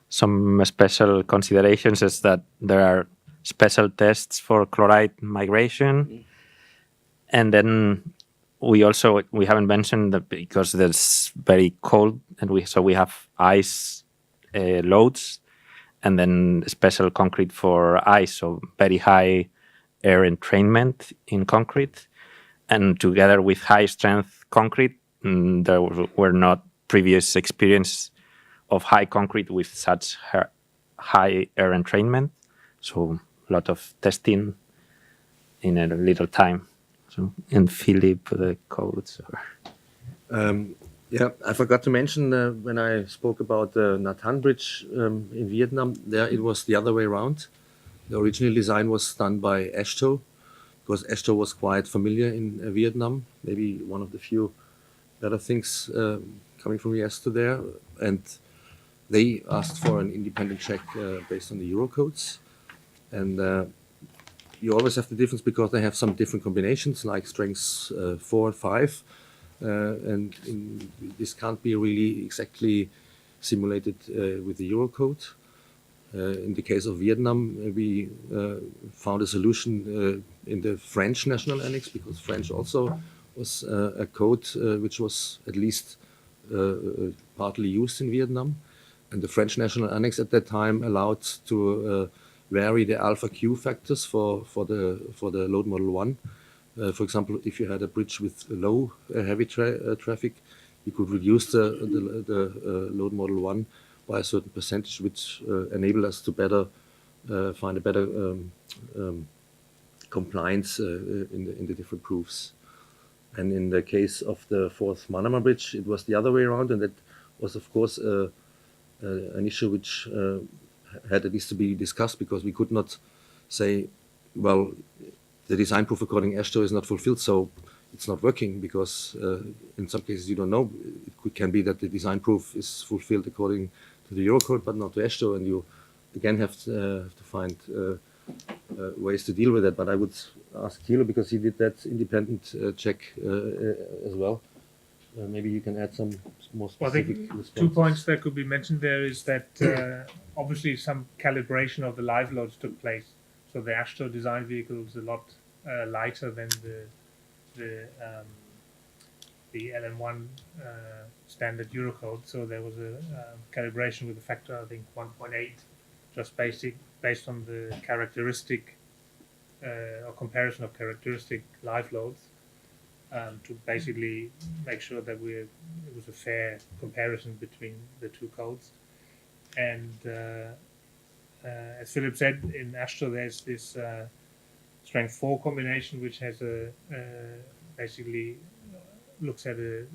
Some special considerations is that there are special tests for chloride migration. And then we haven't mentioned that because it's very cold and we have ice loads and then special concrete for ice, so very high air entrainment in concrete. And together with high strength concrete, there were not previous experience of high concrete with such high air entrainment. So a lot of testing in a little time. So, and Philipp, the codes. Yeah, I forgot to mention when I spoke about the Nha Trang Bridge in Vietnam, there it was the other way around. The original design was done by Ashto, because Ashto was quite familiar in Vietnam, maybe one of the few better things coming from US to there. And they asked for an independent check based on the Euro codes. And you always have the difference because they have some different combinations, like strengths 4 and 5, and this can't be really exactly simulated with the Eurocode. In the case of Vietnam, we found a solution in the French national annex, because French also was a code which was at least partly used in Vietnam. And the French national annex at that time allowed to vary the alpha Q factors for the load model 1. For example, if you had a bridge with low heavy traffic, you could reduce the load model 1 by a certain percentage, which enable us to better find a better compliance in the different proofs. And in the case of the fourth Manama Bridge, it was the other way around, and that was, of course, an issue which had at least to be discussed, because we could not say, well, the design proof according to AASHTO is not fulfilled, so it's not working, because in some cases you don't know. It can be that the design proof is fulfilled according to the Eurocode, but not to AASHTO, and you again have to find ways to deal with that. But I would ask Thilo, because he did that independent check as well. Maybe you can add some more specific Well, I think responses. 2 points that could be mentioned there is that obviously some calibration of the live loads took place. So the AASHTO design vehicle is a lot lighter than the LM1 standard Eurocode. So there was a calibration with a factor, I think 1.8, just based on the characteristic or comparison of characteristic live loads. To basically make sure that it was a fair comparison between the two codes. And as Philipp said, in AASHTO there's this strength 4 combination, which has basically looks at an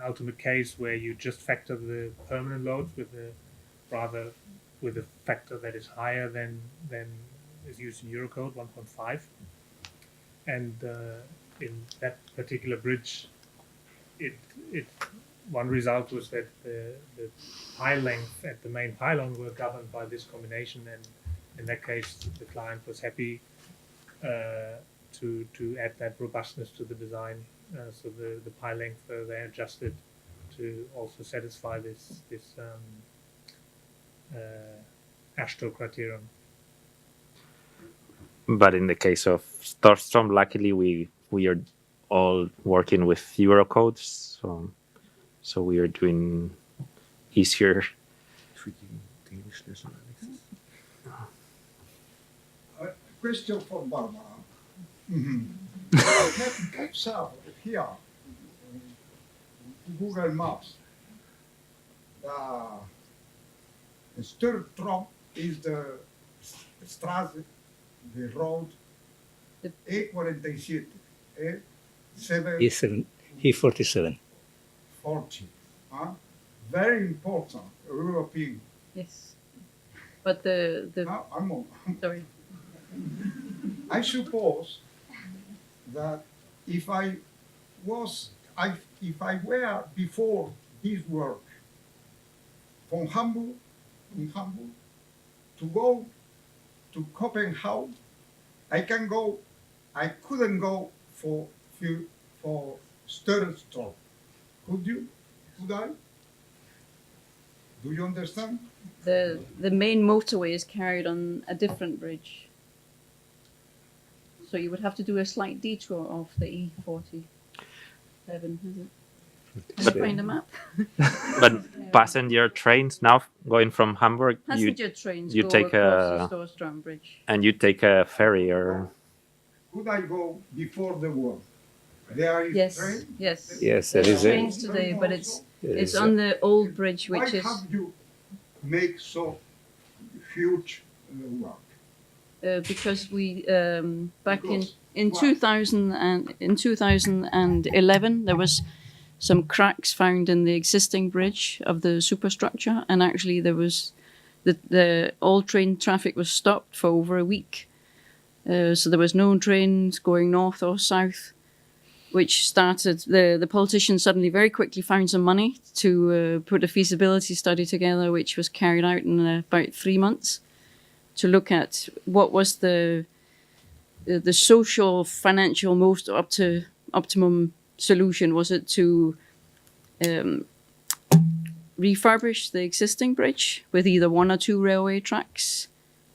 ultimate case where you just factor the permanent loads with a factor that is higher than is used in Eurocode 1.5. And in that particular bridge, one result was that the pile length at the main pylon were governed by this combination, and in that case the client was happy to add that robustness to the design, so the pile length they adjusted to also satisfy this AASHTO criterion. But in the case of Storstrøm, luckily we are all working with Eurocodes, so we are doing easier. Question for Barbara. Let's have here Google Maps. The Storstrøm is the straße, the road E47, E47. 40. Very important European. Yes. But the I'm sorry. I suppose that if I were before this work from Hamburg, to go to Copenhagen, I couldn't go for Storstrøm. Could I? Do you understand? The main motorway is carried on a different bridge. So you would have to do a slight detour off the E47, is it? Can you find a map? But passenger trains now going from Hamburg, Passenger trains you go take across the Storstrøm Bridge. and you take a ferry, or Could I go before the war? There is Yes, train? yes. Yes, there is a. Trains today, but it's Yes. on the old bridge, Why which is have you make so huge work? because we back Because in why? 2011 there was some cracks found in the existing bridge of the superstructure, and actually there was the all train traffic was stopped for over a week. So there was no trains going north or south, which started, the politicians suddenly very quickly found some money to put a feasibility study together, which was carried out in about 3 months to look at what was the the social, financial, most optimum solution? Was it to refurbish the existing bridge with either 1 or 2 railway tracks,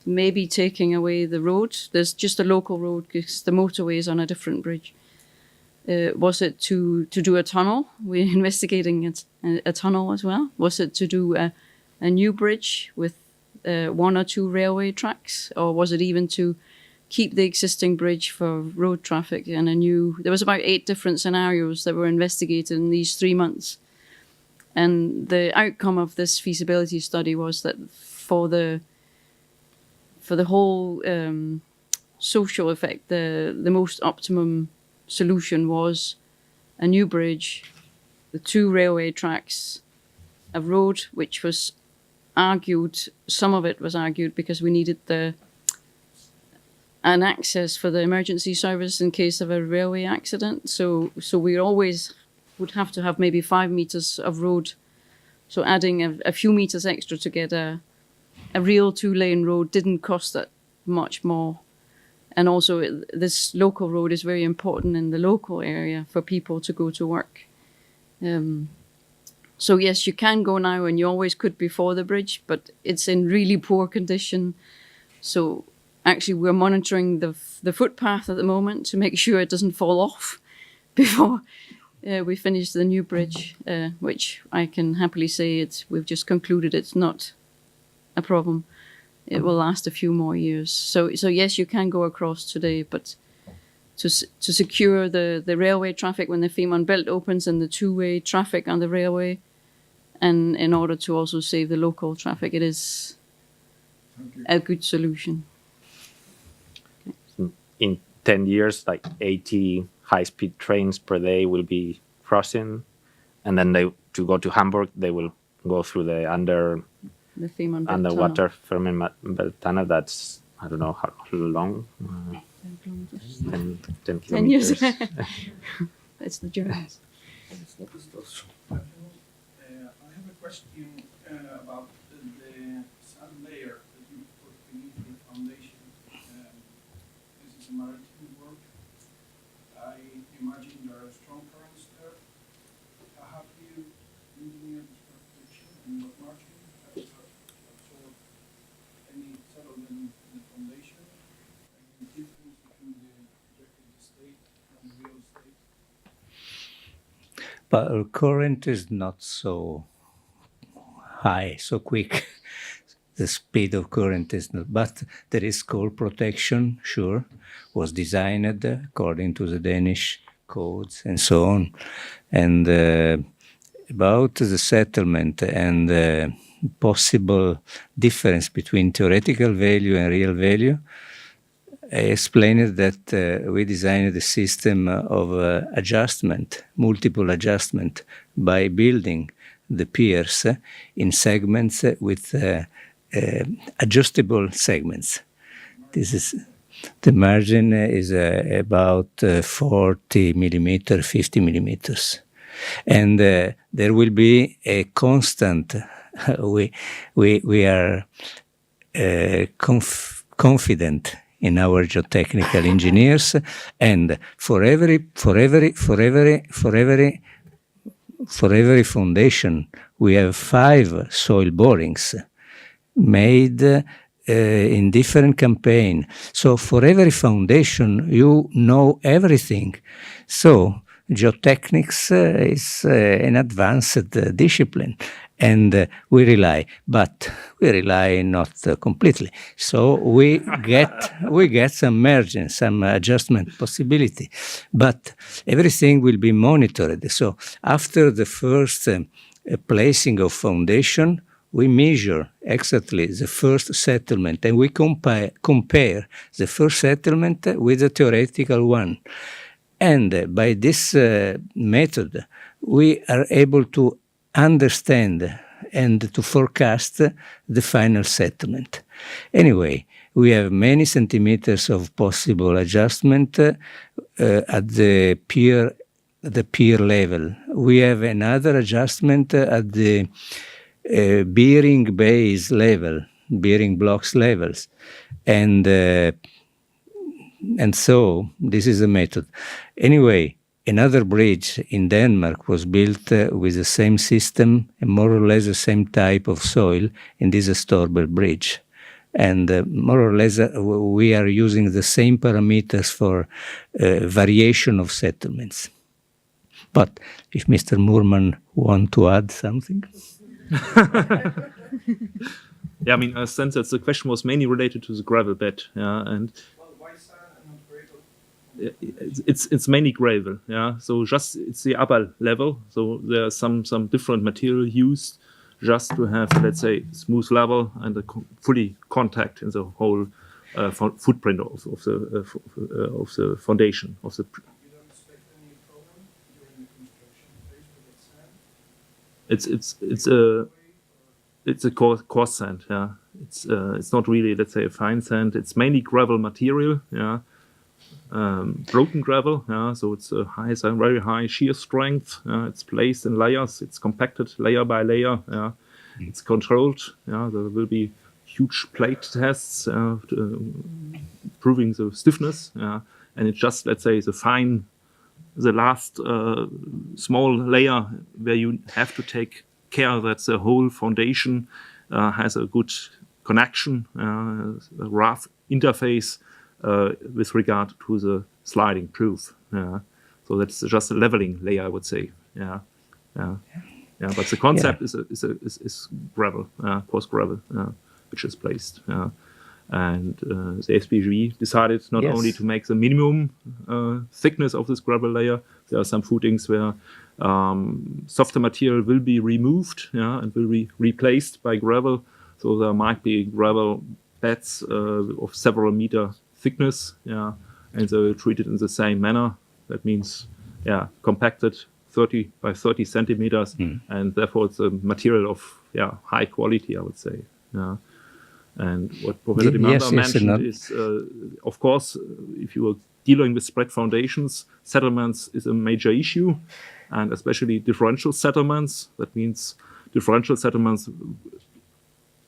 maybe taking away the road? There's just a local road because the motorway is on a different bridge. Was it to do a tunnel? We're investigating a tunnel as well. Was it to do a new bridge with 1 or 2 railway tracks? Or was it even to keep the existing bridge for road traffic and a new... There was about 8 different scenarios that were investigated in these 3 months. And the outcome of this feasibility study was that for the whole social effect, the most optimum solution was a new bridge, the 2 railway tracks, a road which was argued, some of it was argued because we needed an access for the emergency service in case of a railway accident. So we always would have to have maybe 5 meters of road. So adding a few meters extra to get a real 2-lane road didn't cost that much more. And also this local road is very important in the local area for people to go to work. So yes, you can go now, and you always could before the bridge, but it's in really poor condition. So actually we're monitoring the footpath at the moment to make sure it doesn't fall off before we finish the new bridge, which I can happily say we've just concluded it's not a problem. It will last a few more years. So yes, you can go across today, but to secure the railway traffic when the Fehmarn Belt opens and the 2-way traffic on the railway, and in order to also save the local traffic, it is a good solution. In 10 years, like 80 high-speed trains per day will be crossing, and then to go to Hamburg, they will go through the underwater Fehmarn Belt tunnel. That's, I don't know how long. 10 kilometers. 10 years. That's the Germans. I have a question about the sand layer that you put beneath the foundation. This is a maritime work. I imagine there are strong currents there. Have you engineered this protection and what margin has absorbed any settlement in the foundation? Any difference between the projected state and the real estate? But current is not so high, so quick. The speed of current is not, but there is cold protection, sure, was designed according to the Danish codes and so on. And about the settlement and the possible difference between theoretical value and real value, I explained that we designed a system of adjustment, multiple adjustment, by building the piers in segments with adjustable segments. This is the margin is about 40 millimeter, 50 millimeters, and there will be a constant. We are confident in our geotechnical engineers, and for every foundation we have 5 soil borings made in different campaign. So for every foundation you know everything. So geotechnics is an advanced discipline, and we rely not completely. So we get some margin, some adjustment possibility, but everything will be monitored. So after the first placing of foundation, we measure exactly the first settlement, and we compare the first settlement with the theoretical one. And by this method, we are able to understand and to forecast the final settlement. Anyway, we have many centimeters of possible adjustment at the pier level. We have another adjustment at the bearing base level, bearing blocks levels, and And so this is a method. Anyway, another bridge in Denmark was built with the same system and more or less the same type of soil, and this is a Storstrøm Bridge. And more or less we are using the same parameters for variation of settlements. But if Mr. Moormann want to add something? Yeah, I mean, I sense that the question was mainly related to the gravel bed, yeah, and Why sand and not gravel? it's mainly gravel, yeah. So just it's the upper level. So there are some different material used just to have, let's say, smooth level and a fully contact in the whole footprint of the foundation of the. You don't expect any problem during the construction phase with that sand? It's a coarse sand, yeah. It's not really, let's say, a fine sand. It's mainly gravel material, yeah. Broken gravel, yeah. So it's a very high shear strength. It's placed in layers. It's compacted layer by layer. Yeah. It's controlled. Yeah. There will be huge plate tests proving the stiffness. Yeah. And it's just, let's say, the last small layer where you have to take care that the whole foundation has a good connection, a rough interface with regard to the sliding proof. So that's just a leveling layer, I would say. Yeah. But the concept is gravel, coarse gravel, which is placed. And the SPG decided not only to make the minimum thickness of this gravel layer. There are some footings where softer material will be removed, and will be replaced by gravel. So there might be gravel beds of several meter thickness, and they will treat it in the same manner. That means, compacted 30 by 30 centimeters, and therefore it's a material of high quality, I would say. And what Professor Miranda mentioned is, of course, if you are dealing with spread foundations, settlements is a major issue, and especially differential settlements. That means differential settlements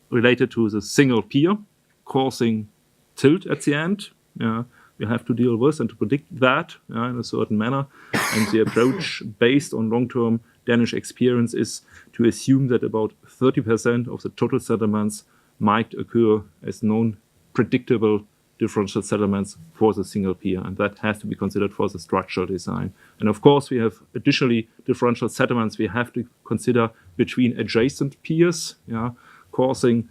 related to the single pier causing tilt at the end. You have to deal with and to predict that in a certain manner. And the approach based on long-term Danish experience is to assume that about 30% of the total settlements might occur as known predictable differential settlements for the single pier, and that has to be considered for the structural design. And of course, we have additionally differential settlements we have to consider between adjacent piers, causing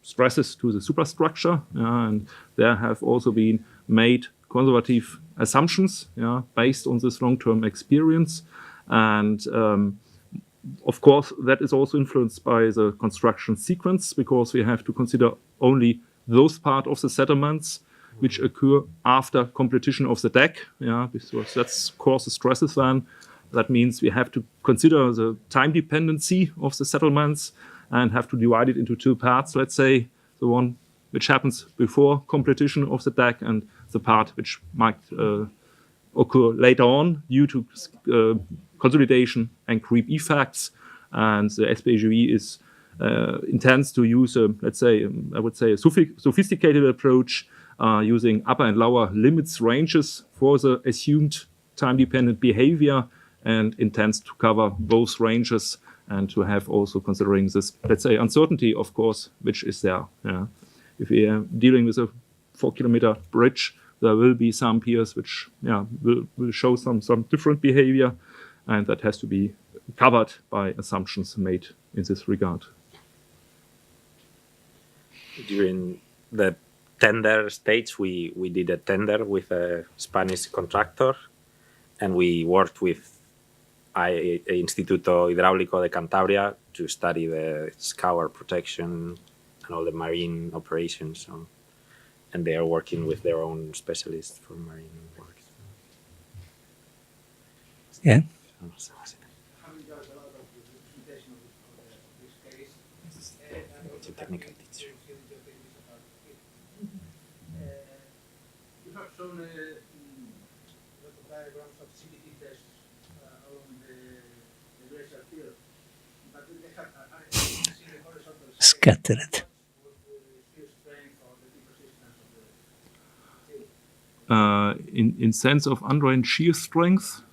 stresses to the superstructure, and there have also been made conservative assumptions based on this long-term experience. And of course, that is also influenced by the construction sequence, because we have to consider only those part of the settlements which occur after completion of the deck, because that's causes stresses then. That means we have to consider the time dependency of the settlements and have to divide it into two parts, let's say, the one which happens before completion of the deck and the part which might occur later on due to consolidation and creep effects. And the SPGV is intends to use a sophisticated approach using upper and lower limits ranges for the assumed time-dependent behavior, and intends to cover both ranges and to have also considering this, let's say, uncertainty, of course, which is there. If we are dealing with a 4-kilometer bridge, there will be some piers which will show some different behavior, and that has to be covered by assumptions made in this regard. During the tender stage, we did a tender with a Spanish contractor, and we worked with Instituto Hidráulico de Cantabria to study the scour protection and all the marine operations. And they are working with their own specialists for marine work. Yeah. Having done a lot of the presentation of this case, It's a technical teacher. You have shown a lot of diagrams of CDT tests along the glacial field, but they have seen the horizontal Scattered. shear strength or the deep resistance of the field. in sense of undrained shear strength,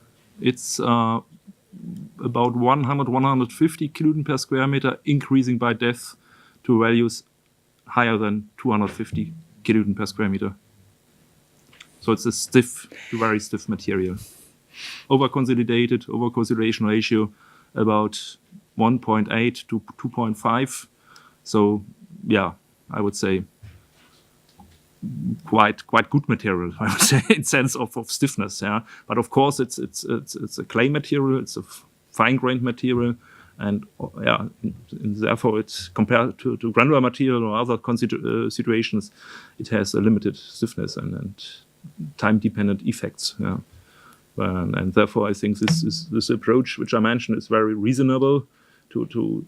it's about 100-150 kilonewton per square meter, increasing by depth to values higher than 250 kilonewton per square meter. So it's a stiff, very stiff material. Over-consolidated, over-consolidation ratio about 1.8 to 2.5. So yeah, I would say quite good material, I would say, in sense of stiffness. Yeah, but of course it's a clay material, it's a fine-grained material, and yeah, and therefore it's compared to granular material or other situations, it has a limited stiffness and time-dependent effects. Yeah, and therefore I think this approach which I mentioned is very reasonable to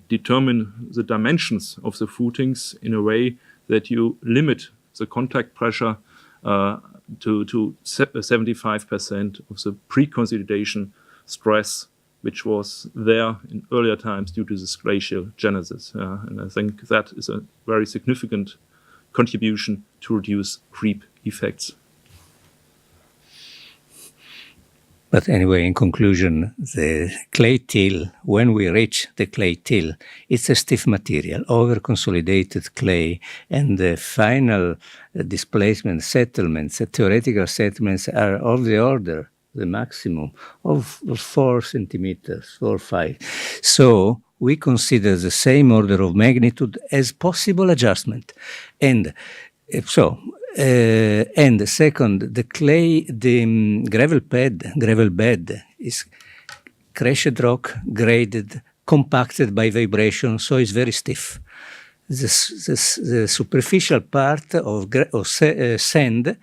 determine the dimensions of the footings in a way that you limit the contact pressure to 75% of the pre-consolidation stress, which was there in earlier times due to this glacial genesis. And I think that is a very significant contribution to reduce creep effects. But anyway, in conclusion, the clay till, when we reach the clay till, it's a stiff material, over-consolidated clay, and the final displacement settlements, the theoretical settlements are of the order, the maximum, of 4 centimeters, 4 or 5. So we consider the same order of magnitude as possible adjustment. And and second, the clay, the gravel bed is crushed rock, graded, compacted by vibration, so it's very stiff. The superficial part of sand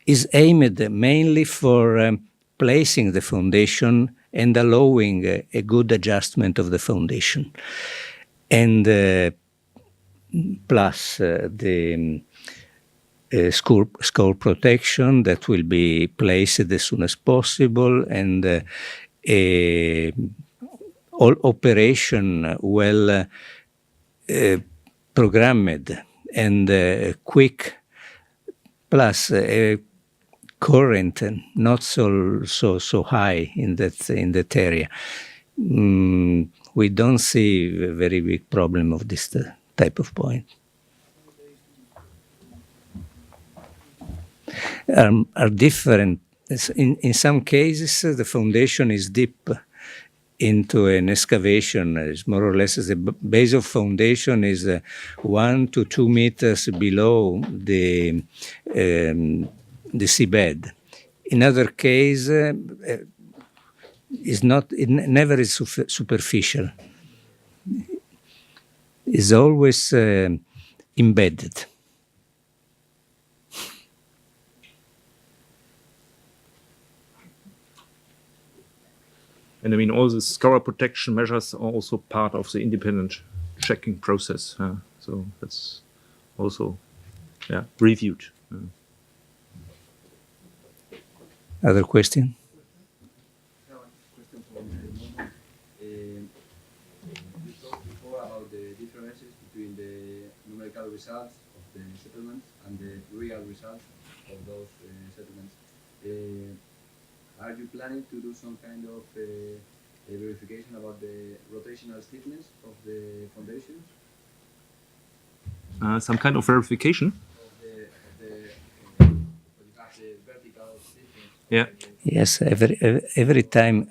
is aimed mainly for placing the foundation and allowing a good adjustment of the foundation. And plus the skull protection that will be placed as soon as possible, and all operation well programmed and quick, plus current not so high in that area. We don't see a very big problem of this type of point. Are different. In some cases, the foundation is deep into an excavation. It's more or less the base of foundation is 1 to 2 meters below the seabed. In other case, is not. It never is superficial. It's always embedded. And I mean, all the scour protection measures are also part of the independent checking process. So that's also reviewed. Other question? Question for Moormann. You talked before about the differences between the numerical results of the settlements and the real results of those settlements. Are you planning to do some kind of a verification about the rotational stiffness of the foundations? Some kind of verification? Of the vertical stiffness. Yeah. Yes. Every time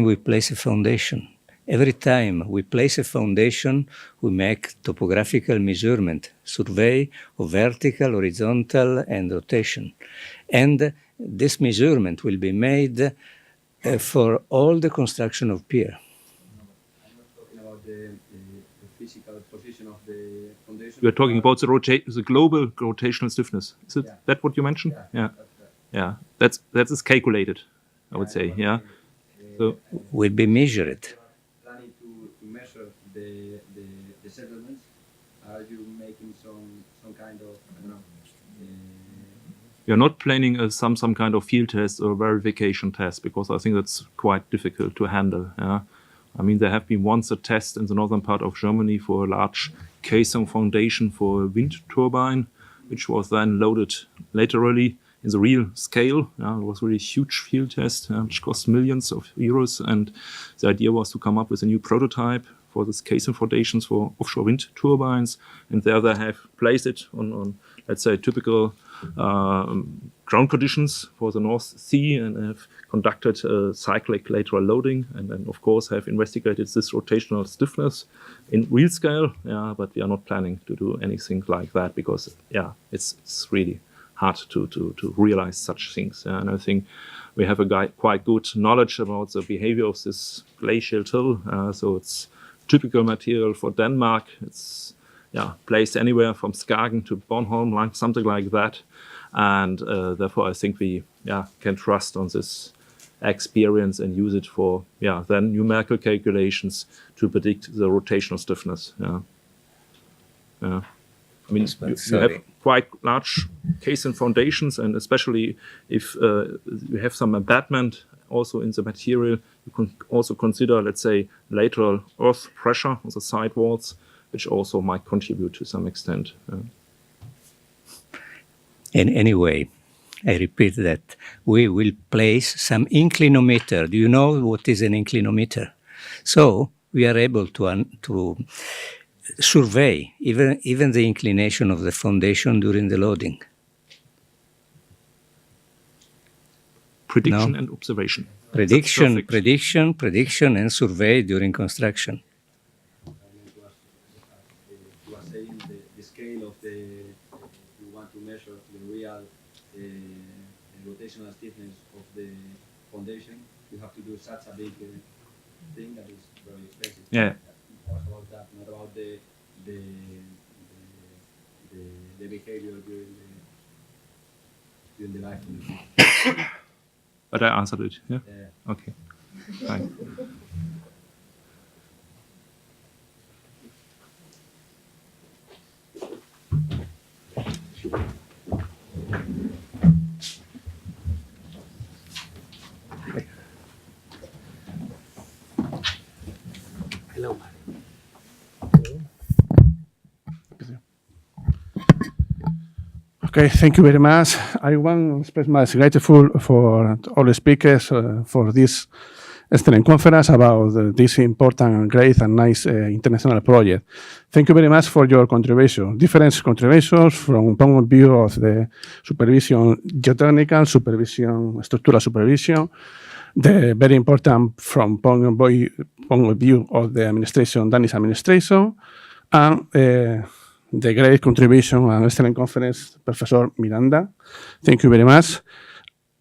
we place a foundation. Every time we place a foundation, we make topographical measurement, survey of vertical, horizontal, and rotation. And this measurement will be made for all the construction of pier. I'm not talking about the physical position of the foundation. We are talking about the global rotational stiffness. Is it that what you mentioned? Yeah. That is calculated, I would say. Yeah. So will be measured. Planning to measure the settlements. Are you making some kind of, I don't know? We are not planning some kind of field test or verification test, because I think that's quite difficult to handle. Yeah? I mean, there have been once a test in the northern part of Germany for a large caisson foundation for a wind turbine, which was then loaded laterally in the real scale. It was a really huge field test, which cost millions of euros. And the idea was to come up with a new prototype for this casing foundations for offshore wind turbines. And there they have placed it on let's say, typical ground conditions for the North Sea, and have conducted cyclic lateral loading, and then, of course, have investigated this rotational stiffness in real scale. Yeah, but we are not planning to do anything like that because, yeah, it's really hard to realize such things. And I think we have quite good knowledge about the behavior of this glacial till. So it's typical material for Denmark. It's placed anywhere from Skagen to Bornholm, like something like that. And therefore, I think we can trust on this experience and use it for then numerical calculations to predict the rotational stiffness. I mean, you have quite large casing foundations, and especially if you have some embedment also in the material, you can also consider, let's say, lateral earth pressure on the side walls, which also might contribute to some extent. Anyway, I repeat that we will place some inclinometer. Do you know what is an inclinometer? So we are able to survey even the inclination of the foundation during the loading. Prediction and observation. Prediction and survey during construction. Rotational stiffness of the foundation, you have to do such a big thing that is very expensive. Yeah. What about that? Not about the behavior during the life. But I answered it. Yeah. Yeah. Okay. Fine. Hello. Okay, thank you very much. I want to express my gratitude for all the speakers for this excellent conference about this important and great and nice international project. Thank you very much for your contribution. Different contributions from point of view of the supervision geotechnical, supervision, structural supervision, the very important from point of view of the administration, Danish administration, and the great contribution and excellent conference, Professor Miranda. Thank you very much.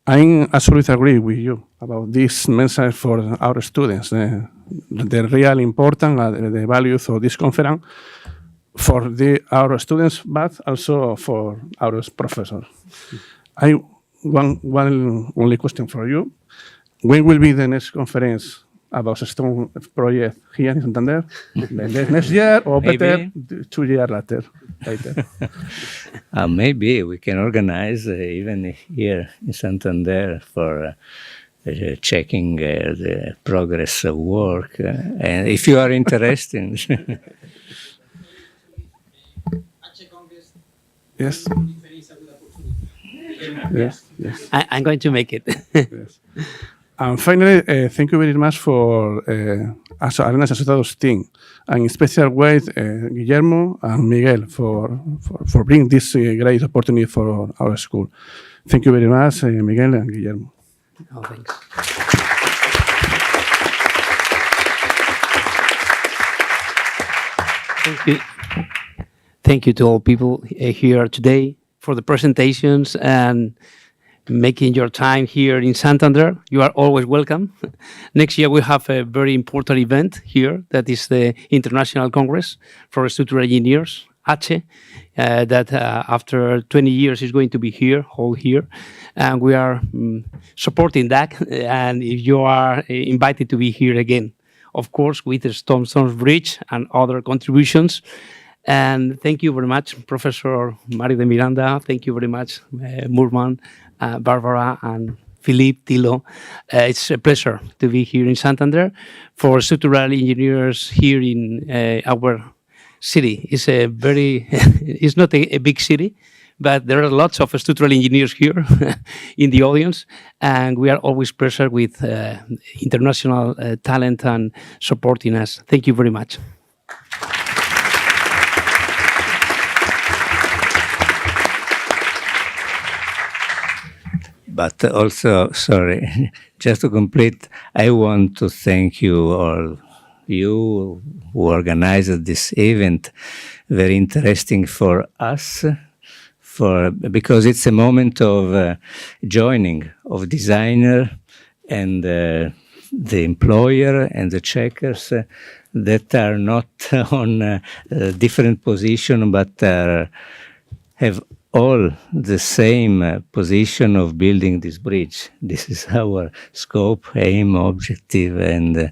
I absolutely agree with you about this message for our students, the real important, the values of this conference for our students, but also for our professors. One only question for you. When will be the next conference about Storstrøm project here in Santander? Next year or better 2 years later? Maybe we can organize even here in Santander for checking the progress of work. And if you are interested. Yes. Yes. I'm going to make it. Yes. And finally, thank you very much for Arenas Asociados team, and in special way, Guillermo and Miguel for bringing this great opportunity for our school. Thank you very much, Miguel and Guillermo. Oh, thanks. Thank you to all people here today for the presentations and making your time here in Santander. You are always welcome. Next year we have a very important event here, that is the International Congress for Structural Engineers, ACE, that after 20 years is going to be here, and we are supporting that, and if you are invited to be here again, of course, with the Storstrøm Bridge and other contributions. And thank you very much, Professor Mario de Miranda. Thank you very much, Moormann, Barbara, and Philipp, Tilo. It's a pleasure to be here in Santander. For structural engineers here in our city, it's a very, it's not a big city, but there are lots of structural engineers here in the audience, and we are always pressured with international talent and supporting us. Thank you very much. But also, sorry, just to complete, I want to thank you all, you who organized this event. Very interesting for us, because it's a moment of joining of designer and the employer and the checkers that are not on a different position, but have all the same position of building this bridge. This is our scope, aim, objective, and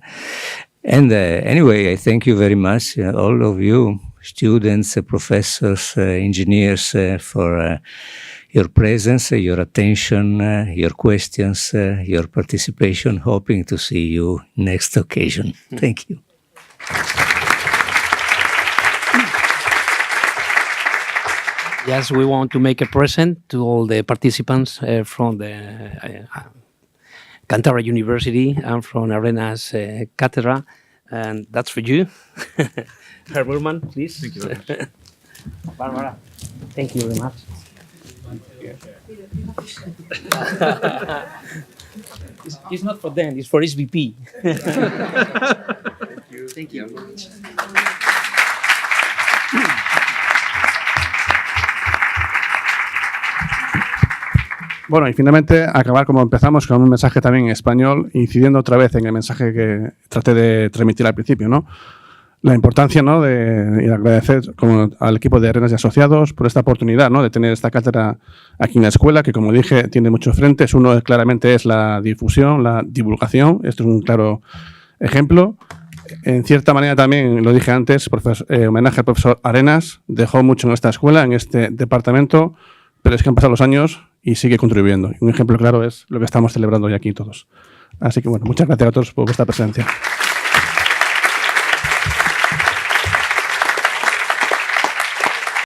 anyway, I thank you very much, all of you, students, professors, engineers, for your presence, your attention, your questions, your participation. Hoping to see you next occasion. Thank you. Yes, we want to make a present to all the participants from the Cátedra University and from Arenas Cátedra, and that's for you. Herr Moormann, please. Thank you very much. Barbara, thank you very much. It's not for them, it's for SVP. Thank you. Thank you very much. Bueno, y finalmente acabar como empezamos, con un mensaje también en español, incidiendo otra vez en el mensaje que traté de transmitir al principio, ¿no? La importancia, ¿no?, y agradecer al equipo de Arenas y Asociados por esta oportunidad, ¿no?, de tener esta cátedra aquí en la escuela, que como dije tiene muchos frentes. Uno claramente es la difusión, la divulgación. Esto es un claro ejemplo. En cierta manera también, lo dije antes, homenaje al profesor Arenas, dejó mucho en esta escuela, en este departamento, pero es que han pasado los años y sigue contribuyendo. Un ejemplo claro es lo que estamos celebrando hoy aquí todos. Así que bueno, muchas gracias a todos por vuestra presencia.